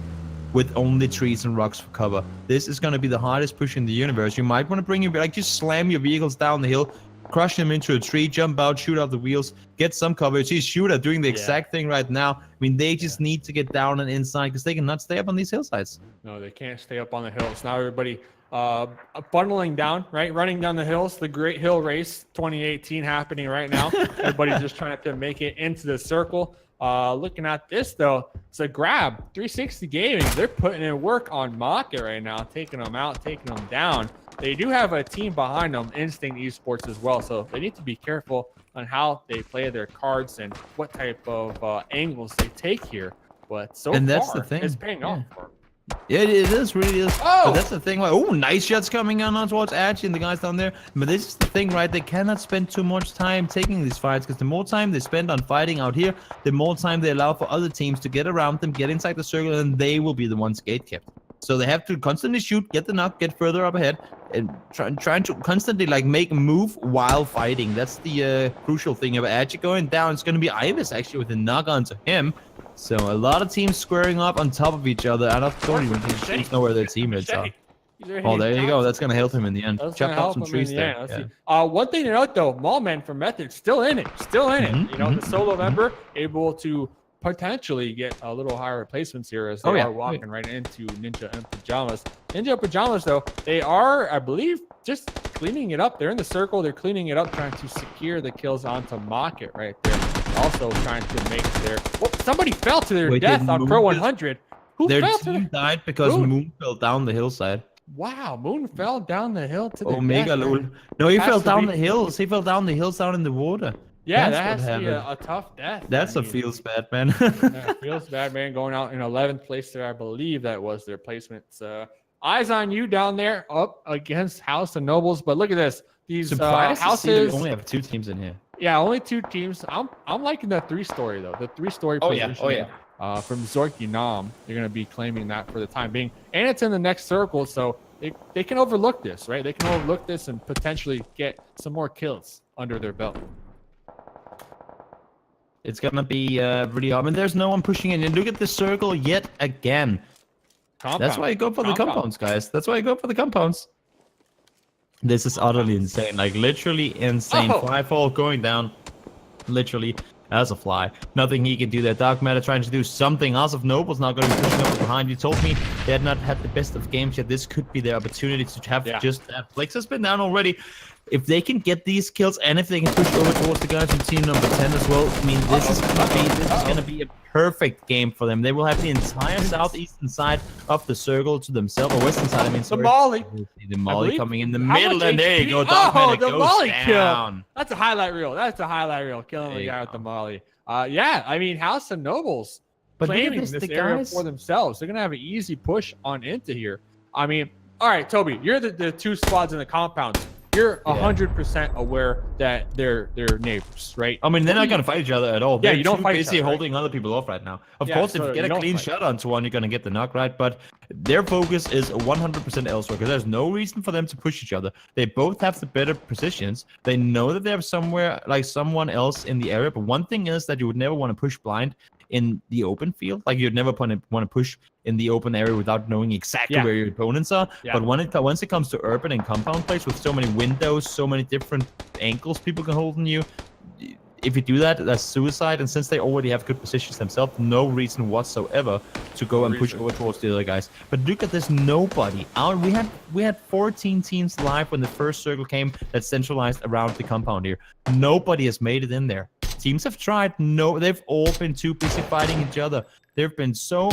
with only trees and rocks for cover. This is going to be the hardest push in the universe. You might want to bring your, like, just slam your vehicles down the hill, crush them into a tree, jump out, shoot out the wheels, get some coverage. See Shooter doing the exact thing right now. I mean, they just need to get down and inside because they cannot stay up on these hillsides. No, they can't stay up on the hills. Now everybody funneling down, right? Running down the hills. The Great Hill Race 2018 happening right now. Everybody's just trying to make it into the circle. Looking at this, though, it's a grab. 360 Gaming, they're putting in work on Market right now, taking them out, taking them down. They do have a team behind them, Instinct Esports as well, so they need to be careful on how they play their cards and what type of angles they take here. But so and that's far, the thing. It's paying off for them. Yeah, it is, really is. Oh! But that's the thing. Like, oh, nice shots coming on towards Archie and the guys down there. But this is the thing, right? They cannot spend too much time taking these fights because the more time they spend on fighting out here, the more time they allow for other teams to get around them, get inside the circle, and they will be the ones gate-kept. So they have to constantly shoot, get the knock, get further up ahead, and trying to constantly like make a move while fighting. That's the crucial thing. Of Archie going down, it's going to be Ivis actually with a knock onto him. So a lot of teams squaring up on top of each other. I don't even think know where their teammates are. Oh, there you go. That's going to help him in the end. Chop out some trees there. Yeah. One thing to note, though, Mallman from Method still in it. You know, the solo member able to potentially get a little higher replacements here as they are walking right into Ninja and Pajamas. Ninja Pajamas, though, they are, I believe, just cleaning it up. They're in the circle. They're cleaning it up, trying to secure the kills onto Market right there. Also trying to make their... Oh, somebody fell to their death on Pro 100. Who their fell team died because Moon fell down the hillside. Wow, Moon fell down the hill to the Omega death. Lul. No, he fell down the hills. He fell down the hills down in the water. Yeah, that has to be a tough death. That's feels bad, man. Yeah, feels bad, man. Going out in 11th place there, I believe that was their placement. Eyes on you down there, up against House of Nobles. But look at this. These houses. We only have 2 teams in here. Yeah, only 2 teams. I'm liking the 3-story though. The 3-story position. From Zorky Nam, they're gonna be claiming that for the time being, and it's in the next circle, so they can overlook this, right? They can overlook this and potentially get some more kills under their belt. It's gonna be really hard. I mean, there's no one pushing in. And look at the circle yet again. That's why you go for the compounds, guys. That's why you go for the compounds. This is utterly insane. Like, literally insane. 5-4 going down. Literally as a fly. Nothing he can do there. Dark Matter trying to do something. House of Noble's not going to be pushing up behind. You told me they had not had the best of games yet. This could be their opportunity to have just that. Flex has been down already. If they can get these kills and if they can push over towards the guys from team number 10 as well, I mean, this is going to be a perfect game for them. They will have the entire southeastern side of the circle to themselves, or western side, I mean, sorry. The Molly. The Molly coming in the middle, and there you go. Dark The goes Molly down. Kill. That's a highlight reel. Killing the guy with the Molly. Yeah, I mean, House of Nobles claiming this area for themselves. They're going to have an easy push on into here. I mean, all right, Toby, you're the 2 squads in the compound. you're 100% aware that they're neighbors, right? I mean, they're not gonna fight each other at all. Yeah, They're you don't too fight each busy other, right? holding other people off right now. Of Yeah, course, if so you get you a don't clean fight. shot onto one, you're gonna get the knock, right? But their focus is 100% elsewhere because there's no reason for them to push each other. They both have the better positions. They know that they have somewhere like someone else in the area. But one thing is that you would never want to push blind in the open field. Like you'd never want to push in the open area without knowing exactly Yeah. where your opponents are. Yeah. But once it comes to urban and compound plays with so many windows, so many different angles people can hold on you, if you do that, that's suicide. And since they already have good positions themselves, no reason whatsoever to go and push over towards the other guys. But look at this, nobody. We had 14 teams live when the first circle came that centralized around the compound here. Nobody has made it in there. Teams have tried. No, they've all been too busy fighting each other. They've been so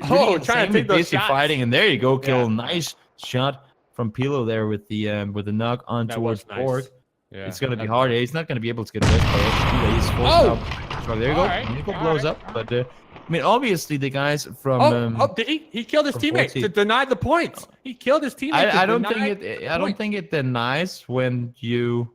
Trying to take those busy shots. fighting, and there you go, kill. Yeah. Nice shot from Pilo there with the knock on That towards was nice. Borg. Yeah, It's gonna be that's- hard. He's not gonna be able to get away from it. He's forced Oh! out. So there you go. Alright, Nico alright, blows up, but I mean, obviously the guys from Did he? He killed his from teammate 14. to deny the points. He killed his teammate. I to don't deny think it. the I don't points. think it denies when you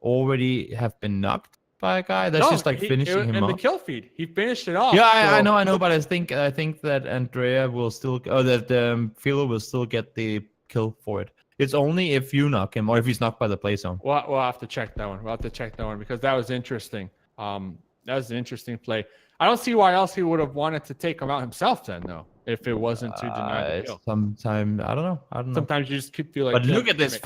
already have been knocked by a guy. That's just like finishing him in the off. kill feed. He finished it off. Yeah, I so- know, but I think that Andrea will still, that Philo will still get the kill for it. It's only if you knock him or if he's knocked by the play zone. We'll have to check that one. We'll have to check that one because that was interesting. That was an interesting play. I don't see why else he would have wanted to take him out himself then, though, if it wasn't to deny the kill. Sometime I don't know. Sometimes you just feel like. But look at this!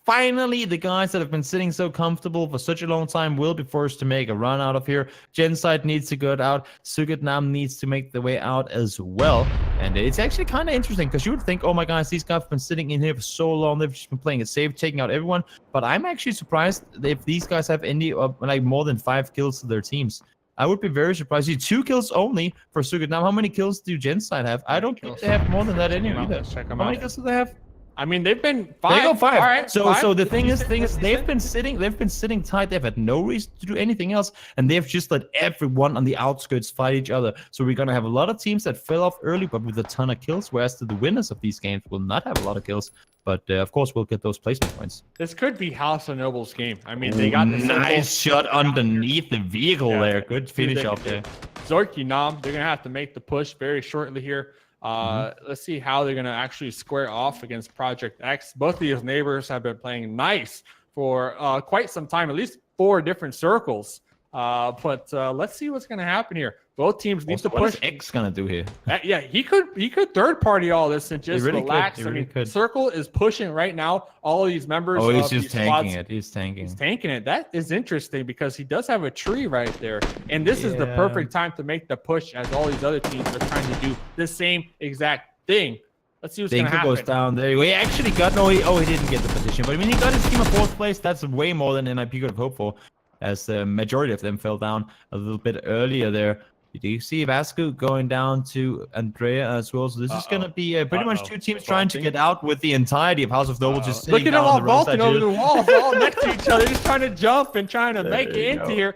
Finally, the guys that have been sitting so comfortable for such a long time will be forced to make a run out of here. Genocide needs to go out. Sugatnam needs to make the way out as well. And it's actually kind of interesting because you would think, oh my gosh, these guys have been sitting in here for so long. They've just been playing it safe, taking out everyone. But I'm actually surprised if these guys have any like more than 5 kills to their teams. I would be very surprised. 2 kills only for Sugatnam. How many kills do Genocide have? I don't think they have more than that anyway. Check them How out. many kills do they have? I mean, they've been 5. They go 5. All right, so 5. so the thing is they've been sitting tight. They've had no reason to do anything else, and they've just let everyone on the outskirts fight each other. So we're gonna have a lot of teams that fell off early, but with a ton of kills. Whereas the winners of these games will not have a lot of kills, but of course we'll get those placement points. This could be House of Noble's game. I mean, they got the nice shot underneath the vehicle there. Good finish off there. Zorky Nam, they're gonna have to make the push very shortly here. Let's see how they're gonna actually square off against Project X. Both of these neighbors have been playing nice for quite some time, at least 4 different circles. But let's see what's gonna happen here. Both teams need to What push. is X gonna do here? Yeah, he could third party all this and just really relax. could. He really could. Circle is pushing right now. All of these members. Oh, he's of just these tanking squads, it. He's tanking. He's tanking it. That is interesting because he does have a tree right there. And this is the Yeah. perfect time to make the push as all these other teams are trying to do the same exact thing. Let's see what's going to Dinker happen. goes down there. He actually got he didn't get the position, but I mean he got his team a 4th place. That's way more than NIP could have hoped for, as the majority of them fell down a little bit earlier there. Do you see Vasco going down to Andrea as well? So this is going to be pretty much 2 teams trying to get out with the entirety of House of Noble just sitting Look at them down all on the roadside vaulting over here. the walls, all next to each other, just trying to jump and trying to make it you into go. here.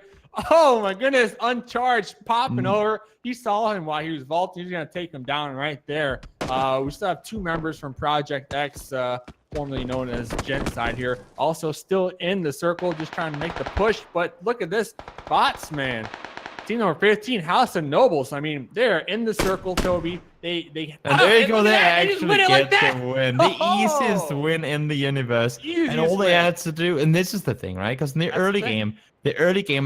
Oh my goodness, uncharged, popping over. He saw him while he was vaulting. He's gonna take him down right there. We still have 2 members from Project X, formerly known as Genocide here, also still in the circle, just trying to make the push. But look at this, bots, man. Team number 15, House of Nobles. I mean, they're in the circle, Toby. They And there you go. look They at that. just actually win it like get that. the win. The Oh. easiest win in the universe. Easiest And all they win. had to do, and this is the thing, right? Because in the That's early the thing. game,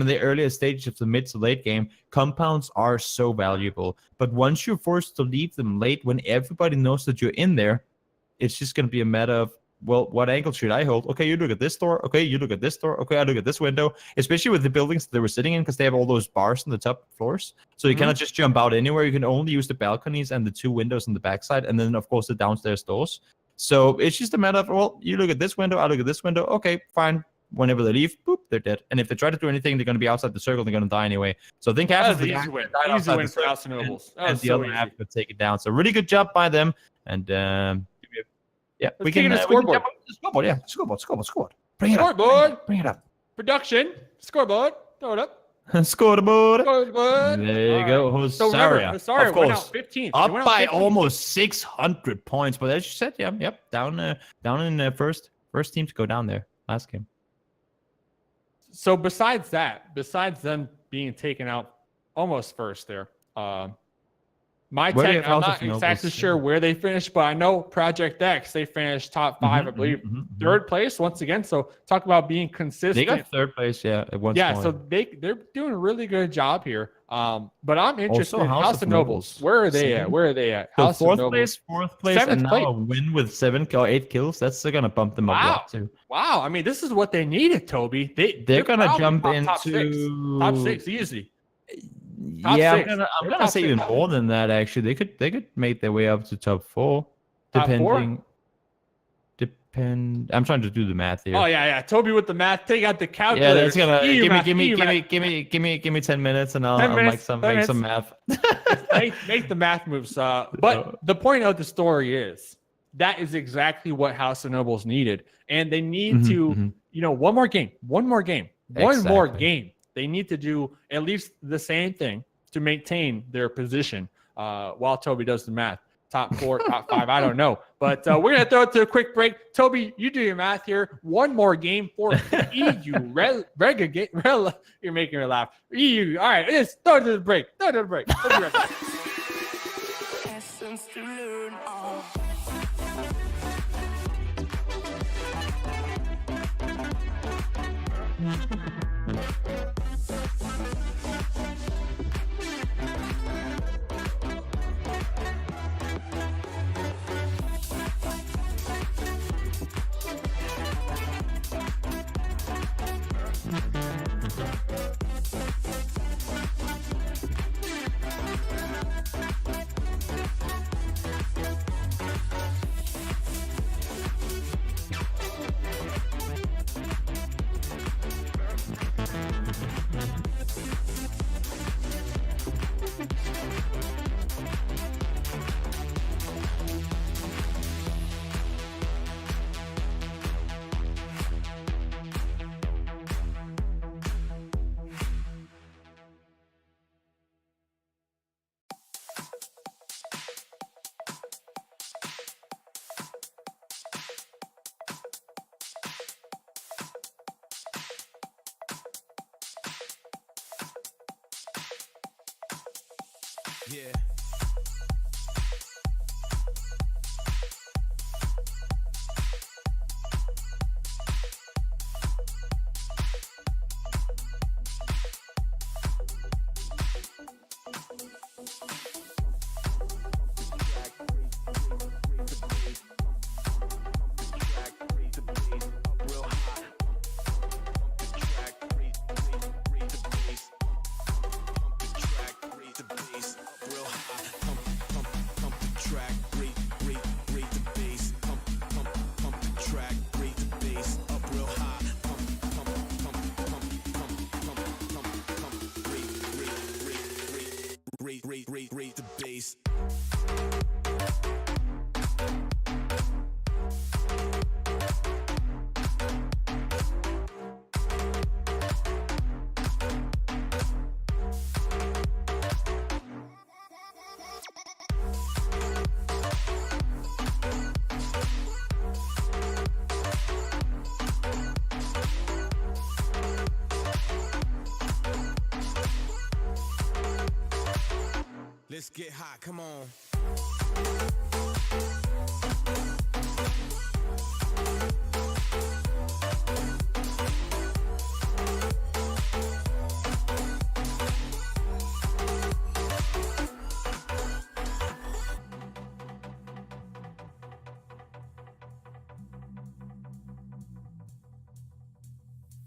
and the earlier stages of the mid to late game, compounds are so valuable. But once you're forced to leave them late, when everybody knows that you're in there, it's just going to be a matter of, well, what angle should I hold? Okay, you look at this door. Okay, you look at this door. Okay, I look at this window. Especially with the buildings that they were sitting in, because they have all those bars on the top floors. So you cannot just jump out anywhere. You can only use the balconies and the 2 windows on the backside, and then of course the downstairs doors. So it's just a matter of, well, you look at this window, I look at this window. Okay, fine. Whenever they leave, boop, they're dead. And if they try to do anything, they're going to be outside the circle. They're going to die anyway. So I think half That of was the an guys easy win. died Easy outside win the for circle, House of Nobles. That and was the so other easy. half could take it down. So really good job by them. And yeah, Let's take it to scoreboard. jump up to the scoreboard. Yeah, scoreboard. Bring it Scoreboard. up. Bring it up. Production. Scoreboard. Throw it up. Scoreboard. Scoreboard. There you go. So remember, Hosaria, Hosaria of went course. out 15th. Up They went out by 15th. almost 600 points. But as you said, yep, down in the first team to go down there last game. So besides them being taken out almost first there, my Where do you tech, have I'm House not of exactly Nobles? sure where they finished, but I know Project X, they finished top 5, I believe, third place once again. So talk about being consistent. They got third place, at once. Yeah, so they're doing a really good job here. But I'm interested Also, in House of Nobles. Where are they at? Where are they at? So House of fourth place, Seventh and now place. a win with 7 or 8 kills. That's gonna bump them up a lot too. Wow. I mean, this is what they needed, Toby. They're gonna probably jump top six, easy. Top Yeah, six. I'm gonna say even more than that. Actually, they could make their way up to top 4, Top depending. I'm trying to do the math here. Oh yeah. Toby with the math. Take out the calculator. Yeah, that's gonna give give me 10 minutes, and I'll make some math. make the math moves. But the point of the story is that is exactly what House of Nobles needed, and they need to, one more game. They need to do at least the same thing to maintain their position. While Toby does the math. Top 4, top 5, I don't know. But we're going to throw it to a quick break. Toby, you do your math here. One more game for EU. You're making me laugh. EU. All right, let's throw it to the break. We'll be right back. Essence to learn. Yeah. Rate the bass. Let's get hot, come on.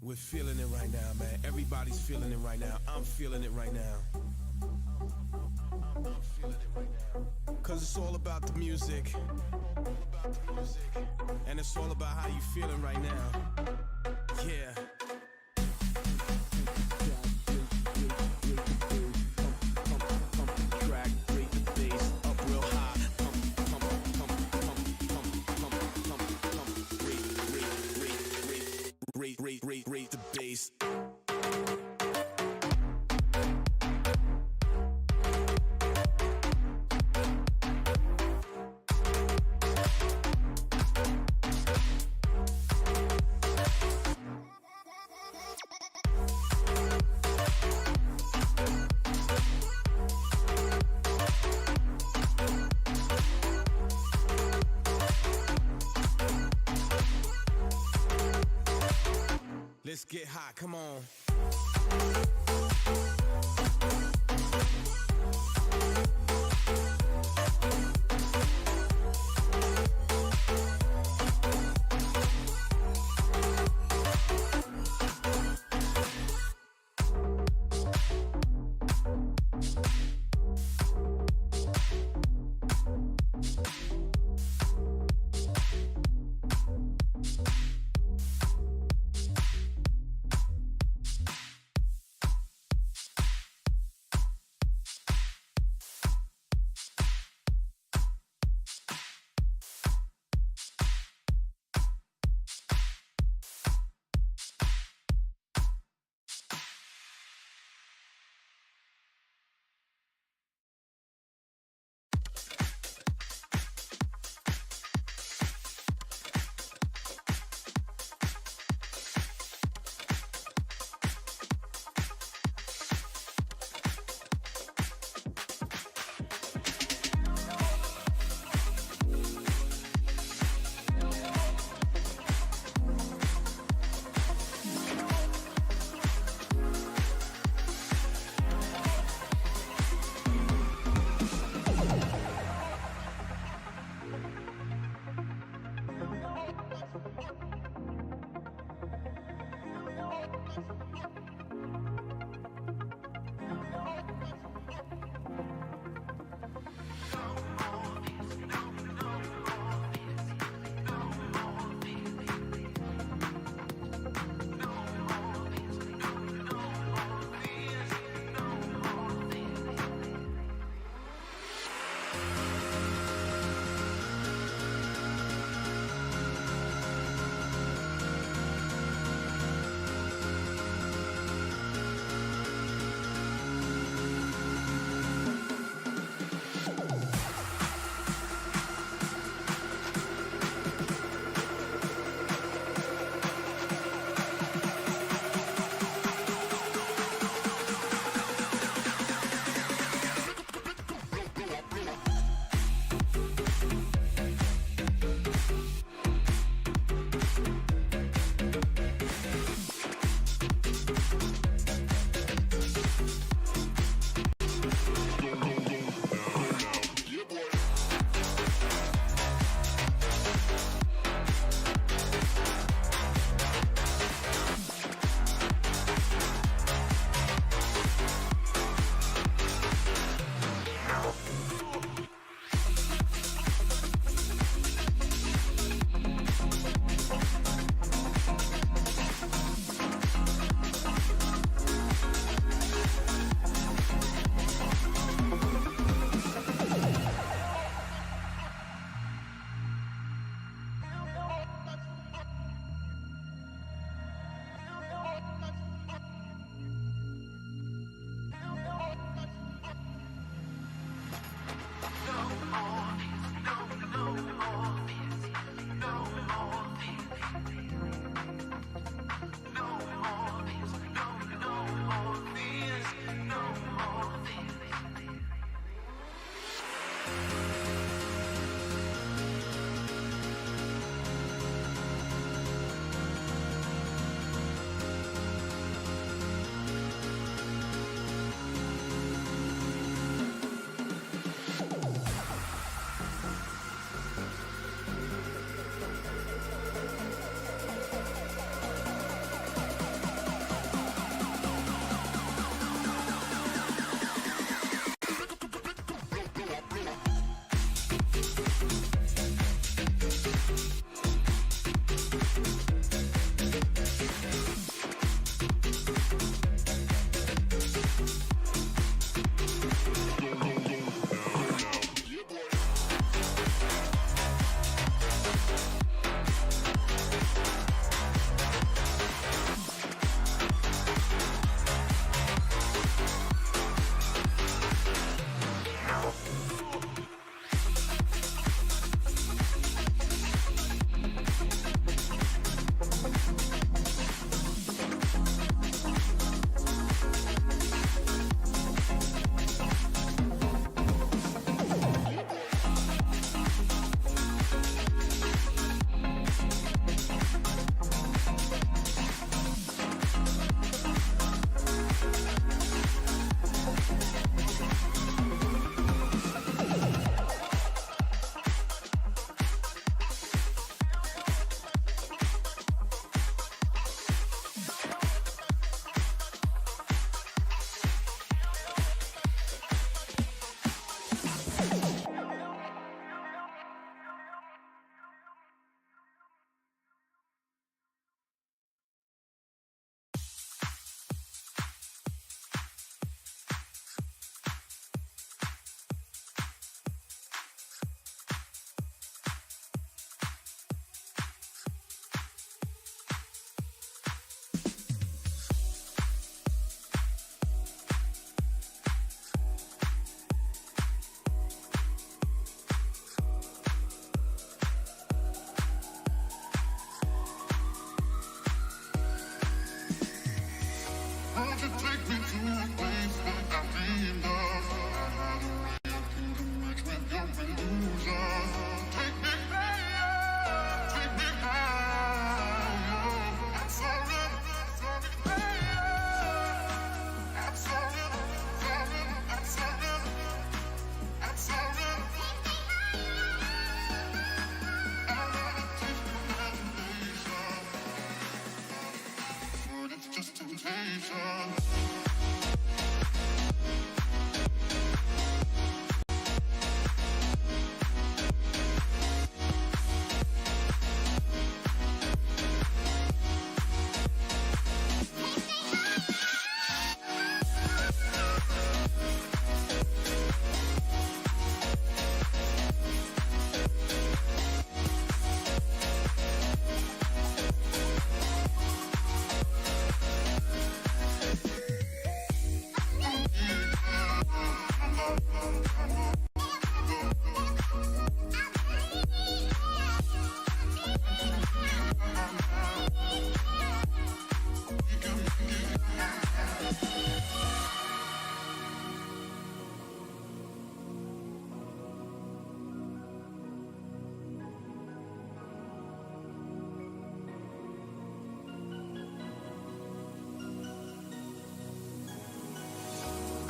We're feeling it right now, man. Everybody's feeling it right now. I'm feeling it right now. I'm feeling it right now. Cause it's all about the music. And it's all about how you feeling right now. Yeah. Rate the bass. get hot, come on.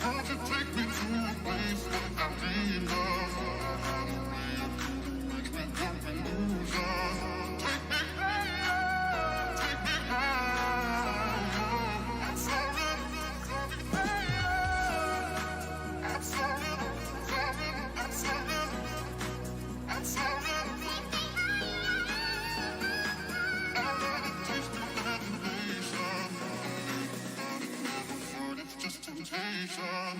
How'd you take me to a place that I dreamed of? Make me come illusion. Take me higher, take me higher. I'm sorry, I'm sorry, I'm sorry, I'm sorry. I let it taste the imagination. It's just temptation.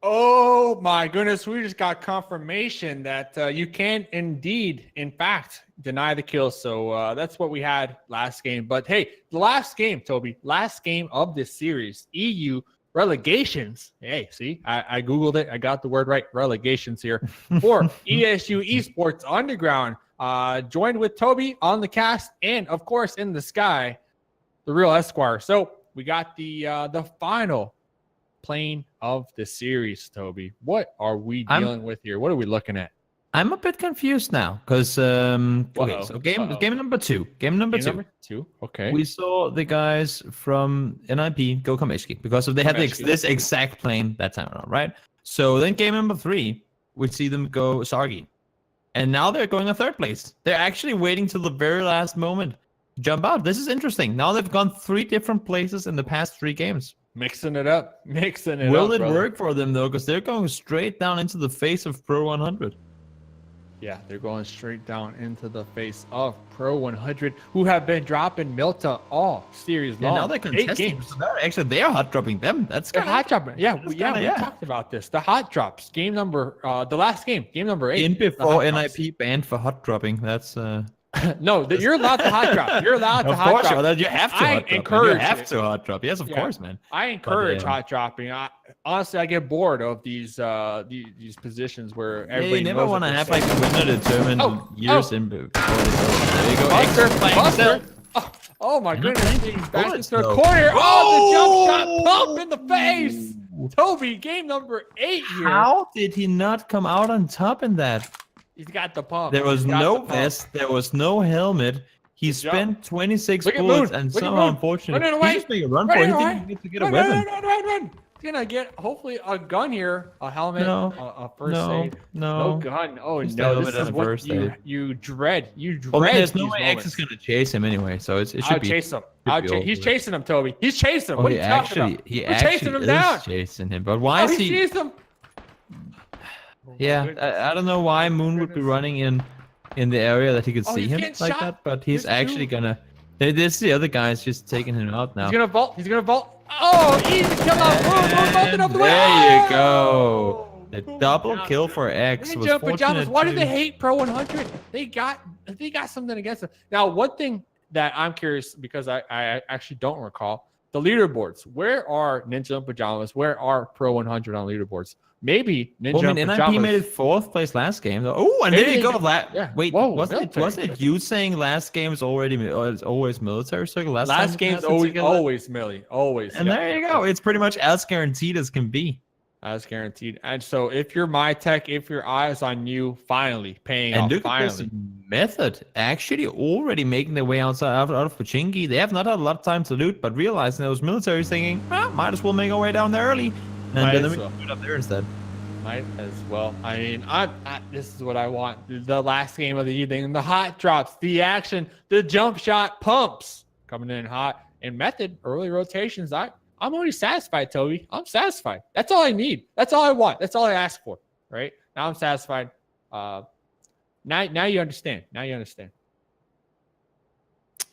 Oh my goodness, we just got confirmation that you can indeed, in fact, deny the kill. So that's what we had last game. But hey, the last game, Toby, last game of this series, EU Relegations. Hey, see, I Googled it. I got the word right, relegations here. For ESU Esports Underground, joined with Toby on the cast and, of course, in the sky, the real Esquire. So we got the final plane of the series, Toby. What are we dealing with here? What are we looking at? I'm a bit confused now because okay, so game number two. Game number two. Okay. We saw the guys from NIP go Kameshki because they had this exact plane that time around, right? So then game number 3, we see them go Sargi. And now they're going a third place. They're actually waiting till the very last moment to jump out. This is interesting. Now they've gone 3 different places in the past 3 games. Mixing it up. Will it work for them though? Because they're going straight down into the face of Pro 100. Yeah, they're going straight down into the face of Pro 100, who have been dropping Milta all series long. Now they're contesting. So they're hot dropping them. That's they're hot dropping. Yeah, we talked about this. The hot drops. Game number, the last game, game number 8. In before NIP banned for hot dropping. That's no, you're allowed to hot drop. You're allowed to hot drop. Of course, you have to hot drop. You have to hot drop. Yes, of course, man. I encourage hot dropping. Honestly, I get bored of these positions where everybody you never want to have like a winner determined years in before there you go. Buster. Oh my goodness. Back into the corner. Oh, the jump shot pump in the face. Toby, game number 8 here. How did he not come out on top in that? He's got the pump. There was no vest. There was no helmet. He spent 26 bullets and somehow, unfortunately, he just made a run for it. He didn't get to get a weapon. Run. He's gonna get hopefully a gun here, a helmet, a first aid. No gun. Oh no, this is what you dread. You dread. Well, there's no way X is gonna chase him anyway, so it should be. Chase him. He's chasing him, Toby. He's chasing him. Oh, what are you talking about? He actually is chasing him, but why is he? Chasing him. Yeah, I don't know why Moon would be running in the area that he could see him like that, but he's actually gonna. There's the other guys just taking him out now. He's gonna vault. Oh, easy kill out. Boom, boom, both There way. you go. Oh! The Boom. double Now, kill for X was Ninja Pajamas. fortunate Why do too. they hate Pro 100? They got something against them. Now, one thing that I'm curious because I actually don't recall the leaderboards. Where are Ninja and Pajamas? Where are Pro 100 on leaderboards? Maybe Ninja Well, I mean, and NIP Pajamas. made it 4th place last game. Though. Oh, and there you go. Yeah. Wait, Whoa, wasn't it you saying last game's always military circle? Last game's always Millie. Always. And there you go. It's pretty much as guaranteed as can be. As guaranteed. And so if you're my tech, if your eyes on you, finally paying off. And look at this method actually already making their way out of Pochinki. They have not had a lot of time to loot, but realizing those militaries thinking, might as well make our way down there early. And then we can loot up there instead. Might as well. I mean, this is what I want. The last game of the evening, the hot drops, the action, the jump shot pumps coming in hot. And method, early rotations. I'm already satisfied, Toby. I'm satisfied. That's all I need. That's all I want. That's all I ask for. Right now, I'm satisfied. Now you understand. Now you understand.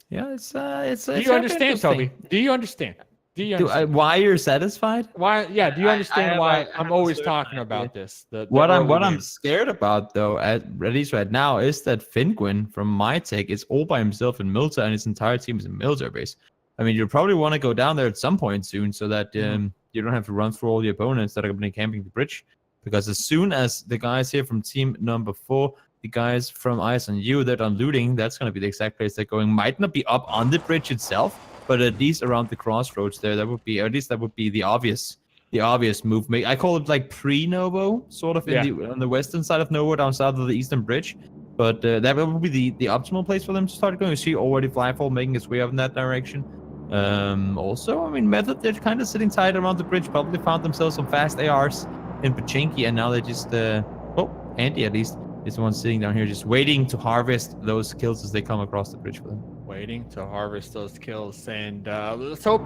Yeah, it's. Do you understand, Toby? Do you understand? Do you understand? Why you're satisfied? Why? Yeah. Do you understand why I'm always talking about this? What I'm scared about, though, at least right now, is that Finguin from my take is all by himself in Milta, and his entire team is in military base. I mean, you'll probably want to go down there at some point soon, so that you don't have to run through all the opponents that are going to be camping the bridge. Because as soon as the guys here from team number 4, the guys from Ice and You, they're done looting, that's going to be the exact place they're going. Might not be up on the bridge itself, but at least around the crossroads there, that would be the obvious move. I call it like pre-Novo, sort of on the western side of Novo, down south of the eastern bridge. But that would be the optimal place for them to start going. You see already Flyfall making its way up in that direction. Also, I mean, Method, they're kind of sitting tight around the bridge, probably found themselves some fast ARs in Pochinki, and now they just, Andy at least, is the one sitting down here just waiting to harvest those kills as they come across the bridge for them. Waiting to harvest those kills, and let's hope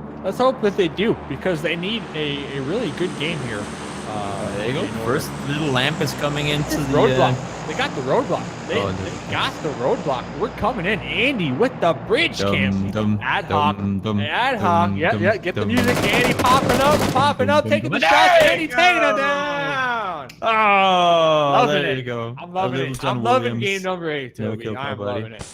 that they do, because they need a really good game here. There you go. First little lamp is coming into the roadblock. They got the roadblock. They got the roadblock. We're coming in. Andy with the bridge camp. Ad hoc. Yeah. Get the music. Andy popping up, taking the shots. Andy taking it down. Oh, there you go. I'm loving it. I'm loving game number 8, Toby. I'm loving it.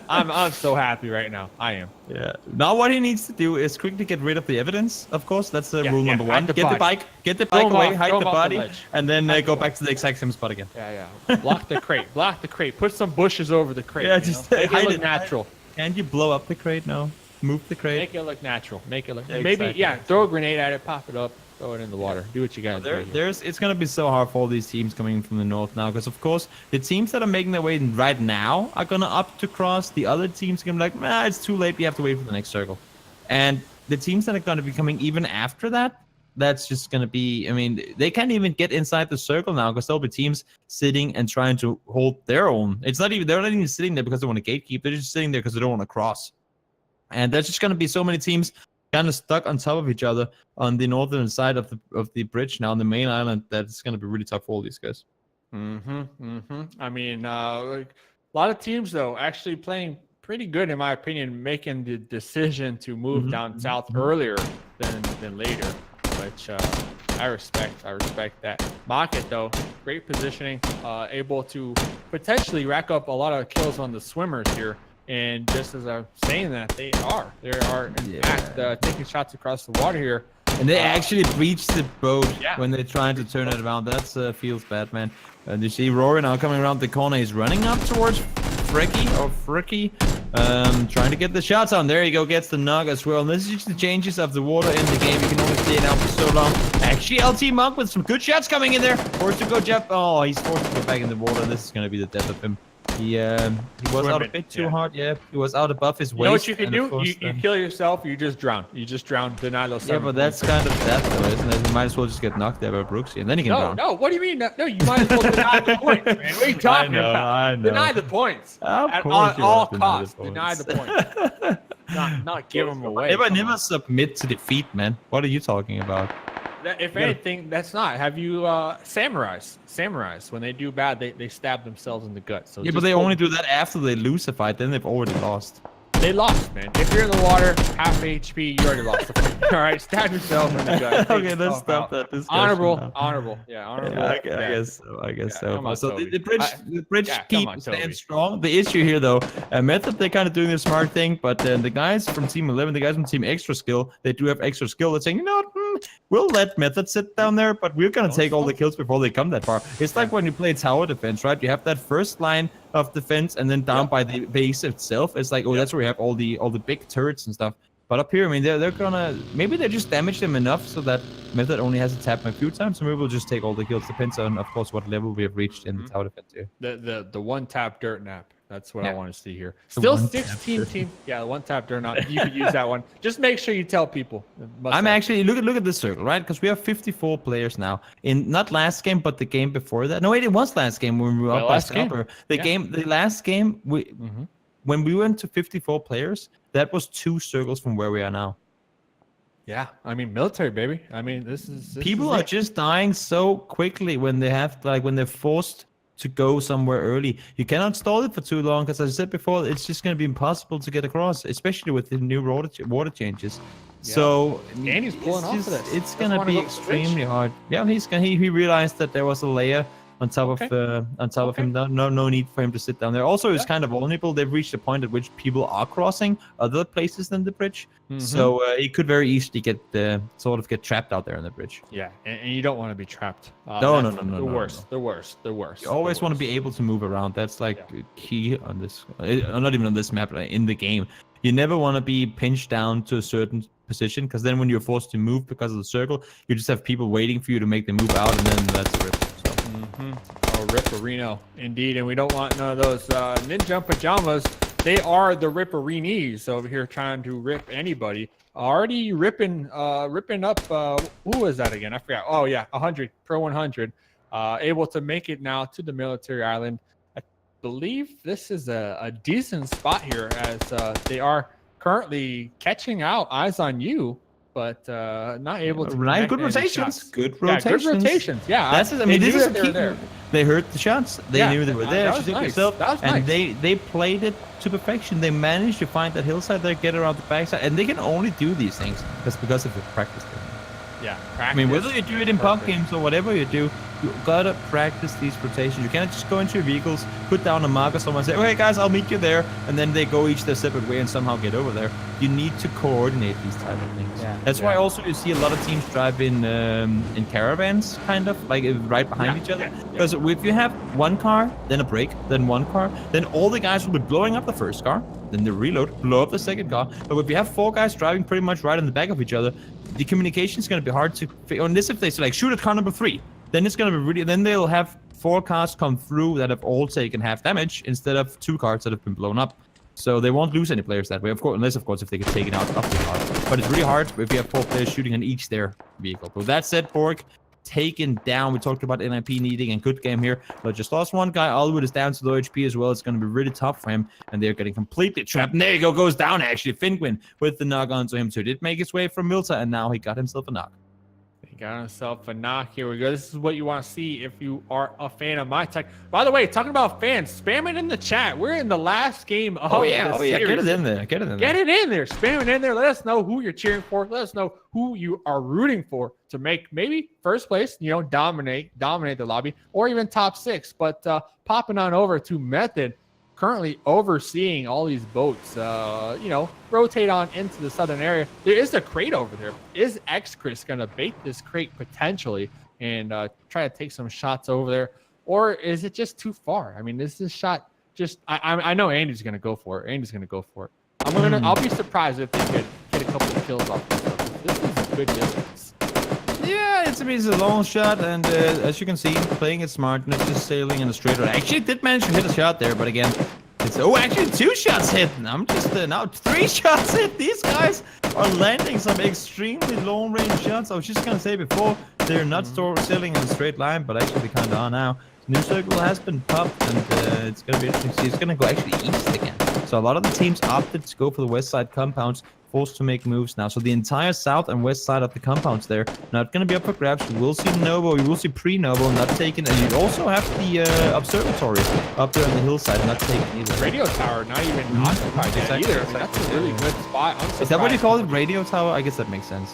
I'm so happy right now. I am. Yeah. Now what he needs to do is quickly get rid of the evidence. Of course, that's rule number 1. Get the bike away, hide the body, and then go back to the exact same spot again. Yeah. Block the crate. Put some bushes over the crate. Yeah, just make it look natural. Can't you blow up the crate? No. Move the crate. Make it look natural. Exactly. Throw a grenade at it, pop it up. Throw it in the water. Do what you gotta do. It's gonna be so hard for all these teams coming from the north now, because of course the teams that are making their way right now are gonna up to cross. The other teams are gonna be like, it's too late. We have to wait for the next circle. And the teams that are gonna be coming even after that, that's just gonna be. I mean, they can't even get inside the circle now because there'll be teams sitting and trying to hold their own. They're not even sitting there because they want to gatekeep. They're just sitting there because they don't want to cross. And there's just gonna be so many teams kind of stuck on top of each other on the northern side of the bridge now on the main island. That's going to be really tough for all these guys. I mean, a lot of teams though actually playing pretty good in my opinion, making the decision to move down south earlier than later, which I respect that. Market though, great positioning, able to potentially rack up a lot of kills on the swimmers here. And just as I'm saying that, they are in fact taking shots across the water here. And they actually breached the boat when they're trying to turn it around. That feels bad, man. And you see Rory now coming around the corner. He's running up towards Fricky, trying to get the shots on. There you go, gets the knock as well. And this is just the changes of the water in the game. You can only stay down for so long. Actually, LT Monk with some good shots coming in there. Forced to go, Jeff. Oh, he's forced to go back in the water. This is going to be the death of him. He was out a bit too hard. Yeah, he was out above his waist. You know what you can do? You kill yourself. You just drown. Deny those. Yeah, but that's kind of death, though, isn't it? You might as well just get knocked there by Brooksy, and then you can drown. No. What do you mean? No, you might as well deny the points, man. What are you talking about? I know. Deny the points at all costs. Deny the points. not give them away. Never submit to defeat, man. What are you talking about? If anything, that's not. Have you samurais when they do bad, they stab themselves in the gut. So yeah, but they only do that after they lose a fight. Then they've already lost. they lost, man. If you're in the water, half HP, you already lost the fight. All right, stab yourself in the gut. Okay, let's stop that discussion. Honorable. Yeah, honorable. I guess so. I guess so. Come on, So Toby. the bridge Toby. stands strong. The issue here, though, Method, they're kind of doing the smart thing, but the guys from Team 11, the guys from Team Extra Skill, they do have extra skill. They're saying, you know what, we'll let Method sit down there, but we're gonna take all the kills before they come that far. It's like when you play tower defense, right? You have that first line of defense, and then down by the base itself, it's like, oh, that's where we have all the big turrets and stuff. But up here, I mean, they're gonna, maybe they just damage them enough so that Method only has to tap them a few times, so maybe we'll just take all the kills. Depends on, of course, what level we have reached in the tower defense here. The one tap dirt nap. That's what I want to see here. The Still one 16 team. Yeah, the one tap dirt nap. You could use that one. Just make sure you tell people. I'm actually look at this circle, right? Because we have 54 players now. In not last game, but the game before that. No, wait, it was last game when we were up by Scalper. The last game when we went to 54 players, that was 2 circles from where we are now. Yeah, I mean, military, baby. I mean, this People are just dying so quickly when they have, like, when they're forced to go somewhere early. You cannot stall it for too long, because as I said before, it's just going to be impossible to get across, especially with the new water changes. Yeah. So Andy's pulling off of this. It's going to be extremely hard. Yeah, he realized that there was a layer on top of him. No need for him to sit down there. Also, it's kind of vulnerable. They've reached a point at which people are crossing other places than the bridge, so he could very easily get trapped out there on the bridge. Yeah, and you don't want to be trapped. No. The worst. You always want to be able to move around. That's like key on this. Not even on this map, like in the game. You never want to be pinched down to a certain position, because then when you're forced to move because of the circle, you just have people waiting for you to make them move out, and then that's a rip. Oh, Ripperino, indeed. And we don't want none of those ninja pajamas. They are the Ripperinis over here trying to rip anybody. Already ripping up, who was that again? I forgot. Oh, yeah, 100, Pro 100. Able to make it now to the military island. I believe this is a decent spot here, as they are currently catching out Eyes on You, but not able to. Good rotations. Good rotations. Yeah, that's it. I mean, this is a key. They heard the shots. They knew they were there. That was nice. And they played it to perfection. They managed to find that hillside there, get around the backside, and they can only do these things because of the practice. Yeah, practice. I mean, whether you do it in pub games or whatever you do, you gotta practice these rotations. You cannot just go into your vehicles, put down a marker, someone say, "Okay, guys, I'll meet you there," and then they go each their separate way and somehow get over there. You need to coordinate these type of things. That's why also you see a lot of teams drive in caravans, kind of like right behind each other. Because if you have one car, then a break, then one car, then all the guys will be blowing up the first car, then they reload, blow up the second car. But if you have 4 guys driving pretty much right in the back of each other, the communication is going to be hard to. On this, if they say like shoot at car number 3. Then it's gonna be really. Then they'll have 4 cars come through that have all taken half damage instead of 2 cars that have been blown up. So they won't lose any players that way, of course, unless of course if they get taken out of the car. But it's really hard if you have 4 players shooting on each their vehicle. With that said, Borg taken down. We talked about NIP needing a good game here, but just lost one guy. Alwood is down to low HP as well. It's going to be really tough for him, and they're getting completely trapped. And there you go, goes down actually. Finguin with the knock onto him too. Did make his way from Milta, and now he got himself a knock. Got himself a knock. Here we go. This is what you want to see if you are a fan of my tech. By the way, talking about fans, spam it in the chat. We're in the last game of the series. Get it in there. Get it in there. Spam it in there. Let us know who you're cheering for. Let us know who you are rooting for to make maybe first place, dominate the lobby, or even top 6. But popping on over to Method, currently overseeing all these boats, rotate on into the southern area. There is a crate over there. Is X-Chris going to bait this crate potentially and try to take some shots over there? Or is it just too far? I mean, is this shot just... I know Andy's going to go for it. I'll be surprised if they could get a couple of kills off this. This is a good distance. Yeah, it's a long shot, and as you can see, playing it smart, not just sailing in a straight line. Actually, did manage to hit a shot there, but again, actually 2 shots hit. I'm just now 3 shots hit. These guys are landing some extremely long range shots. I was just gonna say before, they're not sailing in a straight line, but actually they kind of are now. New circle has been popped, and it's gonna be interesting to see. It's gonna go actually east again. So a lot of the teams opted to go for the west side compounds, forced to make moves now. So the entire south and west side of the compounds there not going to be up for grabs. You will see Novo, you will see pre-Novo not taken, and you also have the observatory up there on the hillside not taken either. Radio tower not even occupied yet either. I mean, that's a really good spot. Is that what you call it? Radio tower? I guess that makes sense.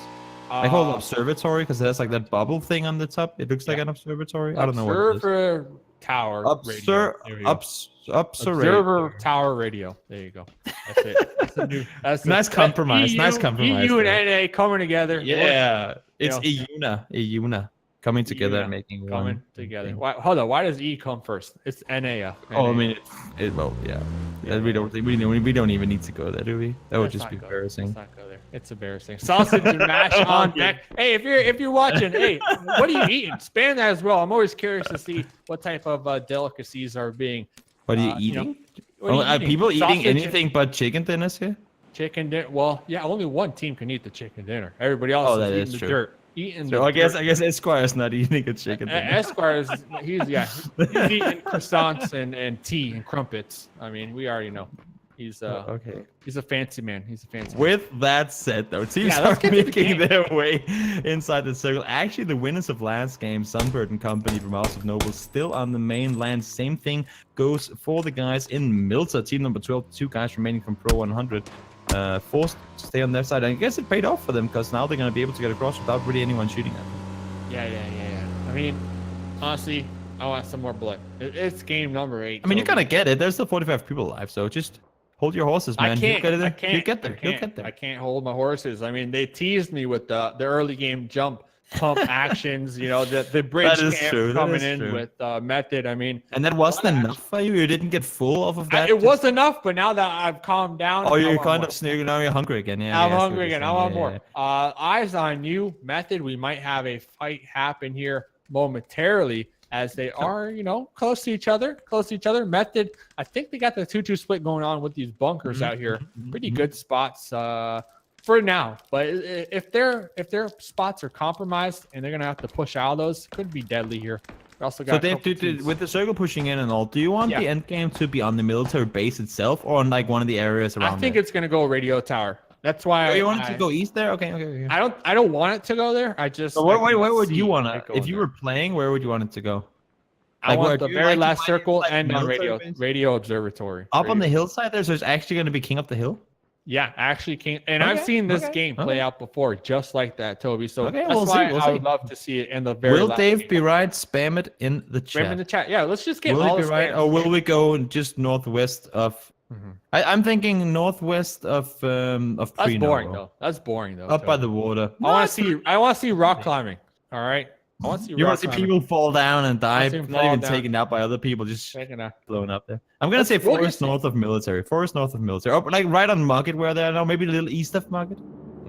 I call it observatory because it has like that bubble thing on the top. It looks like an observatory. I don't know what it is. Observer tower radio. Observer tower radio. There you go. That's it. That's nice compromise. EU, nice compromise. EU and NA coming together. Yeah, it's EUNA coming together and making one. Coming together. Why, hold on. Why does E come first? It's NA. Oh, I mean, well, yeah. We don't even need to go there, do we? That would just be embarrassing. Let's not go there. It's embarrassing. Sausage and mash on deck. Hey, if you're watching, hey, what are you eating? Spam that as well. I'm always curious to see what type of delicacies are being. What are you eating? Are people eating anything but chicken dinners here? Chicken dinner. Well, yeah, only one team can eat the chicken dinner. Everybody else is eating the dirt. So I guess Esquire's not eating a chicken dinner. Esquire's he's eating croissants and tea and crumpets. I mean, we already know. He's okay. He's a fancy man. With that said, though, teams are making their way inside the circle. Actually, the winners of last game, Sunbird and company from House of Noble, still on the mainland. Same thing goes for the guys in Milta, team number 12. 2 guys remaining from Pro 100. Forced to stay on their side. And I guess it paid off for them because now they're going to be able to get across without really anyone shooting at them. Yeah. I mean, honestly, I want some more blood. It's game number 8. I mean, you're going to get it. There's still 45 people alive, so just hold your horses, man. You'll get there. I can't hold my horses. I mean, they teased me with the early game jump pump actions, the bridge camp coming in with method. I mean, and that wasn't enough for you. You didn't get full off of that. It was enough, but now that I've calmed down, you're kind of sneaking. Now you're hungry again. Yeah, I'm hungry again. I want more. Eyes on you, method. We might have a fight happen here momentarily as they are, close to each other. Method. I think they got the 2-2 split going on with these bunkers out here. Pretty good spots. For now, but if their spots are compromised and they're gonna have to push out of those, it could be deadly here. We also got with the circle pushing in and all. Do you want the end game to be on the military base itself or on like one of the areas around? I think it's gonna go radio tower. That's why. You want it to go east there? Okay. I don't want it to go there. I just. So where would you want it? If you were playing, where would you want it to go? I want the very last circle and on radio observatory. Up on the hillside there's actually going to be king up the hill. Yeah, actually came, and I've seen this game play out before, just like that, Toby. So that's why I would love to see it in the very. Will Dave be right? Spam it in the chat. Spam in the chat. Yeah, let's just get. Will he be right, or will we go just northwest of? I'm thinking northwest of That's boring though. Up Toby. By the water. I want to see rock climbing. All right. You want to see people fall down and die, not even taken out by other people, just blown up there. I'm going to say forest north of military. Up, like right on Market where they're now, maybe a little east of Market.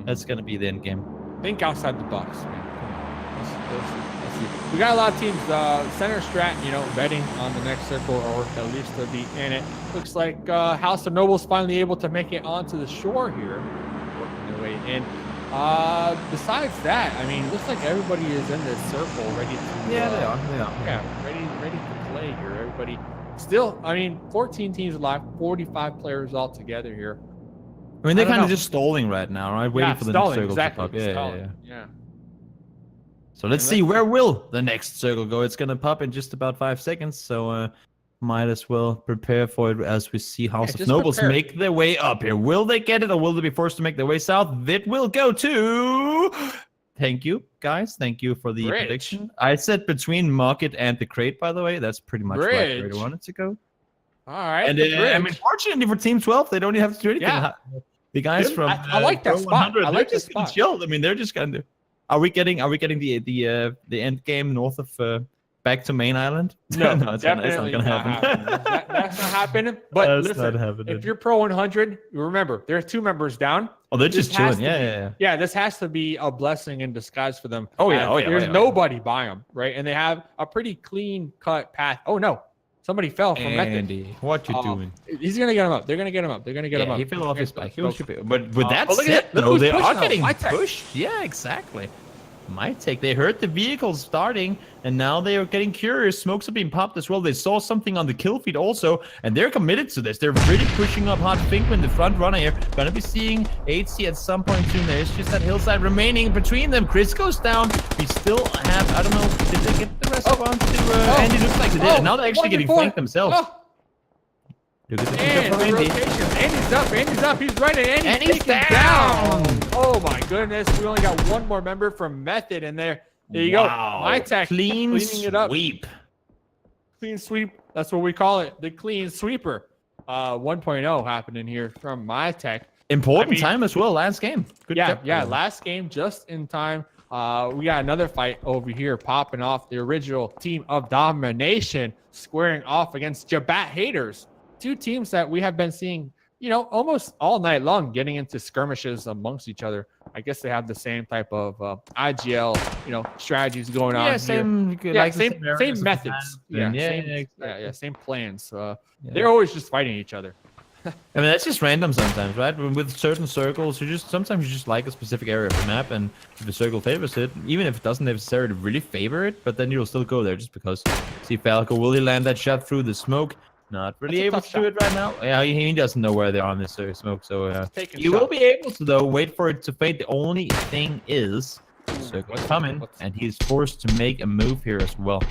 That's going to be the end game. Think outside the box, man. Let's see. We got a lot of teams, center strat, betting on the next circle, or at least to be in it. Looks like House of Noble's finally able to make it onto the shore here, working their way in. Besides that, I mean, it looks like everybody is in this circle ready to. Yeah, they are. Yeah, ready to play here. Everybody still. I mean, 14 teams alive, 45 players all together here. I mean, they're kind of just stalling right now, right? Waiting for the next circle to pop. Yeah. So let's see, where will the next circle go? It's gonna pop in just about 5 seconds. So might as well prepare for it as we see House of Nobles make their way up here. Will they get it, or will they be forced to make their way south? It will go to. Thank you, guys. Thank you for the prediction. I said between Market and the Crate, by the way. That's pretty much where I wanted to go. All right. And I mean, fortunately for Team 12, they don't even have to do anything. Yeah. The guys from I like that spot. I like this spot. Chill. I mean, they're just gonna. Are we getting the end game north of? Back to main island? No, it's not gonna happen. That's not happening. But listen, if you're Pro 100, remember there are 2 members down. Oh, they're just chilling. Yeah. This has to be a blessing in disguise for them. There's nobody by them, right? And they have a pretty clean cut path. Oh no, somebody fell from Andy, what you doing? He's gonna get him up. They're gonna get him up. He fell off his bike. But with that said, though, they are getting pushed. Yeah, exactly. might take. They heard the vehicles starting, and now they are getting curious. Smokes are being popped as well. They saw something on the kill feed also, and they're committed to this. They're really pushing up hard. Finkman, the front runner here, gonna be seeing HC at some point soon. There's just that hillside remaining between them. Chris goes down. We still have, I don't know, did they get the rest around to Andy? Looks like they did. And now they're actually getting flanked themselves. Look at the And the rotation. Andy's up. He's right at Andy. And he's down. Oh my goodness. We only got one more member from Method in there. There you go. My tech Clean cleaning it up. sweep. Clean sweep. That's what we call it. The clean sweeper. 1.0 happening here from my tech. Important time as well. Last game. Good job. Yeah. Last game just in time. We got another fight over here popping off. The original team of domination squaring off against Jabat haters. Two teams that we have been seeing, almost all night long, getting into skirmishes amongst each other. I guess they have the same type of IGL, strategies going on. Yeah, same methods. Same plans. Yeah. They're always just fighting each other. I mean, that's just random sometimes, right? With certain circles, sometimes you just like a specific area of the map, and if the circle favors it, even if it doesn't necessarily really favor it, but then you'll still go there just because. See, Falco, will he land that shot through the smoke? Not really able to do it right now. Yeah, he doesn't know where they are on this smoke, so you will be able to, though. Wait for it to fade. The only thing is, circle's coming, and he's forced to make a move here as well.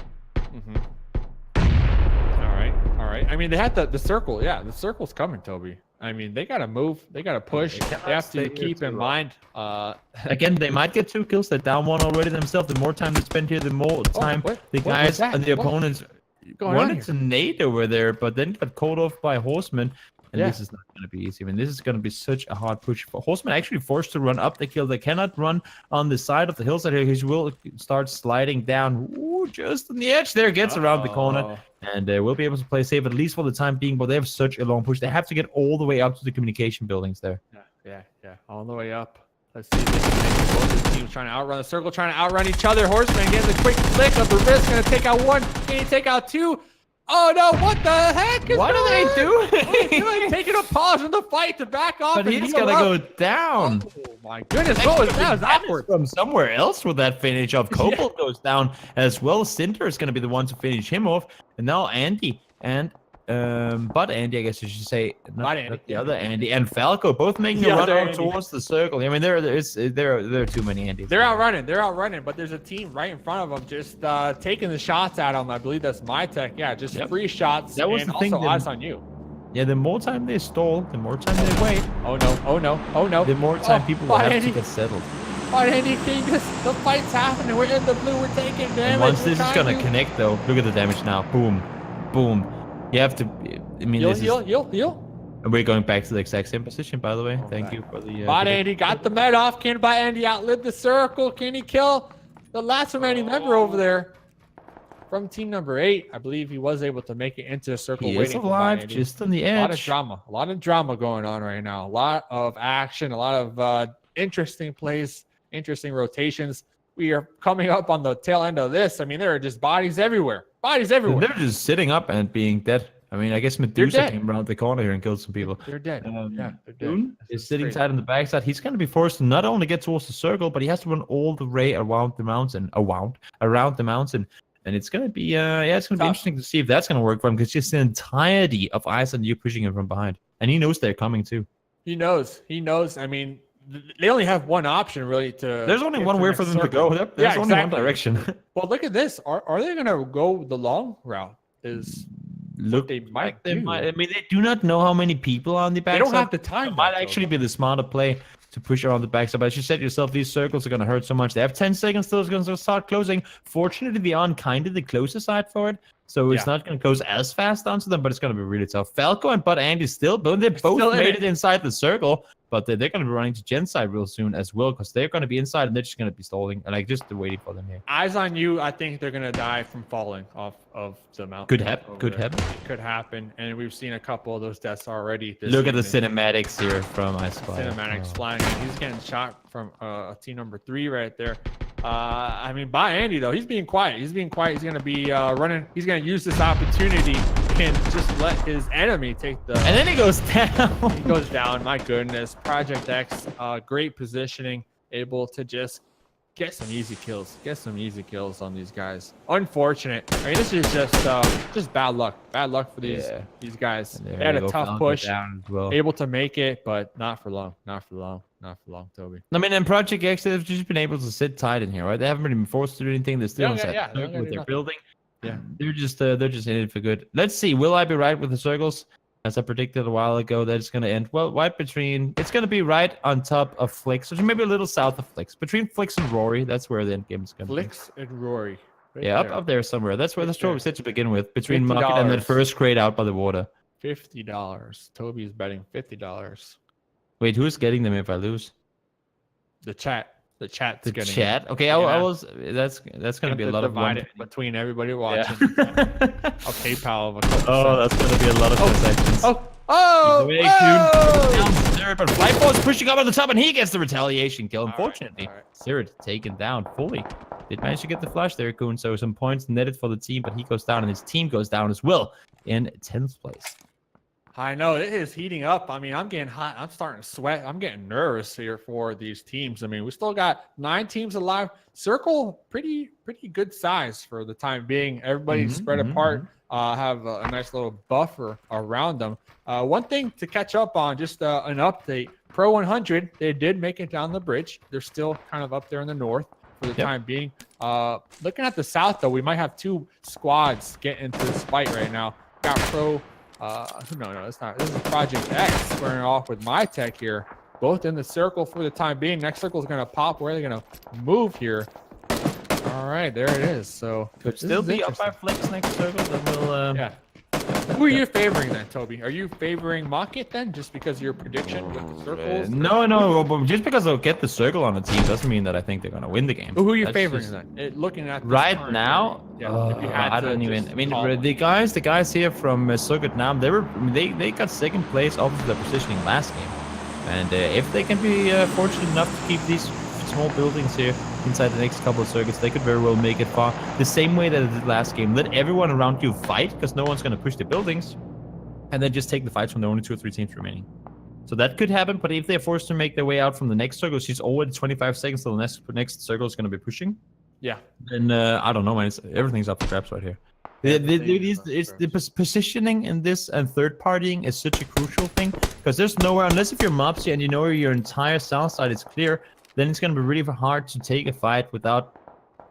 All right. I mean, they had the circle. Yeah, the circle's coming, Toby. I mean, they got to move. They got to push. They have to keep in mind. Again, they might get 2 kills. They're down 1 already themselves. The more time they spend here, the more time the guys and the opponents wanted to nade over there, but then got caught off by Horseman. And this is not going to be easy. I mean, this is going to be such a hard push for Horseman. Actually forced to run up the kill. They cannot run on the side of the hillside here. He will start sliding down. Ooh, just on the edge there. Gets around the corner. And we'll be able to play safe, at least for the time being. But they have such a long push. They have to get all the way up to the communication buildings there. Yeah. All the way up. Let's see. Both teams trying to outrun the circle, trying to outrun each other. Horseman getting the quick flick of the wrist. Going to take out 1. Can he take out 2? Oh no, what the heck is What are they doing? Taking a pause in the fight to back off. But he's gonna go down. Oh my goodness, what was that? Was awkward. From somewhere else with that finish off. Copel goes down as well. Cinder is gonna be the one to finish him off. And now Andy and but Andy, I guess you should say, not the other Andy, and Falco both making a run out towards the circle. I mean, there are too many Andys. They're outrunning, but there's a team right in front of them just taking the shots at them. I believe that's my tech. Yeah, just free shots. That was the thing. Also, eyes on you. Yeah, the more time they stall, the more time they wait. Oh no. The more time people will have to get settled. But Andy King, the fight's happening. We're in the blue. We're taking damage. And once this is gonna connect, though, look at the damage now. Boom, boom. You have to. I mean, heal. And we're going back to the exact same position, by the way. Thank you for the. Bot Andy got the med off. Can Bot Andy outlive the circle? Can he kill the last remaining member over there from team number 8? I believe he was able to make it into the circle. He is alive, just on the edge. A lot of drama going on right now. A lot of action. A lot of interesting plays. Interesting rotations. We are coming up on the tail end of this. I mean, there are just bodies everywhere. They're just sitting up and being dead. I mean, I guess Medusa came around the corner here and killed some people. They're dead. They're dead. Is sitting tight on the backside. He's going to be forced to not only get towards the circle, but he has to run all the way around the mountain. And it's going to be, it's going to be interesting to see if that's going to work for him, because just the entirety of eyes on you pushing him from behind. And he knows they're coming too. He knows. I mean, they only have one option really to. There's only one way for them to go. There's only one direction. Well, look at this. Are they going to go the long route? They might. I mean, they do not know how many people are on the backside. They don't have the time. It might actually be the smarter play to push around the backside. But as you said yourself, these circles are going to hurt so much. They have 10 seconds till it's going to start closing. Fortunately, they are on kind of the closer side for it. So it's not going to close as fast onto them, but it's going to be really tough. Falco and Bud Andy they both made it inside the circle, but they're going to be running to Gen's side real soon as well, because they're going to be inside and they're just going to be stalling and just waiting for them here. Eyes on you. I think they're going to die from falling off of the mountain. Could happen. And we've seen a couple of those deaths already. Look at the cinematics here from Ice Spy. Cinematics flying in. He's getting shot from team number 3 right there. I mean, by Andy though, he's being quiet. He's going to be running. He's going to use this opportunity and just let his enemy take the. And then he goes down. He goes down. My goodness, Project X, great positioning, able to just get some easy kills. Get some easy kills on these guys. Unfortunate. I mean, this is just bad luck. Bad luck for these guys. They had a tough push, able to make it, but not for long. Not for long. Not for long, Toby. I mean, in Project X, they've just been able to sit tight in here, right? They haven't really been forced to do anything. They're still inside with their building. Yeah, they're just in it for good. Let's see. Will I be right with the circles? As I predicted a while ago, that it's going to end right between. It's going to be right on top of Flix, or maybe a little south of Flix, between Flix and Rory. That's where the end game is going to be. Flix and Rory. Right yeah, up there somewhere. That's where the story was set to begin with, between Market and that first crate out by the water. $50. Toby is betting $50. Wait, who's getting them if I lose? The chat. The chat's the getting chat. it. Okay, I was. That's going to be a lot of divided between everybody watching. I'll PayPal. That's going to be a lot of transactions. But Flightball's pushing up on the top, and he gets the retaliation kill. Unfortunately, Sirid taken down fully. Did manage to get the flash there, Kuhn. So some points netted for the team, but he goes down, and his team goes down as well in 10th place. I know it is heating up. I mean, I'm getting hot. I'm starting to sweat. I'm getting nervous here for these teams. I mean, we still got 9 teams alive. Circle, pretty good size for the time being. Everybody's spread apart. Have a nice little buffer around them. One thing to catch up on, just an update. Pro 100, they did make it down the bridge. They're still kind of up there in the north for the time being. Looking at the south, though, we might have 2 squads getting into this fight right now. Got Pro. No, it's not. This is Project X squaring off with my tech here. Both in the circle for the time being. Next circle is going to pop. Where are they going to move here? All right, there it is. So could still be up by Flix next circle. Then we'll, Who are you favoring then, Toby? Are you favoring Market then, just because of your prediction with the circles? No, but just because they'll get the circle on the team doesn't mean that I think they're going to win the game. Who are you favoring then? Looking at right now, I don't even. I mean, the guys here from Circuit Nam, they got second place off of their positioning last game, and if they can be fortunate enough to keep these small buildings here inside the next couple of circuits, they could very well make it far. The same way that it did last game. Let everyone around you fight, because no one's going to push the buildings, and then just take the fights from the only 2 or 3 teams remaining. So that could happen, but if they're forced to make their way out from the next circle, she's already 25 seconds till the next circle is going to be pushing. Yeah. Then I don't know, man. Everything's up for grabs right here. The positioning in this and third partying is such a crucial thing, because there's nowhere, unless if you're Mopsy and you know your entire south side is clear, then it's going to be really hard to take a fight without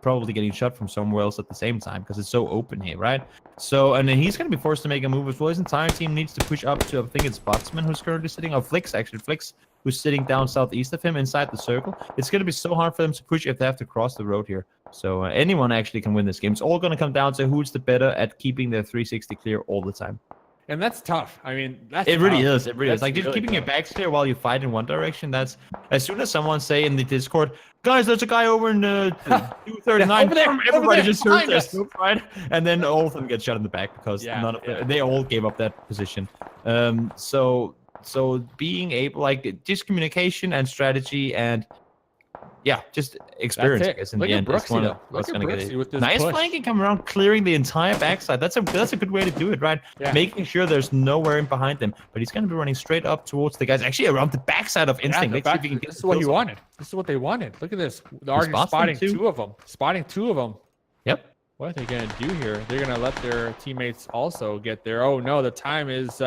probably getting shot from somewhere else at the same time, because it's so open here, right? So, and then he's going to be forced to make a move as well. His entire team needs to push up to, I think it's Botsman who's currently sitting, or Flix, actually. Flix, who's sitting down southeast of him inside the circle. It's going to be so hard for them to push if they have to cross the road here. So anyone actually can win this game. It's all going to come down to who's the better at keeping their 360 clear all the time. And that's tough. I mean, that's it. Really is. It really that's is. Like just really keeping your backs clear while you fight in one direction. That's as soon as someone say in the Discord, guys, there's a guy over in 239. Everybody just heard this, right? And then all of them get shot in the back because none of them, they all gave up that position. So being able, like, just communication and strategy and just experience, I guess, in Look the end. Brooksy, Look at Brooksy with this nice push. flanking, come around, clearing the entire backside. That's a good way to do it, right? Yeah. Making sure there's nowhere in behind them. But he's going to be running straight up towards the guys, actually around the backside of Instinct. This is what he wanted. This is what they wanted. Look at this. The Argent's spotting 2 of them. Spotting 2 of them. Yep. What are they going to do here? They're going to let their teammates also get there. Oh, no, the time is...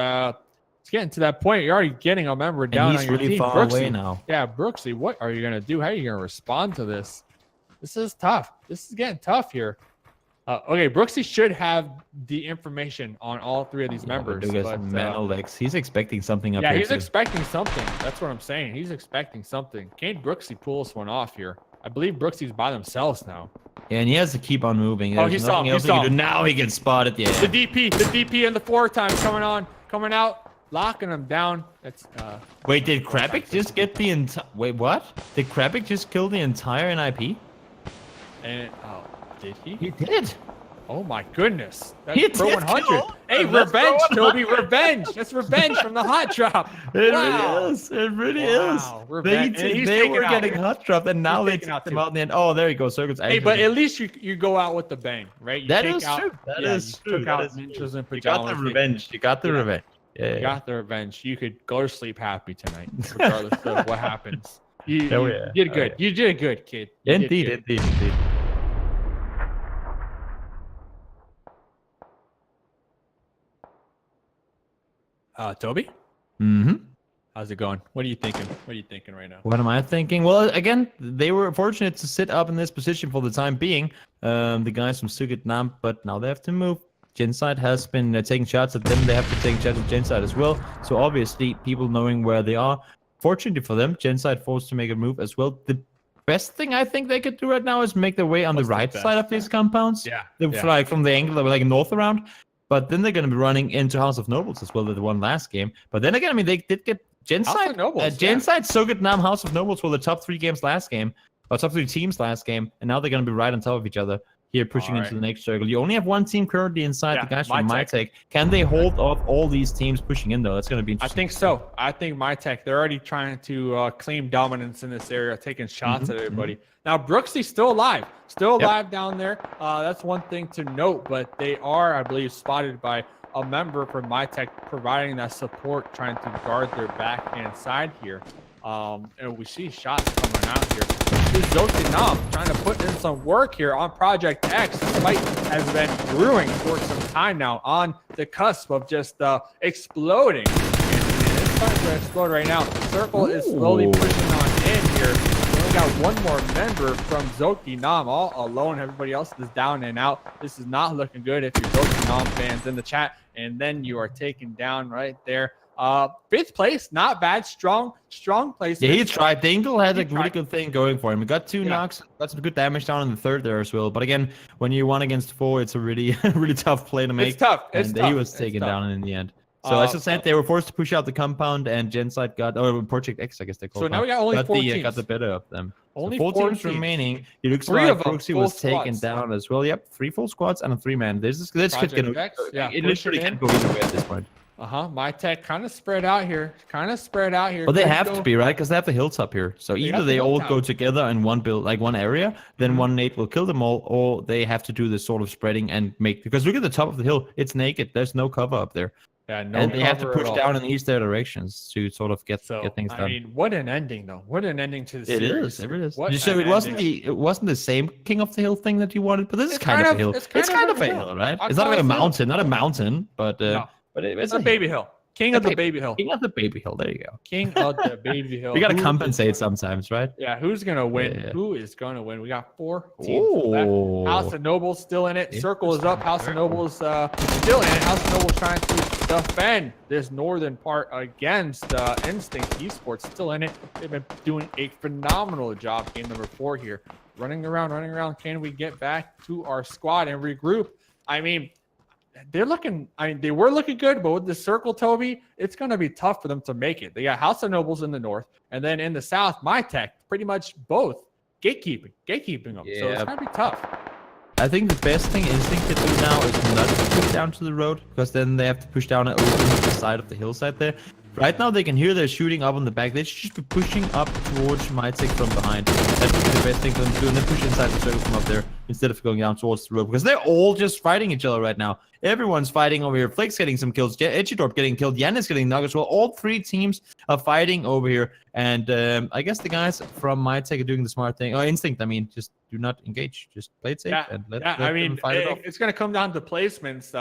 It's getting to that point. You're already getting a member down on your really team. far Brooksy, away now. Yeah, Brooksy, what are you going to do? How are you going to respond to this? This is tough. This is getting tough here. Okay, Brooksy should have the information on all 3 of these members. But he's expecting something up here. Yeah, he's expecting something. That's what I'm saying. He's expecting something. Can't Brooksy pull this one off here? I believe Brooksy's by themselves now. Yeah, and he has to keep on moving. There's he saw him. Now he gets spotted. Yeah. The DP and the 4 times coming out. Locking him down. That's Wait, did Krabik just get the entire... Wait, what? Did Krabik just kill the entire NIP? And did he? He did. Oh my goodness. That's He Pro did 100. kill. Hey, That's revenge, Pro Toby, revenge. That's revenge from the hot drop. It really is. It really is. They were getting hot dropped, and now they took them out in the end. Oh, there you go. Circles. Hey, but at least you go out with the bang, right? That is true. That is true. Took out ninjas and pajamas. You got the revenge. You got the revenge. You got the revenge. You could go to sleep happy tonight, regardless of what happens. You did good. You did good, kid. You did good. Indeed. Toby, Mm-hmm. how's it going? What are you thinking? What are you thinking right now? What am I thinking? Well, again, they were fortunate to sit up in this position for the time being. The guys from Sugatnam, but now they have to move. Genside has been taking shots at them. They have been taking shots at Genside as well. So obviously, people knowing where they are. Fortunately for them, Genside forced to make a move as well. The best thing I think they could do right now is make their way on the right side of these compounds. Yeah. Like from the angle of like north around. But then they're going to be running into House of Nobles as well. They won last game. But then again, I mean, they did get Genside. Genside, Sugatnam, House of Nobles were the top 3 games last game, or top 3 teams last game, and now they're going to be right on top of each other here, pushing into the next circle. You only have one team currently inside, the guys from MyTech. Can they hold off all these teams pushing in, though? That's going to be interesting. I think so. I think MyTech, they're already trying to claim dominance in this area, taking shots at everybody. Now, Brooksy's still alive. Down there. That's one thing to note, but they are, I believe, spotted by a member from MyTech providing that support, trying to guard their backhand side here. And we see shots coming out here. This is Zokinov trying to put in some work here on Project X. The fight has been brewing for some time now, on the cusp of just exploding. And it's starting to explode right now. Circle is slowly pushing on in here. We only got one more member from Zokinov all alone. Everybody else is down and out. This is not looking good if you're Zokinov fans in the chat. And then you are taken down right there. 5th place, not bad. Strong place. Yeah, he tried. Dingle had a really good thing going for him. He got 2 knocks, got some good damage down in the 3rd there as well. But again, when you're 1 against 4, it's a really, really tough play to make. It's tough. He was taken down in the end. So as I said, they were forced to push out the compound, and Genside got, or Project X, I guess they called it. So now we got only 4 teams. Got the better of them. Only so 4 teams remaining. It looks like Brooksy was taken down as well. Yep, 3 full squads and a 3-man. This could get, it literally can go either way at this point. MyTech kind of spread out here. But they have to be, right? Because they have the hilltop here. So either they all go together in one build, like one area, then one nade will kill them all, or they have to do this sort of spreading and make, because look at the top of the hill. It's naked. There's no cover up there. Yeah, no. And they have to push down in these directions to sort of get things done. I mean, what an ending, though. What an ending to the series. It is. So it wasn't the same King of the Hill thing that you wanted, but this is kind of a hill. It's kind of a hill, right? It's not like a mountain, not a mountain, but it's a baby hill. King of the baby hill. King of the baby hill. There you go. King of the baby hill. We got to compensate sometimes, right? Yeah. Who's going to win? Yeah. Who is going to win? We got 4 teams left. House of Nobles still in it. Circle is up. House of Nobles still in it. House of Nobles trying to defend this northern part against Instinct Esports. Still in it. They've been doing a phenomenal job. Game number 4 here. Running around. Can we get back to our squad and regroup? I mean, they were looking good, but with the circle, Toby, it's going to be tough for them to make it. They got House of Nobles in the north, and then in the south, MyTech, pretty much both gatekeeping them. Yeah. So it's going to be tough. I think the best thing Instinct can do now is not to push down to the road, because then they have to push down and open the side of the hillside there. Right now, they can hear they're shooting up on the back. They should just be pushing up towards MyTech from behind. That would be the best thing for them to do, and then push inside the circle from up there instead of going down towards the road, because they're all just fighting each other right now. Everyone's fighting over here. Flake's getting some kills. Edgedorp getting killed. Yan is getting knocked as well. All 3 teams are fighting over here. And I guess the guys from MyTech are doing the smart thing. Instinct, I mean, just do not engage. Just play it safe and let them fight it off. It's going to come down to placements.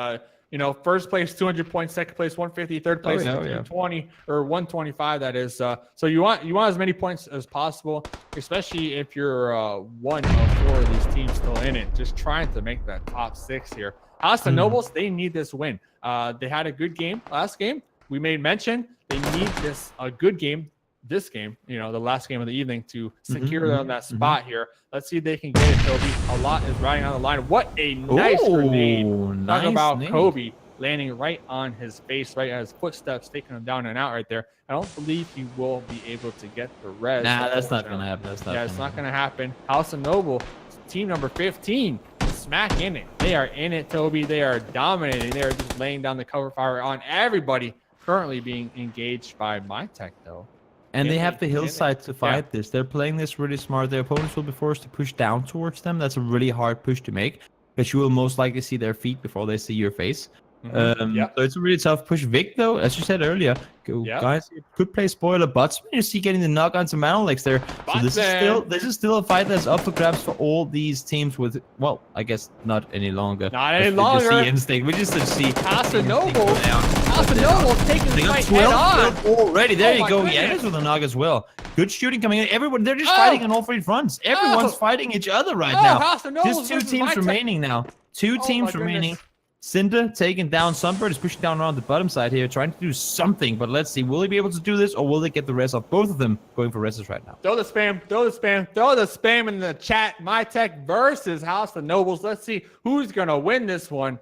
First place 200 points, second place 150, third place 120 or 125. That is. So you want as many points as possible, especially if you're one of 4 of these teams still in it. Just trying to make that top 6 here. House of Nobles, they need this win. They had a good game last game. We made mention they need a good game. This game, the last game of the evening, to secure them that spot here. Let's see if they can get it, Toby. A lot is riding on the line. What a nice grenade. Talk about Kobe landing right on his face, right at his footsteps, taking him down and out right there. I don't believe he will be able to get the res. Nah, that's not going to happen. It's not going to happen. House of Noble, team number 15, smack in it. They are in it, Toby. They are dominating. They are just laying down the cover fire on everybody. Currently being engaged by MyTech, though. And they have the hillside to fight this. They're playing this really smart. Their opponents will be forced to push down towards them. That's a really hard push to make, because you will most likely see their feet before they see your face. So it's a really tough push. Vic, though, as you said earlier, guys, could play spoiler bots. You see getting the knock on some Alex there. So this is still a fight that's up for grabs for all these teams with, well, I guess not any longer. Not any longer. The instinct. We just see House of Noble. House of Noble taking the fight head on. Already. There you go. Goodness. Yanis with a knock as well. Good shooting coming in. Everyone, they're just fighting on all three fronts. Everyone's fighting each other right now. House of Noble just two teams remaining now. Two teams remaining. Cinder taking down Sunbird, is pushing down around the bottom side here, trying to do something, but let's see. Will he be able to do this, or will they get the rest of both of them going for rests right now? Throw the spam in the chat. MyTech versus House of Nobles. Let's see who's going to win this one.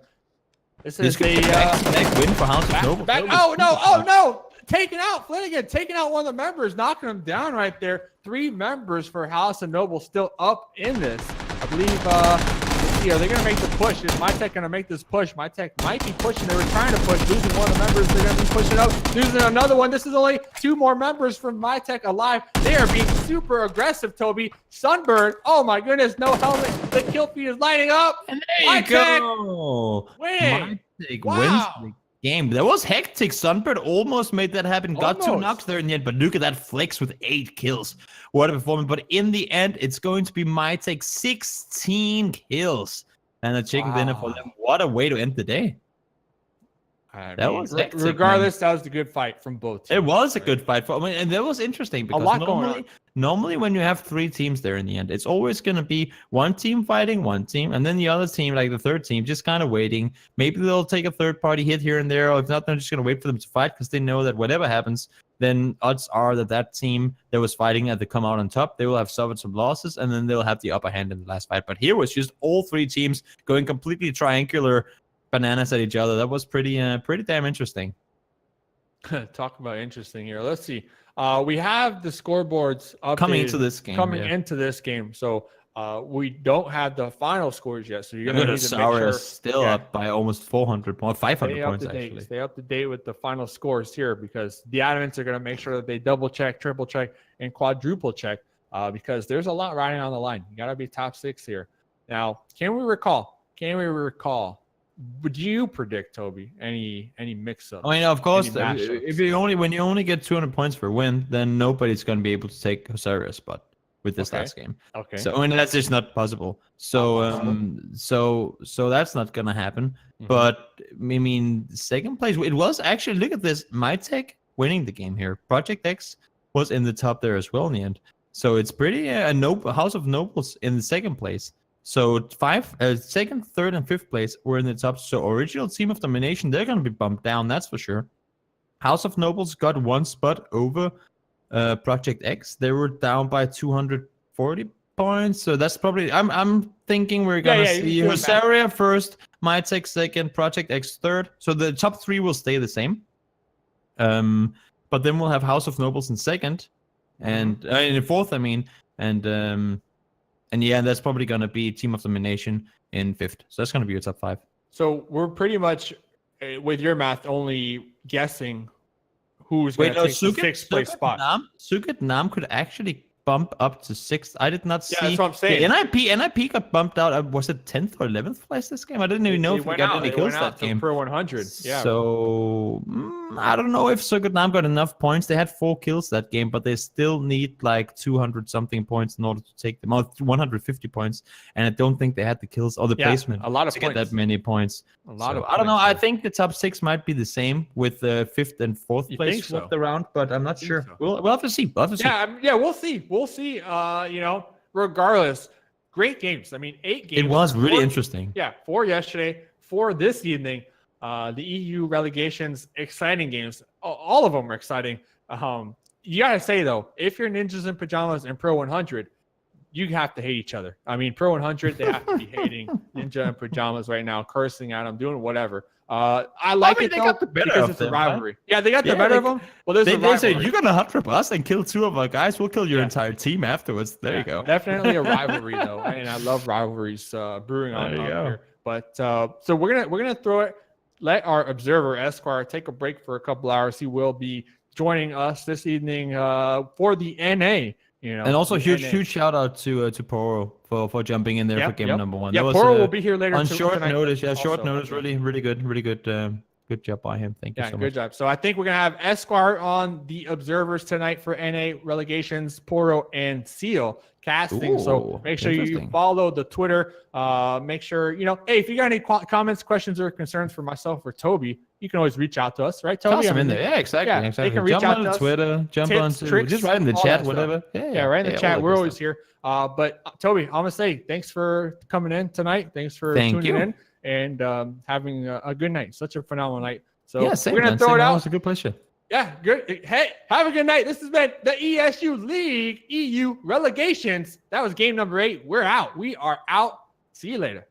This is a back win for House of Nobles. Oh, no. Taking out Flanagan, taking out one of the members, knocking him down right there. 3 members for House of Nobles still up in this. I believe, are they going to make the push? Is MyTech going to make this push? MyTech might be pushing. They were trying to push, losing one of the members. They're going to be pushing up, losing another one. This is only 2 more members from MyTech alive. They are being super aggressive, Toby. Sunbird, oh my goodness, no helmet. The kill feed is lighting up. And there you go. Winning. MyTech wins the game. That was hectic. Sunbird almost made that happen. Got 2 knocks there in the end, but look at that flex with 8 kills. What a performance. But in the end, it's going to be MyTech 16 kills. And a chicken dinner for them. What a way to end the day. That was hectic, regardless, that was a good fight from both teams. It was a good fight. And that was interesting because normally when you have 3 teams there in the end, it's always going to be one team fighting one team, and then the other team, like the third team, just kind of waiting. Maybe they'll take a third-party hit here and there, or if not, they're just going to wait for them to fight because they know that whatever happens, then odds are that team that was fighting at the come out on top, they will have suffered some losses, and then they'll have the upper hand in the last fight. But here was just all 3 teams going completely triangular bananas at each other. That was pretty damn interesting. Talk about interesting here. Let's see. We have the scoreboards updated, coming into this game. So we don't have the final scores yet. So you're going to need to make sure still up by almost 400 points, 500 points actually. Stay up to date with the final scores here, because the admins are going to make sure that they double check, triple check, and quadruple check, because there's a lot riding on the line. You got to be top 6 here. Now, can we recall? Would you predict, Toby, any mix-up? I mean, of course, when you only get 200 points for a win, then nobody's going to be able to take Hosaria's spot with this last game. Okay. So I mean, that's just not possible. So so that's not going to happen. Mm-hmm. But I mean, second place, it was actually, look at this, MyTech winning the game here. Project X was in the top there as well in the end. So it's pretty House of Nobles in the second place. So second, third, and fifth place were in the top. So original Team of Domination, they're going to be bumped down, that's for sure. House of Nobles got 1 spot over Project X. They were down by 240 points. So that's probably, I'm thinking we're going to see Rosaria first, MyTech second, Project X third. So the top 3 will stay the same. But then we'll have House of Nobles in second, and in fourth, I mean, and yeah, that's probably going to be Team of Domination in fifth. So that's going to be your top 5. So we're pretty much, with your math, only guessing who's going to take the 6th place spot. Sukat Nam could actually bump up to 6th. I did not see. Yeah, that's what I'm saying. Yeah, NIP got bumped out. Was it 10th or 11th place this game? I didn't even know if we got any kills that game. Pro 100. Yeah. So I don't know if Sukat Nam got enough points. They had 4 kills that game, but they still need like 200 something points in order to take them out. 150 points, and I don't think they had the kills or the placement. A lot of to points. Get that many points. A lot of. I don't know. I think the top 6 might be the same with the 5th and 4th place flipped around, but I'm not sure. So. We'll have to see. Yeah, we'll see. We'll see. Regardless, great games. I mean, 8 games. It was really interesting. Yeah, 4 yesterday, 4 this evening. The EU relegations, exciting games. All of them are exciting. You gotta say though, if you're Ninjas in Pajamas and Pro 100, you have to hate each other. I mean, Pro 100, they have to be hating Ninja in Pajamas right now, cursing at them, doing whatever. I like it they though, got the better because of it's them, a rivalry. Right? Yeah, they got the better of them. Well, they say you're gonna hot trip us and kill 2 of our guys. We'll kill your entire team afterwards. There you go. Definitely a rivalry though, and I love rivalries brewing on here. But so we're gonna throw it. Let our observer Esquire take a break for a couple hours. He will be joining us this evening for the NA You know, And also the NA. huge shout out to Poro for jumping in there for game number 1. Yeah, That was, Poro will be here later on tonight short notice. Yeah, also. short notice. Really good. Good job by him. Thank you so much. Good job. So I think we're gonna have Esquire on the observers tonight for NA Relegations, Poro and Seal casting. So make sure you follow the Twitter. Make sure hey, if you got any comments, questions, or concerns for myself or Toby, you can always reach out to us, right, Toby? Toss them in there. Yeah, exactly. They can reach out to us. Twitter, jump on tricks, just write in the chat, whatever. Yeah, right in the chat. We're always here. But Toby, I'm gonna say thanks for coming in tonight. Thanks for tuning in and having a good night. Such a phenomenal night. So we're gonna throw it out. It was a good pleasure. Yeah, good. Hey, have a good night. This has been the ESU League EU Relegations. That was game number 8. We're out. We are out. See you later.